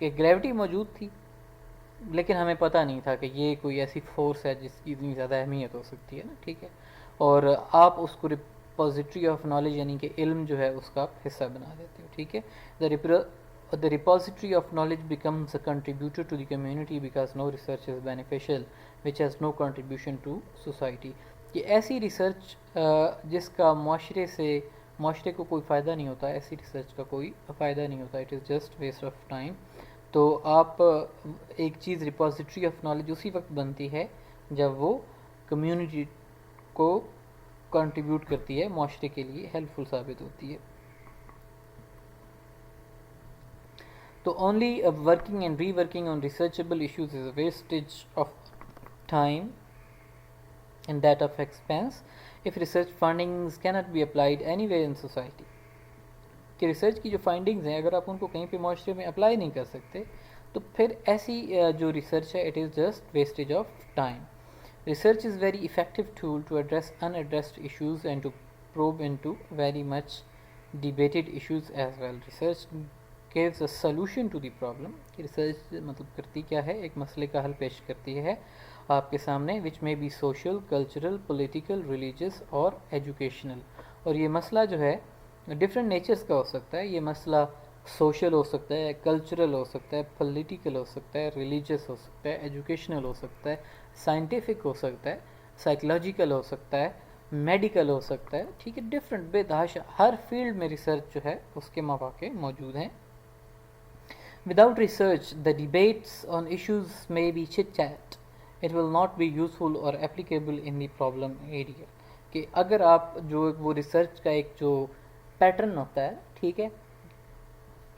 कि ग्रेविटी मौजूद थी लेकिन हमें पता नहीं था कि ये कोई ऐसी फोर्स है जिसकी इतनी ज़्यादा अहमियत हो सकती है ना, ठीक है। और आप उसको रिपोजिटरी ऑफ नॉलेज यानी कि इल्म जो है उसका आप हिस्सा बना देते हो, ठीक है। The repository of knowledge becomes a contributor to the community because no research is beneficial which has no contribution to society। कि ऐसी रिसर्च जिसका माशरे को कोई फ़ायदा नहीं होता, ऐसी रिसर्च का कोई फ़ायदा नहीं होता, it is just waste of time. तो आप एक चीज़ रिपोजिटरी ऑफ नॉलेज उसी वक्त बनती है जब वो कम्युनिटी को कंट्रीब्यूट करती है, माशरे के लिए हेल्पफुल साबित होती है। तो only working and reworking on researchable issues is a wastage of time and that of expense if research findings cannot be applied anywhere in society। कि रिसर्च की जो फाइंडिंग्स हैं अगर आप उनको कहीं पे माशरे में अप्लाई नहीं कर सकते तो फिर ऐसी जो रिसर्च है it is just wastage of time. Research is very effective tool to address unaddressed issues and to probe into very much debated issues as well. Research gives a solution to the problem. कि रिसर्च मतलब करती क्या है, एक मसले का हल पेश करती है आपके सामने, विच में be social, cultural, political, religious और एजुकेशनल। और ये मसला जो है डिफरेंट नेचर्स का हो सकता है। ये मसला सोशल हो सकता है, कल्चरल हो सकता है, पॉलिटिकल हो सकता है, रिलीजियस हो सकता है, एजुकेशनल हो सकता है, साइंटिफिक हो सकता है, साइकोलॉजिकल हो सकता है, मेडिकल हो सकता है, ठीक है। डिफरेंट बेतहाशा हर फील्ड में रिसर्च जो है उसके मौके मौजूद हैं। Without research, the debates on issues may be chit-chat. It will not be useful or applicable in the problem area। कि अगर आप जो वो रिसर्च का एक जो पैटर्न होता है, ठीक है,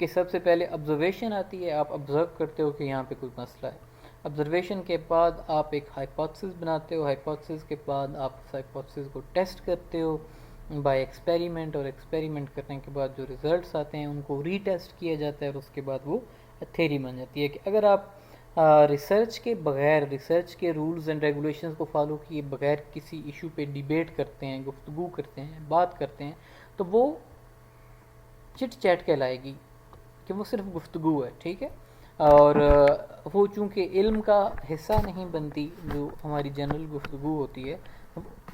कि सबसे पहले ऑब्जर्वेशन आती है, आप ऑब्जर्व करते हो कि यहाँ पे कोई मसला है। ऑब्जर्वेशन के बाद आप एक हाइपोथेसिस बनाते हो, हाइपोथेसिस के बाद आप उस हाइपोथेसिस को टेस्ट करते हो बाय एक्सपेरिमेंट, और एक्सपेरिमेंट करने के बाद जो रिजल्ट्स आते हैं उनको रीटेस्ट किया जाता है और उसके बाद वो थ्योरी बन जाती है। कि अगर आप रिसर्च के बगैर, रिसर्च के रूल्स एंड रेगुलेशंस को फॉलो किए बगैर किसी इशू पे डिबेट करते हैं, गुफ्तगू करते हैं, बात करते हैं, तो वो चिट चैट कहलाएगी कि वो सिर्फ गुफ्तगू है, ठीक है। और वो चूँकि इल्म का हिस्सा नहीं बनती, जो हमारी जनरल गुफ्तगू होती है,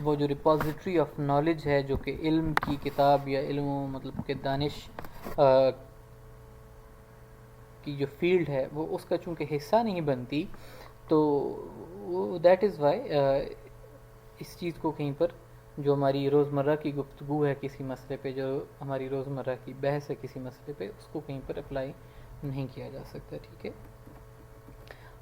वो जो रिपोजिटरी ऑफ नॉलेज है, जो कि इल्म की किताब या इल्म मतलब कि दानिश की जो फील्ड है वो उसका चूँकि हिस्सा नहीं बनती, तो दैट इज़ वाई इस चीज़ को कहीं पर जो हमारी रोज़मर्रा की गुफ्तगू है किसी मसले पे, जो हमारी रोज़मर्रा की बहस है किसी मसले पे, उसको कहीं पर अप्लाई नहीं किया जा सकता, ठीक है।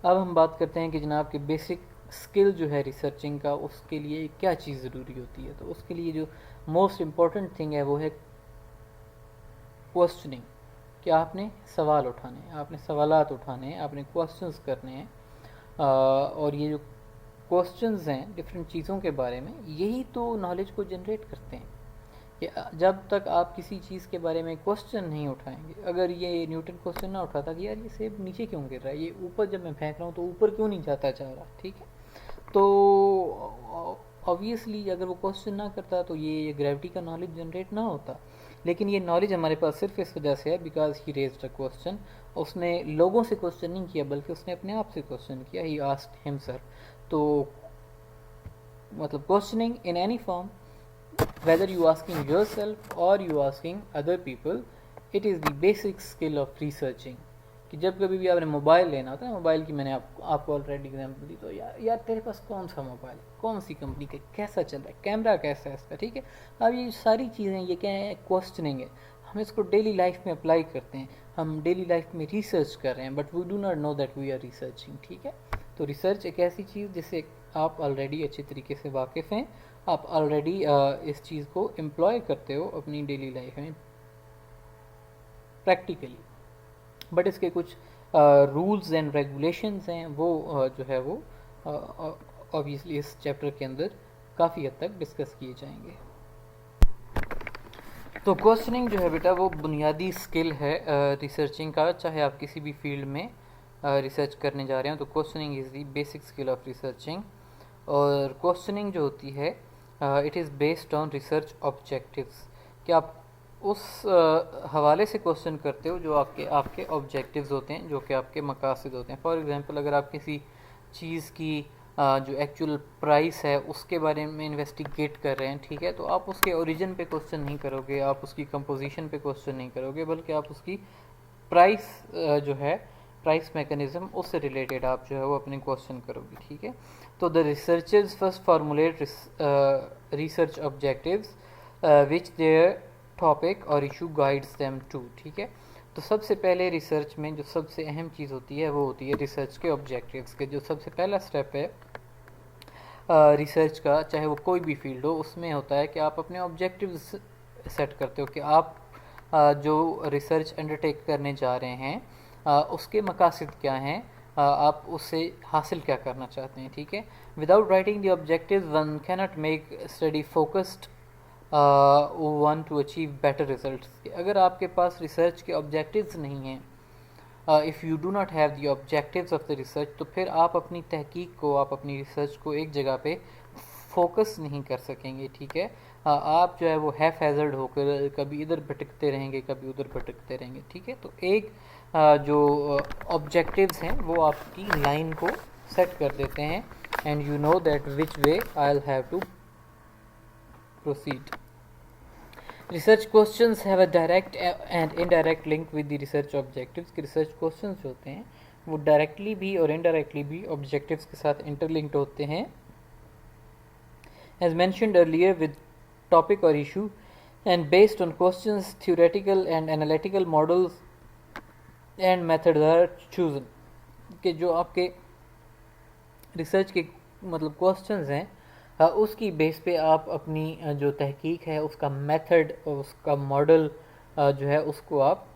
अब हम बात करते हैं कि जनाब के बेसिक स्किल जो है रिसर्चिंग का, उसके लिए क्या चीज़ ज़रूरी होती है। तो उसके लिए जो मोस्ट इम्पॉर्टेंट थिंग है वो है क्वेश्चनिंग। कि आपने सवाल उठाने हैं, आपने सवालात उठाने हैं, आपने क्वेश्चंस करने हैं। और ये जो क्वेश्चंस हैं डिफरेंट चीज़ों के बारे में, यही तो नॉलेज को जनरेट करते हैं। कि जब तक आप किसी चीज़ के बारे में क्वेश्चन नहीं उठाएंगे, अगर ये न्यूटन क्वेश्चन ना उठाता कि यार ये सेब नीचे क्यों गिर रहा है, ये ऊपर जब मैं फेंक रहा हूँ तो ऊपर क्यों नहीं जाता चाह रहा, ठीक है, तो ऑब्वियसली अगर वो क्वेश्चन ना करता तो ये ग्रेविटी का नॉलेज जनरेट ना होता। लेकिन ये नॉलेज हमारे पास सिर्फ इस वजह से है because he raised a question. उसने लोगों से क्वेश्चन नहीं किया बल्कि उसने अपने आप से क्वेश्चन किया, ही आस्क्ड हिमसेल्फ। तो मतलब questioning in any form, whether you asking yourself or you asking other people, it is the basic skill of researching। कि जब कभी भी आपने मोबाइल लेना होता है, मोबाइल की मैंने आपको ऑलरेडी एग्जांपल दी, तो यार तेरे पास कौन सा मोबाइल, कौन सी कंपनी का, कैसा चल रहा है, कैमरा कैसा है इसका, ठीक है। अब ये सारी चीज़ें ये क्या है, क्वेश्चनिंग है। हम इसको डेली लाइफ में अप्लाई करते हैं, हम डेली लाइफ में रिसर्च कर रहे हैं, but we do not know that we are researching, ठीक है। तो रिसर्च एक ऐसी चीज़ जिससे आप ऑलरेडी अच्छी तरीके से वाकिफ़ हैं, आप ऑलरेडी इस चीज़ को एम्प्लॉय करते हो अपनी डेली लाइफ में प्रैक्टिकली। बट इसके कुछ रूल्स एंड रेगुलेशंस हैं, वो जो है वो ऑब्वियसली इस चैप्टर के अंदर काफ़ी हद तक डिस्कस किए जाएंगे। तो क्वेश्चनिंग जो है बेटा वो बुनियादी स्किल है रिसर्चिंग का, चाहे आप किसी भी फील्ड में रिसर्च करने जा रहे हो तो questioning is the basic skill of researching. और क्वेश्चनिंग जो होती है it is based on research objectives, कि आप उस हवाले से क्वेश्चन करते हो जो आपके आपके ऑब्जेक्टिव्स होते हैं, जो कि आपके मकासद होते हैं। फॉर एग्जांपल अगर आप किसी चीज़ की जो एक्चुअल प्राइस है उसके बारे में इन्वेस्टिगेट कर रहे हैं, ठीक है, तो आप उसके ओरिजिन पे क्वेश्चन नहीं करोगे, आप उसकी कंपोजिशन पे क्वेश्चन नहीं करोगे, बल्कि आप उसकी प्राइस जो है प्राइस मैकेनिज्म उससे रिलेटेड आप जो है वो अपने क्वेश्चन करोगे, ठीक है। तो the researchers first formulate research objectives which their topic और इशू गाइड्स देम टू, ठीक है। तो सबसे पहले रिसर्च में जो सबसे अहम चीज़ होती है वो होती है रिसर्च के ऑब्जेक्टिव्स के। जो सबसे पहला स्टेप है रिसर्च का, चाहे वो कोई भी फील्ड हो, उसमें होता है कि आप अपने ऑब्जेक्टिव्स सेट करते हो कि आप जो रिसर्च अंडरटेक करने जा रहे हैं उसके मकासद क्या हैं, आप उससे हासिल क्या करना चाहते हैं, ठीक है। Without writing the objectives one cannot make study focused one two achieve better results. अगर आपके पास रिसर्च के ऑब्जेक्टिव्स नहीं हैं, if you do not have the objectives of the research, तो फिर आप अपनी तहकीक को, आप अपनी रिसर्च को एक जगह पे फोकस नहीं कर सकेंगे, ठीक है। आप जो है वो हैफ हैज़र्ड होकर कभी इधर भटकते रहेंगे, कभी उधर भटकते रहेंगे, ठीक है। तो एक जो ऑब्जेक्टिव्स हैं वो आपकी लाइन को सेट कर देते हैं, and you know that which way I will have to proceed. Research questions have a direct and indirect link with the research objectives। कि research questions जो होते हैं वो directly भी और indirectly भी objectives के साथ interlinked होते हैं, as mentioned earlier, with topic or issue, and based on questions theoretical and analytical models and methods are chosen। कि जो आपके रिसर्च के मतलब क्वेश्चंस हैं उसकी बेस पे आप अपनी जो तहकीक है उसका मेथड और उसका मॉडल जो है उसको आप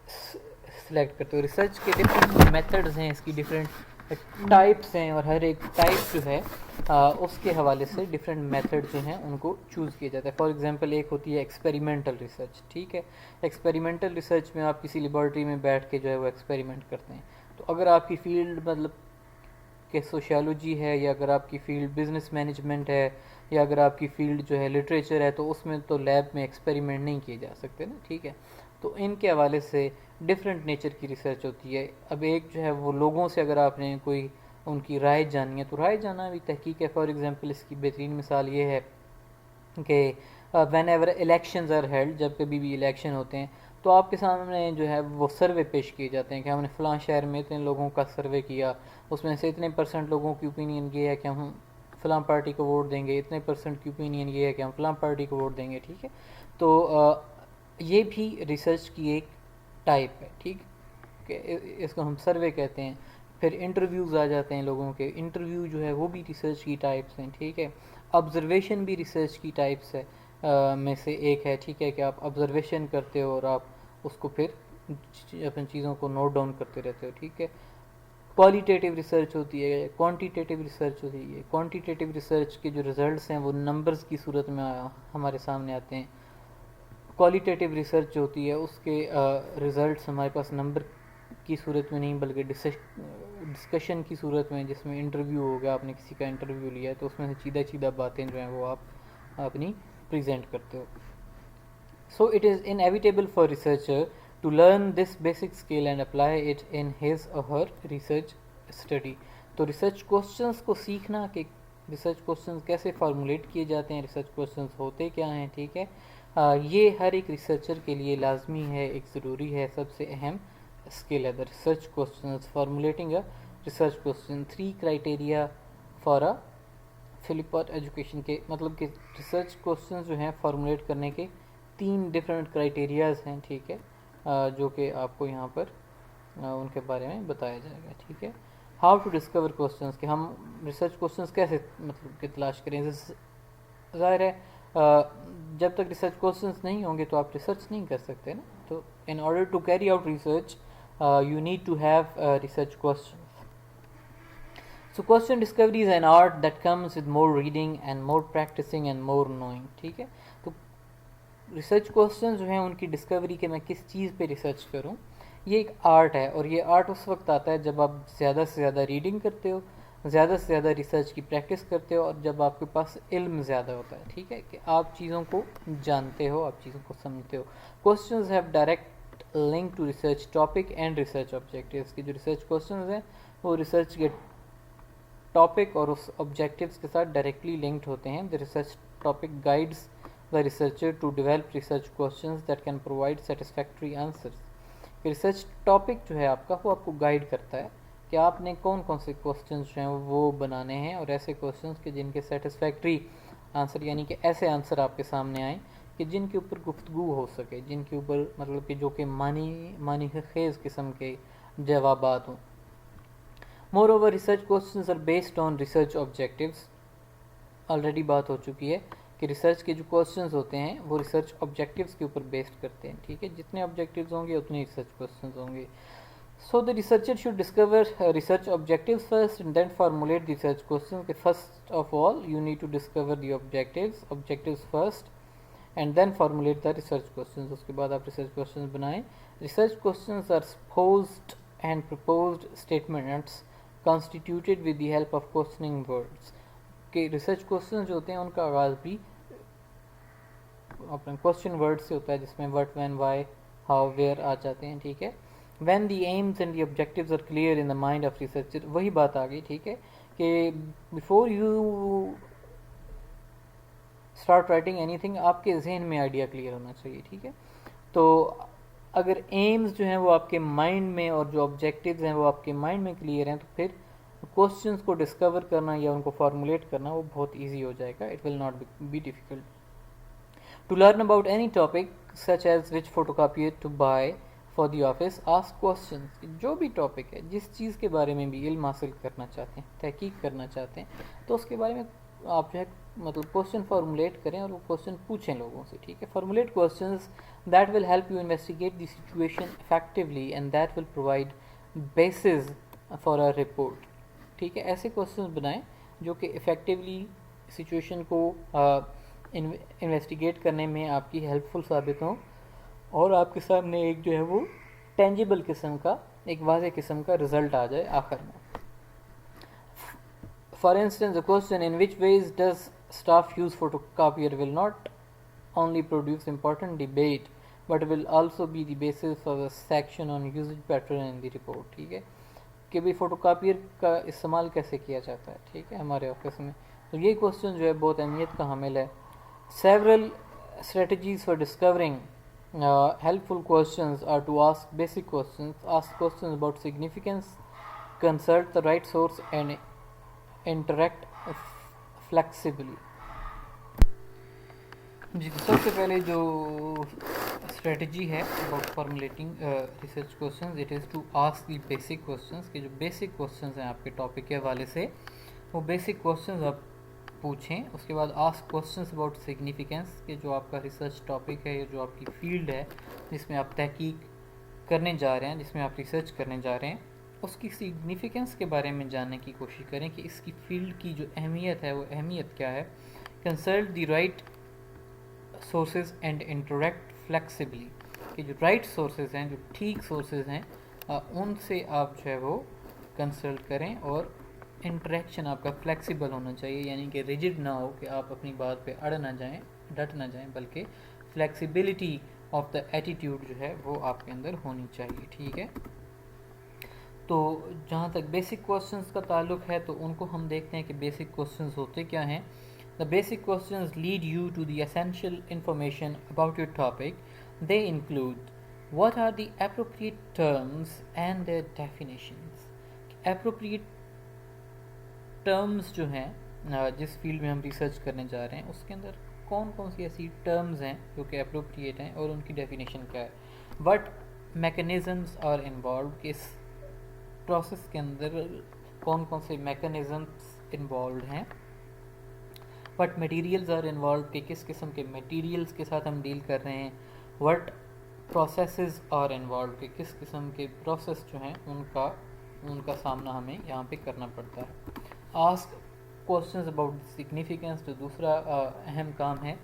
सिलेक्ट करते हो। रिसर्च के डिफरेंट मेथड्स हैं, इसकी डिफरेंट टाइप्स हैं, और हर एक टाइप जो है उसके हवाले से डिफरेंट मेथड जो हैं उनको चूज़ किया जाता है। फॉर एग्जांपल एक होती है एक्सपेरिमेंटल रिसर्च, ठीक है। एक्सपेरिमेंटल रिसर्च में आप किसी लेबॉर्ट्री में बैठ के जो है वो एक्सपेरिमेंट करते हैं। तो अगर आपकी फील्ड मतलब कि सोशियोलॉजी है, या अगर आपकी फील्ड बिज़नेस मैनेजमेंट है, या अगर आपकी फील्ड जो है लिटरेचर है, तो उसमें तो लैब में एक्सपेरिमेंट नहीं किए जा सकते ना, ठीक है। तो इनके हवाले से डिफरेंट नेचर की रिसर्च होती है। अब एक जो है वो लोगों से अगर आपने कोई उनकी राय जाननी है तो राय जानना भी तहकीक है। फॉर एग्जांपल इसकी बेहतरीन मिसाल ये है कि whenever elections are held, जब कभी भी इलेक्शन होते हैं तो आपके सामने जो है वो सर्वे पेश किए जाते हैं कि हमने फ़लाँ शहर में इतने लोगों का सर्वे किया, उसमें से इतने % लोगों की ओपिनियन ये है कि हम फ़लाँ पार्टी को वोट देंगे, इतने % की ओपिनियन ये है कि हम फ़लाँ पार्टी को वोट देंगे, ठीक है। तो ये भी रिसर्च की एक टाइप है, ठीक, इसको हम सर्वे कहते हैं। फिर इंटरव्यूज़ आ जाते हैं लोगों के, इंटरव्यू जो है वो भी रिसर्च की टाइप्स हैं, ठीक है। ऑब्जर्वेशन भी रिसर्च की टाइप्स है में से एक है, ठीक है, कि आप ऑब्जर्वेशन करते हो और आप उसको फिर अपनी चीज़ों को नोट डाउन करते रहते हो, ठीक है। क्वालिटेटिव रिसर्च होती है, क्वांटिटेटिव रिसर्च होती है। क्वांटिटेटिव रिसर्च के जो रिज़ल्ट्स हैं वो नंबर्स की सूरत में हमारे सामने आते हैं। क्वालिटेटिव रिसर्च जो होती है उसके रिज़ल्ट्स हमारे पास नंबर की सूरत में नहीं बल्कि डिस्कशन की सूरत में, जिसमें इंटरव्यू हो गया, आपने किसी का इंटरव्यू लिया है तो उसमें से सीधा सीधा बातें जो हैं वो आप अपनी प्रेजेंट करते हो। So it is inevitable for researcher to learn this basic skill and apply it in his or her research study. तो रिसर्च क्वेश्चंस को सीखना कि रिसर्च क्वेश्चंस कैसे फार्मूलेट किए जाते हैं, रिसर्च क्वेश्चंस होते क्या हैं, ठीक है, ये हर एक रिसर्चर के लिए लाजमी है, एक ज़रूरी है, सबसे अहम स्किल है the research questions. Formulating a research question, 3 criteria for a फिलिपॉट एजुकेशन के मतलब कि रिसर्च क्वेश्चंस जो हैं फार्मूलेट करने के 3 डिफरेंट क्राइटेरियाज हैं, ठीक है, जो कि आपको यहाँ पर उनके बारे में बताया जाएगा, ठीक है। हाउ टू डिस्कवर क्वेश्चंस, कि हम रिसर्च क्वेश्चंस कैसे मतलब कि तलाश करें। ज़ाहिर है जब तक रिसर्च क्वेश्चंस नहीं होंगे तो आप रिसर्च नहीं कर सकते ना। तो in order to carry out research you need to have research questions. So question discovery is an art that comes with more reading and more practicing and more knowing, ठीक है। तो रिसर्च क्वेश्चन जो हैं उनकी डिस्कवरी के मैं किस चीज़ पे रिसर्च करूं, ये एक आर्ट है, और ये आर्ट उस वक्त आता है जब आप ज़्यादा से ज़्यादा रीडिंग करते हो, ज़्यादा से ज़्यादा रिसर्च की प्रैक्टिस करते हो, और जब आपके पास इल्म ज़्यादा होता है, ठीक है, कि आप चीज़ों को जानते हो, आप चीज़ों को समझते हो। Questions have direct link to research topic and research objectives, की जो रिसर्च क्वेश्चंस हैं वो रिसर्च के टॉपिक और उस ऑब्जेक्टिव्स के साथ डायरेक्टली लिंक्ड होते हैं। The research topic guides the researcher to develop research questions that can provide satisfactory answers. Research topic जो है आपका, वो आपको गाइड करता है कि आपने कौन कौन से क्वेश्चंस जो हैं वो बनाने हैं, और ऐसे क्वेश्चंस के जिनके सेटिस्फैक्ट्री आंसर, यानी कि ऐसे आंसर आपके सामने आए कि जिनके ऊपर गुफ्तगू हो सके, जिनके ऊपर मतलब कि जो कि मानी खेज़ किस्म के जवाबात हों। More research questions are based on research objectives. Already बात हो चुकी है कि रिसर्च के जो क्वेश्चंस होते हैं वो रिसर्च ऑब्जेक्टिव्स के ऊपर बेस्ड करते हैं, ठीक है। जितने ऑब्जेक्टिव्स होंगे उतने रिसर्च क्वेश्चंस होंगे। So the researcher should discover research objectives first and then formulate research questions. के first of all you need to discover the objectives first and then formulate the research questions. उसके बाद आप रिसर्च क्वेश्चंस बनाएं। Research questions are supposed and proposed statements constituted with the help of questioning words। के रिसर्च क्वेश्चन जो होते हैं उनका आगाज़ भी अपने क्वेश्चन वर्ड से होता है, जिसमें what, when, why, how, where आ जाते हैं, ठीक है। When the aims and the objectives are clear in the mind of researcher, वही बात आ गई, ठीक है, कि before you start writing anything आपके जहन में आइडिया क्लियर होना चाहिए, ठीक है। तो अगर एम्स जो हैं वो आपके माइंड में और जो ऑब्जेक्टिव्स हैं वो आपके माइंड में क्लियर हैं, तो फिर क्वेश्चंस को डिस्कवर करना या उनको फॉर्मुलेट करना वो बहुत इजी हो जाएगा। It will not be difficult to learn about any topic such as which photocopier to buy for the office. Ask questions, जो भी टॉपिक है, जिस चीज़ के बारे में भी इल्म हासिल करना चाहते हैं, तहकीक करना चाहते हैं, तो उसके बारे में आप जो है मतलब क्वेश्चन फॉर्मुलेट करें और वो क्वेश्चन पूछें लोगों से, ठीक है। Formulate questions that will help you investigate the situation effectively and that will provide basis for a report, ठीक है। ऐसे क्वेश्चंस बनाएं जो कि इफ़ेक्टिवली सिचुएशन को इन्वेस्टिगेट करने में आपकी हेल्पफुल साबित हों, और आपके सामने एक जो है वो टेंजिबल किस्म का, एक वाज़ेह किस्म का रिज़ल्ट आ जाए आखिर में। For instance, the question in which ways does staff use photocopier will not only produce important debate but will also be the basis for a section on usage pattern in the report, ठीक है, कि भाई फोटोकॉपियर का इस्तेमाल कैसे किया जाता है, ठीक है, हमारे ऑफिस में। तो ये क्वेश्चन जो है बहुत अहमियत का हामिल है। Several strategies for discovering helpful questions are to ask basic questions, ask questions about significance, consult the right source and interact flexibly। जी, तो सबसे पहले जो स्ट्रेटजी है about formulating research questions, it is to ask the basic questions, के जो बेसिक क्वेश्चंस हैं आपके टॉपिक के हवाले से, वो बेसिक क्वेश्चंस आप पूछें। उसके बाद आस्क क्वेश्चंस अबाउट सिग्निफिकेंस, के जो आपका रिसर्च टॉपिक है या जो आपकी फील्ड है जिसमें आप तहकीक करने जा रहे हैं, जिसमें आप रिसर्च करने जा रहे हैं, उसकी सिग्निफिकेंस के बारे में जानने की कोशिश करें कि इसकी फील्ड की जो अहमियत है वो अहमियत क्या है। Consult the right sources and interact flexibly, कि जो राइट सोर्सेज हैं, जो ठीक सोर्सेज हैं, उनसे आप जो है वो कंसल्ट करें, और इंटरेक्शन आपका फ्लेक्सिबल होना चाहिए, यानी कि रिजिड ना हो कि आप अपनी बात पे अड़ ना जाएं, डट ना जाएं, बल्कि फ्लेक्सिबिलिटी ऑफ द एटीट्यूड जो है वो आपके अंदर होनी चाहिए, ठीक है। तो जहाँ तक बेसिक क्वेश्चंस का ताल्लुक है तो उनको हम देखते हैं कि बेसिक क्वेश्चंस होते क्या हैं। The basic questions lead you to the essential information about your topic. They include what are the appropriate terms and their definitions. Appropriate terms जो हैं जिस फील्ड में हम रिसर्च करने जा रहे हैं उसके अंदर कौन कौन सी ऐसी टर्म्स हैं जो कि एप्रोप्रिएट हैं और उनकी डेफिनेशन क्या है। व्हाट मैकेनिज़म्स आर इन्वॉल्व, किस प्रोसेस के अंदर कौन कौन से मैकेनिज़म्स इन्वॉल्व हैं। व्हाट मटेरियल्स आर इन्वॉल्व, कि किस किस्म के मटेरियल्स के साथ हम डील कर रहे हैं। व्हाट प्रोसेसेस आर इन्वॉल्व, कि किस किस्म के प्रोसेस जो हैं उनका सामना हमें यहाँ पे करना पड़ता है। आस्क क्वेश्चंस अबाउट सिग्निफिकेंस, जो दूसरा अहम काम है।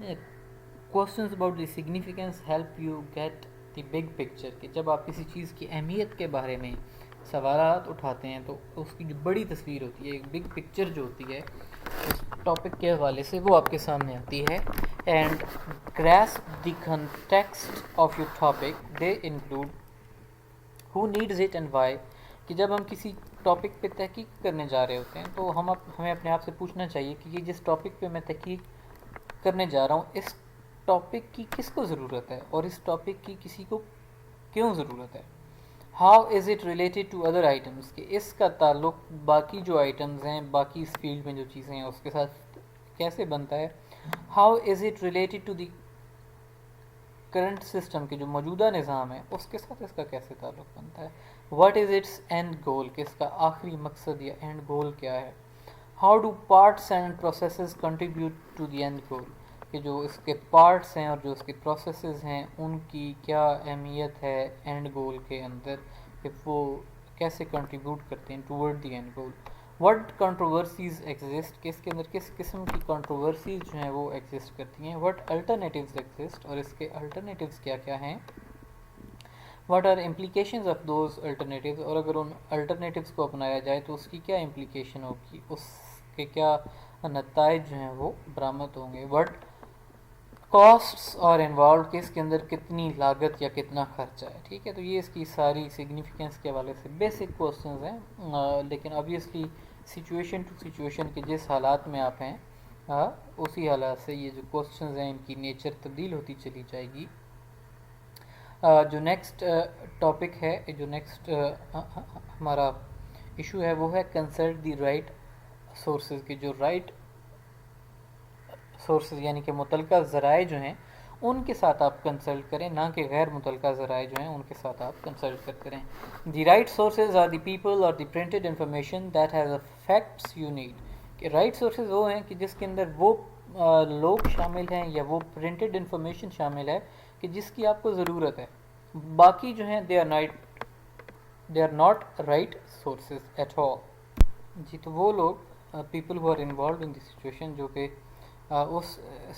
Questions about the significance help you get the big picture के जब आप किसी चीज़ की अहमियत के बारे में सवालात उठाते हैं तो उसकी जो बड़ी तस्वीर होती है, एक बिग पिक्चर जो होती है उस टॉपिक के हवाले से वो आपके सामने आती है. And grasp the context of your topic, they include who needs it and why. कि जब हम किसी टॉपिक पे तहकीक करने जा रहे होते हैं तो हमें अपने आप से पूछना चाहिए कि ये जिस टॉपिक पे मैं तहकीक करने जा रहा हूँ, इस टॉपिक की किसको ज़रूरत है और इस टॉपिक की किसी को क्यों ज़रूरत है. How is it related to other items, कि इसका ताल्लुक बाकी जो आइटम्स हैं, बाकी इस फील्ड में जो चीज़ें हैं उसके साथ कैसे बनता है. How is it related to the current system के जो मौजूदा निज़ाम है उसके साथ इसका कैसे ताल्लुक बनता है. What is its end goal, कि इसका आखिरी मकसद या एंड गोल क्या है. How do parts and processes contribute to the end goal, कि जो इसके पार्ट्स हैं और जो इसके प्रोसेसेस हैं उनकी क्या अहमियत है एंड गोल के अंदर, कि वो कैसे कंट्रीब्यूट करते हैं toward the end goal. What controversies exist, कि इसके अंदर किस किस्म की कंट्रोवर्सीज जो हैं वो एग्जिस्ट करती हैं. व्हाट अल्टरनेटिव्स एग्जिस्ट, और इसके अल्टरनेटिव्स क्या क्या हैं. What are implications of those alternatives, और अगर उन अल्टरनेटिव्स को अपनाया जाए तो उसकी क्या इम्प्लीकेशन होगी, उसके क्या नताइज जो हैं वो बरामद होंगे. व्हाट कॉस्ट्स और इन्वॉल्व, कि इसके अंदर कितनी लागत या कितना खर्चा है. ठीक है, तो ये इसकी सारी सिग्निफिकेंस के हवाले से बेसिक क्वेश्चंस हैं. लेकिन ऑब्वियसली सिचुएशन टू सिचुएशन के जिस हालात में आप हैं उसी हालात से ये जो क्वेश्चंस हैं इनकी नेचर तब्दील होती चली जाएगी. जो नेक्स्ट टॉपिक है, जो नेक्स्ट हमारा इशू है वो है कंसल्ट द राइट सोर्सेज, के जो राइट सोर्सेज यानी कि मुतलका ज़राए जो हैं उनके साथ आप कंसल्ट करें, ना कि गैर मुतलका ज़राए जो हैं उनके साथ आप कंसल्ट करते रहें. The right sources are the people और the printed information that has the facts you need. कि राइट सोर्सेज वो हैं कि जिसके अंदर वो लोग शामिल हैं या वो प्रिंटेड इन्फॉर्मेशन शामिल है कि जिसकी आपको ज़रूरत है. बाकी जो हैं they are not right sources at all. जी, तो वो लोग people who are involve in the situation, जो कि उस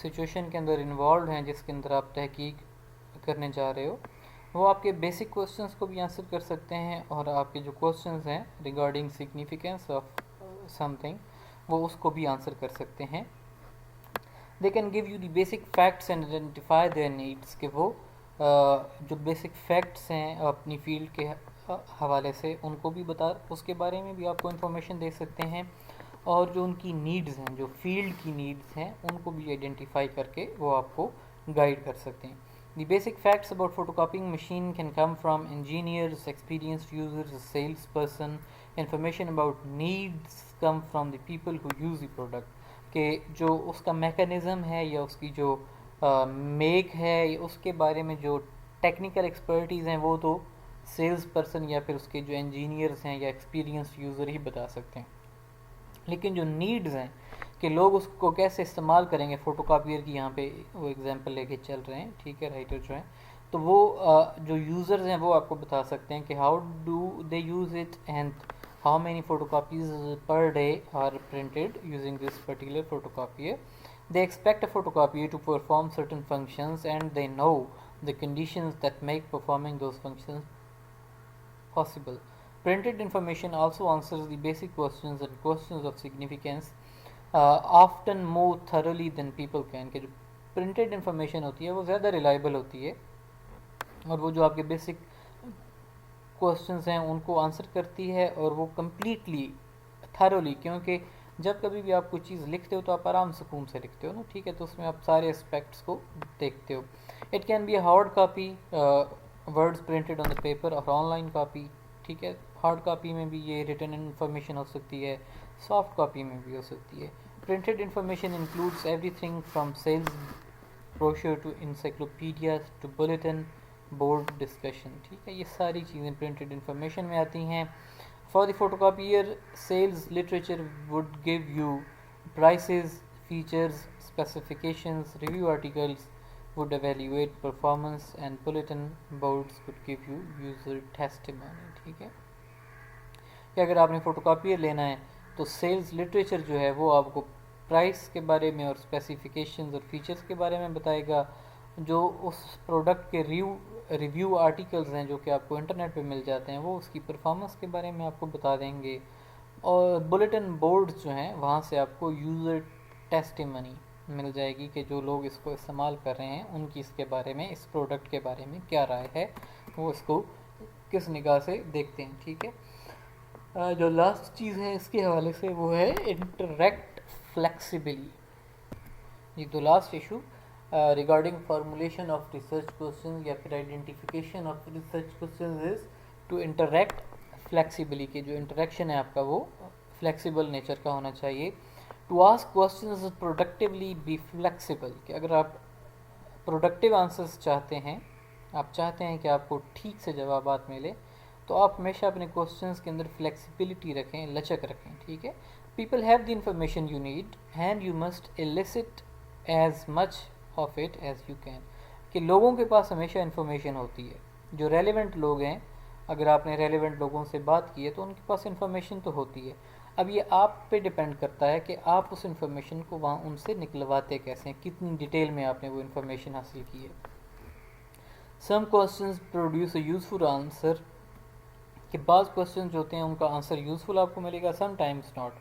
सिचुएशन के अंदर इन्वॉल्व हैं जिसके अंदर आप तहकीक करने जा रहे हो, वो आपके बेसिक क्वेश्चंस को भी आंसर कर सकते हैं और आपके जो क्वेश्चंस हैं रिगार्डिंग सिग्निफिकेंस ऑफ समथिंग वो उसको भी आंसर कर सकते हैं. They can give you the basic facts and identify there needs, कि वो जो बेसिक फैक्ट्स हैं अपनी फील्ड के हवाले से उनको भी उसके बारे में भी आपको इन्फॉर्मेशन दे सकते हैं, और जो उनकी नीड्स हैं, जो फील्ड की नीड्स हैं उनको भी आइडेंटिफाई करके वो आपको गाइड कर सकते हैं. The basic facts about photocopying machine can come from engineers, experienced users, sales person. Information about needs come from the people who use the product, के जो उसका मैकेनिज़्म है या उसकी जो मेक है या उसके बारे में जो टेक्निकल एक्सपर्टीज़ हैं वो तो सेल्स पर्सन या फिर उसके जो इंजीनियर्स हैं या एक्सपीरियंस्ड यूज़र ही बता सकते हैं. लेकिन जो नीड्स हैं कि लोग उसको कैसे इस्तेमाल करेंगे, फ़ोटोकॉपियर की यहाँ पे वो एग्जांपल लेके चल रहे हैं, ठीक है, राइटर जो हैं, तो वो जो यूज़र्स हैं वो आपको बता सकते हैं कि how do they use it and how many photocopies per day are printed using this particular photocopier. They expect a photocopier to perform certain functions and they know the conditions that make performing those functions possible. Printed information also answers the basic questions and questions of significance often more thoroughly than people can. कि जो printed information होती है वो ज़्यादा reliable होती है और वो जो आपके basic questions हैं उनको answer करती है और वो completely thoroughly, क्योंकि जब कभी भी आप कोई चीज़ लिखते हो तो आप आराम सुकून से लिखते हो ना, ठीक है, तो उसमें आप सारे एस्पेक्ट्स को देखते हो. It can be a hard copy, words printed on the paper, और ऑनलाइन कॉपी, ठीक है. हार्ड कॉपी में भी ये रिटन इन्फॉर्मेशन हो सकती है, सॉफ्ट कॉपी में भी हो सकती है. Printed information includes everything from sales brochure to encyclopedia to bulletin board discussion, ठीक है, ये सारी चीज़ें प्रिंटेड इन्फॉर्मेशन में आती हैं. For the photocopier, sales literature would give you prices, features, specifications, review articles would evaluate performance and bulletin boards would give you user testimony. ठीक है, कि अगर आपने फोटोकॉपियर लेना है तो सेल्स लिटरेचर जो है वो आपको प्राइस के बारे में और स्पेसिफिकेशंस और फीचर्स के बारे में बताएगा. जो उस प्रोडक्ट के रिव्यू आर्टिकल्स हैं जो कि आपको इंटरनेट पे मिल जाते हैं, वो उसकी परफॉर्मेंस के बारे में आपको बता देंगे। और बुलेटिन बोर्ड्स जो हैं वहाँ से आपको यूज़र टेस्टिमनी मिल जाएगी कि जो लोग इसको इस्तेमाल कर रहे हैं उनकी इसके बारे में, इस प्रोडक्ट के बारे में क्या राय है, वो इसको किस निगाह से देखते हैं। ठीक है, जो लास्ट चीज़ है इसके हवाले से वो है इंटरेक्ट फ्लेक्सिबली। ये the last issue regarding formulation of research question या फिर identification of research question is to interact flexibly, कि जो इंटरेक्शन है आपका वो फ्लेक्सिबल नेचर का होना चाहिए। To ask question productively be flexible, कि अगर आप प्रोडक्टिव आंसर्स चाहते हैं, आप चाहते हैं कि आपको ठीक से जवाबात मिले, तो आप हमेशा अपने क्वेश्चंस के अंदर फ्लेक्सिबिलिटी रखें, लचक रखें। ठीक है, people have the information you need and you must elicit as much of it as you can, कि लोगों के पास हमेशा इन्फॉर्मेशन होती है, जो रेलिवेंट लोग हैं, अगर आपने रेलिवेंट लोगों से बात की है तो उनके पास इन्फॉर्मेशन तो होती है। अब ये आप पे डिपेंड करता है कि आप उस इन्फॉर्मेशन को वहाँ उनसे निकलवाते कैसे हैं, कितनी डिटेल में आपने वो इन्फॉर्मेशन हासिल की है। Some questions produce a useful answer, कि बाज़ क्वेश्चन जो होते हैं उनका आंसर यूज़फुल आपको मिलेगा, सम टाइम्स नॉट,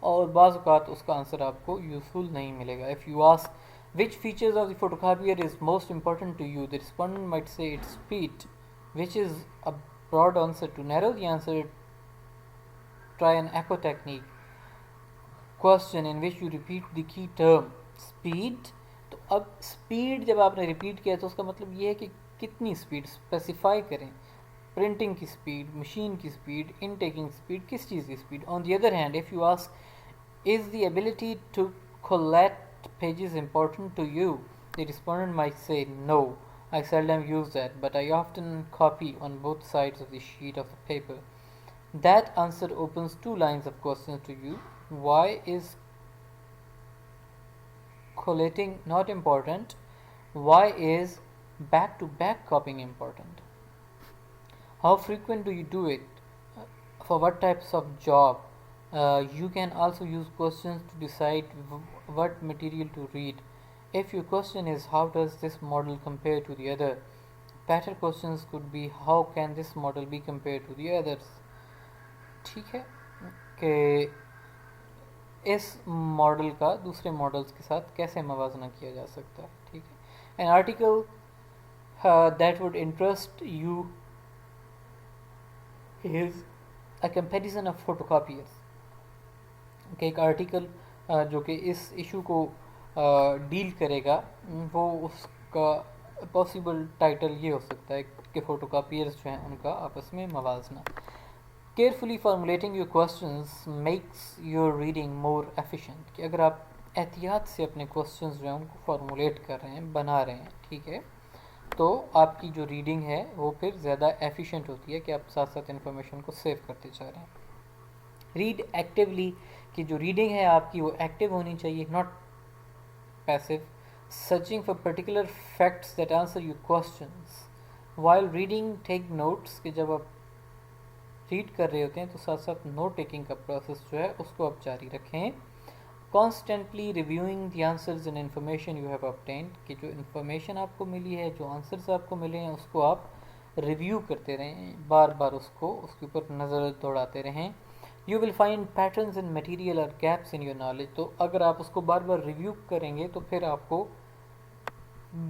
और बाज़ औक़ात उसका आंसर आपको यूज़फुल नहीं मिलेगा। If you ask which features of the photocopier is most important to you, the respondent might say its speed, which is a broad answer. To narrow the answer, try an echo technique question in which you repeat the key term speed। तो अब स्पीड जब आपने रिपीट किया तो उसका मतलब ये है कि कितनी स्पीड स्पेसिफाई करें, प्रिंटिंग की स्पीड, मशीन की स्पीड, इनटेकिंग स्पीड, किस चीज़ की speed. On the other hand, if you ask is the ability to collect pages important to you, the respondent might say no, I seldom use that, but I often copy on both sides of the sheet of the paper. That answer opens two lines of questions to you. Why is collating not important? Why is back-to-back copying important? How frequent do you do it? For what types of job? You can also use questions to decide what material to read. If your question is how does this model compare to the other, better questions could be how can this model be compared to the others। ठीक है, कि इस मॉडल का दूसरे मॉडल्स के साथ कैसे मवाजना किया जा सकता है। ठीक है, an article that would interest you is a comparison of photocopiers, कि एक आर्टिकल जो कि इस इशू को डील करेगा, वो उसका पॉसिबल टाइटल ये हो सकता है कि फोटोकॉपियर्स जो हैं उनका आपस में मवाजना। Carefully formulating your questions makes your reading more efficient, कि अगर आप एहतियात से अपने क्वेश्चंस जो हैं उनको फार्मूलेट कर रहे हैं, बना रहे हैं, ठीक है, तो आपकी जो रीडिंग है वो फिर ज़्यादा एफिशिएंट होती है कि आप साथ साथ इन्फॉर्मेशन को सेव करते जा रहे हैं। रीड एक्टिवली, कि जो रीडिंग है आपकी वो एक्टिव होनी चाहिए, not passive. Searching for particular facts that answer your questions while reading. Take notes, कि जब आप रीड कर रहे होते हैं तो साथ साथ नोट टेकिंग का प्रोसेस जो है उसको आप जारी रखें। Constantly reviewing the answers and information you have obtained, कि जो इन्फॉर्मेशन आपको मिली है, जो आंसर्स आपको मिले हैं, उसको आप रिव्यू करते रहें, बार बार उसके ऊपर नज़र दौड़ाते रहें। You will find patterns in material और गैप्स इन योर नॉलेज, तो अगर आप उसको बार बार रिव्यू करेंगे तो फिर आपको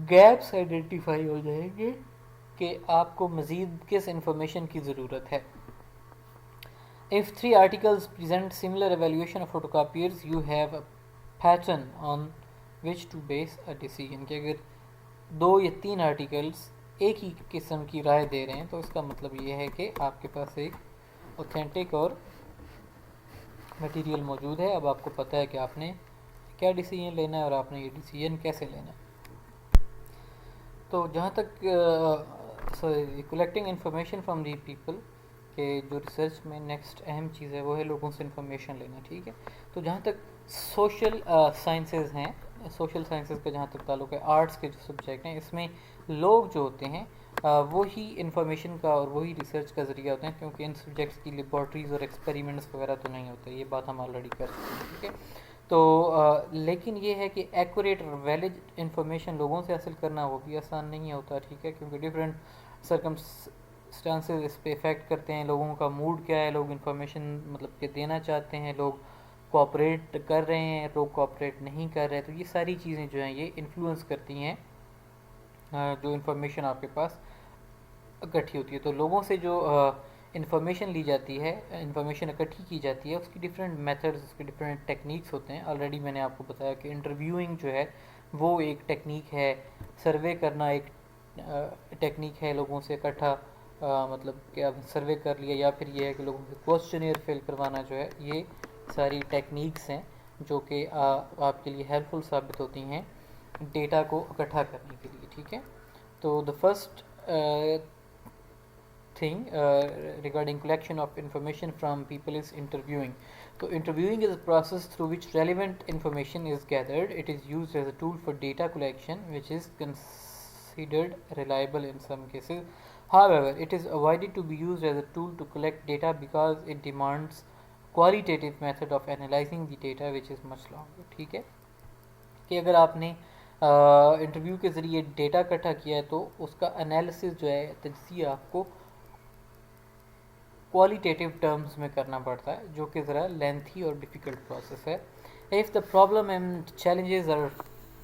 गैप्स आइडेंटिफाई हो जाएंगे कि आपको मज़ीद किस इन्फॉर्मेशन की ज़रूरत है। If three articles present similar evaluation of photocopiers, you have a pattern on which to base a decision। कि अगर 2 या 3 आर्टिकल्स एक ही किस्म की राय दे रहे हैं तो इसका मतलब ये है कि आपके पास एक ऑथेंटिक और मटेरियल मौजूद है। अब आपको पता है कि आपने क्या डिसीजन लेना है और आपने ये डिसीजन कैसे लेना है। तो जहाँ तक collecting information from the people के जो रिसर्च में नेक्स्ट अहम चीज़ है वो है लोगों से इन्फॉर्मेशन लेना। ठीक है, तो जहाँ तक सोशल साइंसेज हैं, सोशल साइंसेज का जहाँ तक ताल्लुक है, आर्ट्स के जो सब्जेक्ट हैं, इसमें लोग जो होते हैं वही इंफॉर्मेशन का और वही रिसर्च का ज़रिया होते हैं, क्योंकि इन सब्जेक्ट्स की लेबॉर्ट्रीज़ और एक्सपेरिमेंट्स वगैरह तो नहीं होते, ये बात हम ऑलरेडी कर चुके हैं। ठीक है, तो लेकिन ये है कि एक्यूरेट और वैलिड इंफॉर्मेशन लोगों से हासिल करना वो भी आसान नहीं होता। ठीक है, क्योंकि डिफरेंट सर्कमस्टांसेस इस पे इफ़ेक्ट करते हैं, लोगों का मूड क्या है, लोग इन्फॉर्मेशन मतलब कि देना चाहते हैं, लोग कोऑपरेट कर रहे हैं, लोग कोऑपरेट नहीं कर रहे हैं। तो ये सारी चीज़ें जो हैं ये इन्फ्लुएंस करती हैं जो इन्फॉर्मेशन आपके पास इकट्ठी होती है। तो लोगों से जो इन्फॉर्मेशन ली जाती है, इन्फॉर्मेशन इकट्ठी की जाती है, उसकी डिफरेंट मेथड्स, उसके डिफरेंट टेक्निक्स होते हैं। ऑलरेडी मैंने आपको बताया कि इंटरव्यूइंग जो है वो एक टेक्निक है, सर्वे करना एक टेक्निक है, लोगों से इकट्ठा मतलब कि आप सर्वे कर लिया, या फिर ये है कि लोगों से क्वेश्चनियर फिल करवाना जो है, ये सारी टेक्निक्स हैं जो कि आपके लिए हेल्पफुल साबित होती हैं डेटा को इकट्ठा करने के लिए। ठीक है, तो the first thing regarding collection of information from people is interviewing. So interviewing is a process through which relevant information is gathered. It is used as a tool for data collection, which is considered reliable in some cases. However, it is avoided to be used as a tool to collect data because it demands qualitative method of analyzing the data, which is much longer. ठीक है, कि अगर आपने इंटरव्यू के ज़रिए डेटा इकट्ठा किया है तो उसका एनालिसिस जो है, तज्जिया आपको क्वालिटेटिव टर्म्स में करना पड़ता है, जो कि ज़रा लेंथी और डिफ़िकल्ट प्रोसेस है. If the problem and challenges are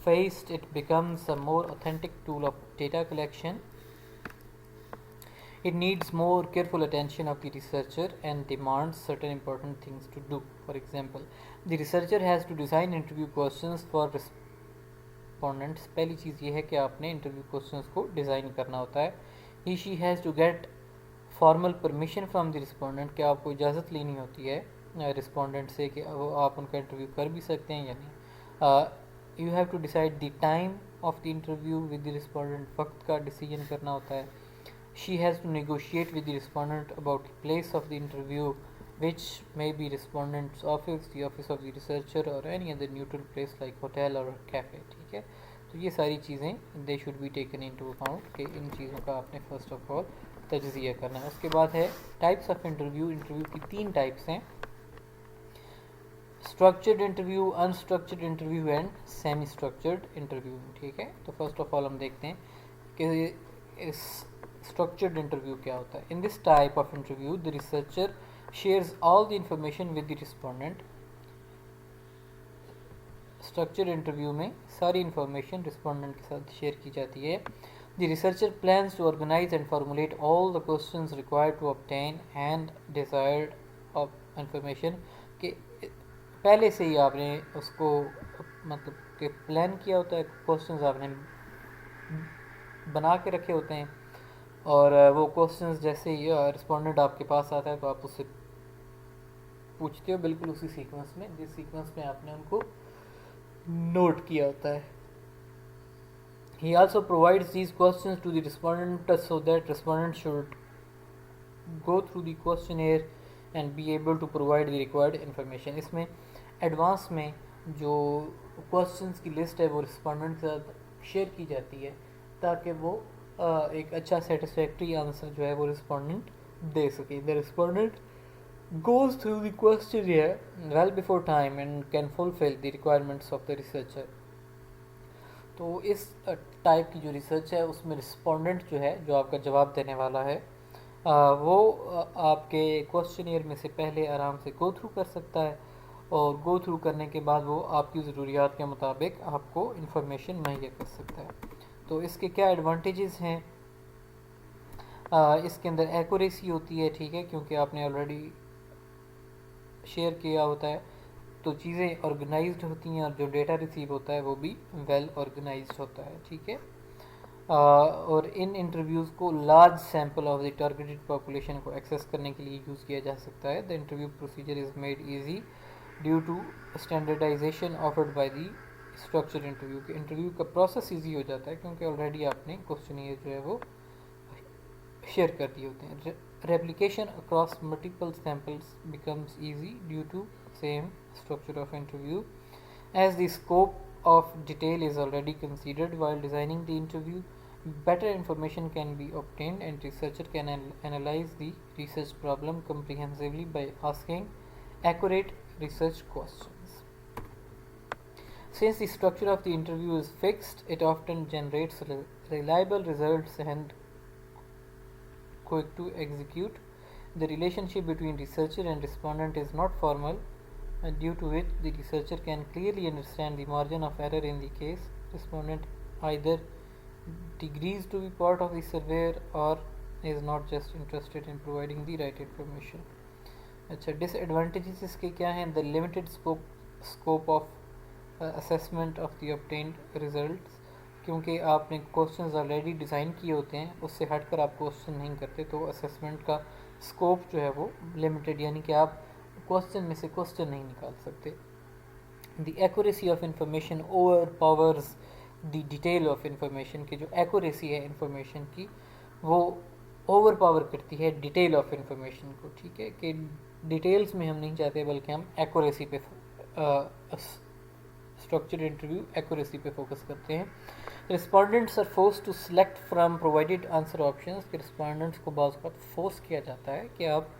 faced, it becomes a more authentic tool of data collection. It needs more careful attention of the researcher and demands certain important things to do. For example, the researcher has to design interview questions for respondents. पहली चीज़ ये है कि आपने इंटरव्यू क्वेश्चंस को डिज़ाइन करना होता है. He she has to get formal permission from the respondent, कि आपको इजाज़त लेनी होती है रिस्पोंडेंट से कि वो आप उनका इंटरव्यू कर भी सकते हैं या नहीं. You have to decide the time of the interview with the respondent, वक्त का डिसीजन करना होता है. She has to negotiate with the respondent about the place of the interview, which may be respondents office, the office of the researcher और any other neutral place like hotel और कैफ़े. ठीक है, तो ये सारी चीज़ें they should be taken into account कि इन चीज़ों का आपने फर्स्ट ऑफ ऑल तज्ज़िया करना है. उसके बाद है टाइप्स ऑफ इंटरव्यू. इंटरव्यू की 3 टाइप्स हैं: structured interview, unstructured interview and semi structured interview. ठीक है, तो फर्स्ट ऑफ ऑल हम देखते हैं कि इस स्ट्रक्चर्ड इंटरव्यू क्या होता है. In this type of interview the researcher shares all the information with the respondent. Structured interview में सारी इंफॉर्मेशन रिस्पोंडेंट के साथ शेयर की जाती है. The researcher plans to organize and formulate all the questions required to obtain and desired of information. कि पहले से ही आपने उसको मतलब कि प्लान किया होता है, क्वेश्चंस आपने बना के रखे होते हैं, और वो क्वेश्चंस जैसे ही रिस्पोंडेंट आपके पास आता है तो आप उससे पूछते हो, बिल्कुल उसी सीक्वेंस में जिस सीक्वेंस में आपने उनको नोट किया होता है. He also provides these questions to the respondent so that respondent should go through the questionnaire and be able to provide the required information. इसमें एडवांस में जो क्वेश्चंस की लिस्ट है वो रिस्पोंडेंट के साथ शेयर की जाती है ताकि वो एक अच्छा सेटिस्फैक्ट्री आंसर जो है वो रिस्पोंडेंट दे सके. The respondent goes through the questionnaire well before time and can fulfill the requirements of the researcher. तो इस टाइप की जो रिसर्च है उसमें रिस्पोंडेंट जो है, जो आपका जवाब देने वाला है, वो आपके क्वेश्चनियर में से पहले आराम से गो थ्रू कर सकता है, और गो थ्रू करने के बाद वो आपकी ज़रूरियात के मुताबिक आपको इन्फॉर्मेशन मुहैया कर सकता है. तो इसके क्या एडवांटेजेस हैं? इसके अंदर एक्यूरेसी होती है. ठीक है, क्योंकि आपने ऑलरेडी शेयर किया होता है तो चीज़ें ऑर्गेनाइज्ड होती हैं, और जो डेटा रिसीव होता है वो भी वेल ऑर्गेनाइज्ड होता है. ठीक है, और इन इंटरव्यूज़ को large sample of the targeted population को एक्सेस करने के लिए यूज़ किया जा सकता है. The interview procedure is made easy due to standardization offered by the structure interview. के इंटरव्यू का प्रोसेस ईजी हो जाता है क्योंकि ऑलरेडी आपने क्वेश्चनियर जो है वो शेयर कर दिए होते हैं. Replication across multiple samples becomes easy due to same structure of interview, as the scope of detail is already considered while designing the interview. Better information can be obtained and researcher can analyze the research problem comprehensively by asking accurate research questions. Since the structure of the interview is fixed, it often generates reliable results and quick to execute. The relationship between researcher and respondent is not formal, due to which the researcher can clearly understand the margin of error in the case. Respondent either agrees to be part of the survey or is not just interested in providing the right information. अच्छा, disadvantages इसके क्या हैं? The limited scope of assessment of the obtained results, क्योंकि आपने क्वेश्चंस ऑलरेडी डिज़ाइन किए होते हैं, उससे हटकर आप क्वेश्चन नहीं करते, तो असेसमेंट का स्कोप जो है वो लिमिटेड, यानी कि आप क्वेश्चन में से क्वेश्चन नहीं निकाल सकते. The accuracy of information over powers the detail of information, की जो एक्यूरेसी है इंफॉर्मेशन की वो ओवर पावर करती है डिटेल ऑफ इंफॉर्मेशन को. ठीक है, कि डिटेल्स में हम नहीं चाहते बल्कि हम एक्यूरेसी पे स्ट्रक्चर्ड इंटरव्यू एक्यूरेसी पे फोकस करते हैं. Respondents are force to select from provided answer options, कि रिस्पोंडेंट्स को बाज़ वक़्त फोर्स किया जाता है कि आप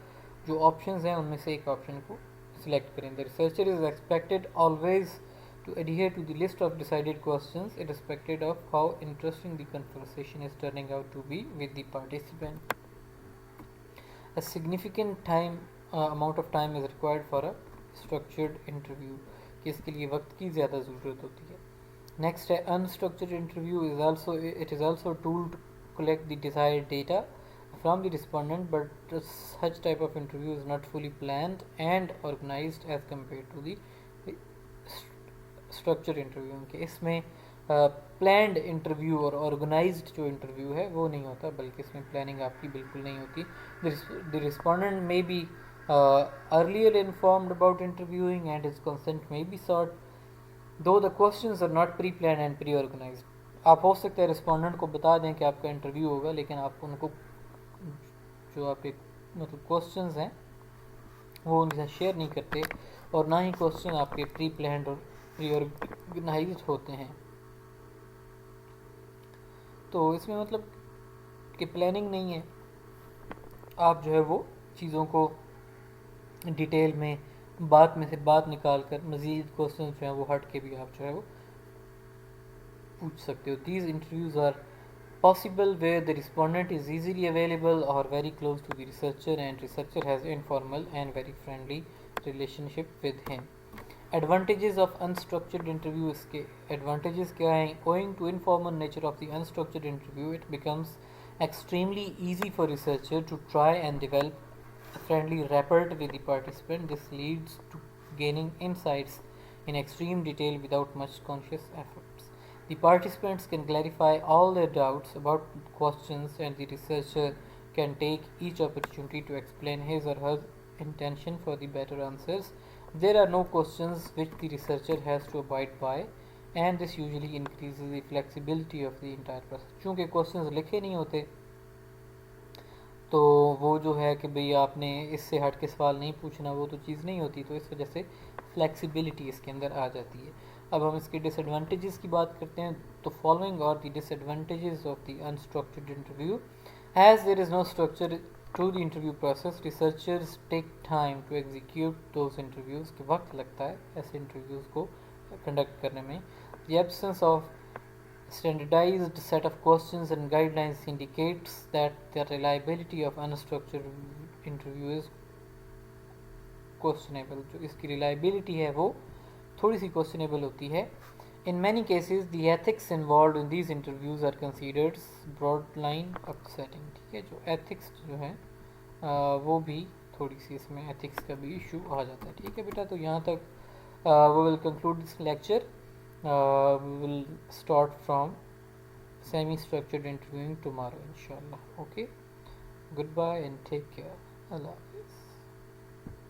जो ऑप्शंस हैं उनमें से एक ऑप्शन को सिलेक्ट करें. The researcher is expected always to adhere to the list of decided questions irrespective of how interesting the conversation is turning out to be with the participant. A significant amount of time is required for a structured interview, कि इसके लिए वक्त की ज़्यादा ज़रूरत होती है. नेक्स्ट है unstructured interview. It is also a tool to collect the desired data from the respondent, but such type of interview is not fully planned and organized as compared to the structure interview. के इसमें प्लान्ड इंटरव्यू और ऑर्गेनाइज्ड जो इंटरव्यू है वो नहीं होता, बल्कि इसमें प्लानिंग आपकी बिल्कुल नहीं होती. The respondent may be earlier informed about interviewing and his consent may be sought, though the questions are not pre plan and pre organised. आप हो सकता है रिस्पोंडेंट को बता दें कि आपका इंटरव्यू होगा, लेकिन आप उनको जो आपके मतलब क्वेश्चंस हैं वो उनके साथ शेयर नहीं करते, और ना ही क्वेश्चन आपके प्री प्लान्ड और ऑर्गेनाइज्ड होते हैं. तो इसमें मतलब कि प्लानिंग नहीं है, आप जो है वो चीज़ों को डिटेल में बात में से बात निकाल कर मज़ीद क्वेश्चन जो हैं वो हट के भी आप जो है वो पूछ सकते हो. These interviews are possible where the respondent is easily available or very close to the researcher and researcher has informal and very friendly relationship with him. Advantages of unstructured interview. इसके advantages क्या हैं? Owing to informal nature of the unstructured interview, it becomes extremely easy for researcher to try and develop a friendly rapport with the participant. This leads to gaining insights in extreme detail without much conscious efforts. The participants can clarify all their doubts about questions and the researcher can take each opportunity to explain his or her intention for the better answers. There are no questions which the researcher has to abide by and this usually increases the flexibility of the entire process. चूँकि questions लिखे नहीं होते तो वो जो है कि भाई आपने इससे हट के सवाल नहीं पूछना, वो तो चीज़ नहीं होती, तो इस वजह से फ्लेक्सिबिलिटी इसके अंदर आ जाती है. अब हम इसके डिसएडवांटेजेस की बात करते हैं. तो following are the disadvantages of the unstructured interview. Has there is no structure to the interview process, researchers take time to execute those interviews, के वक्त लगता है ऐसे इंटरव्यूज़ को कंडक्ट करने में. The absence of standardized set of questions and guidelines indicates that the reliability of unstructured interview is questionable. जो इसकी reliability है वो थोड़ी सी questionable होती है. In many cases the ethics involved in these interviews are considered borderline upsetting. ठीक है, जो ethics जो है वो भी थोड़ी सी इसमें ethics का भी issue आ जाता है. ठीक है बेटा, तो यहाँ तक we will conclude this lecture. We will start from semi-structured interviewing tomorrow inshallah. Okay, goodbye and take care. Allah Hafiz.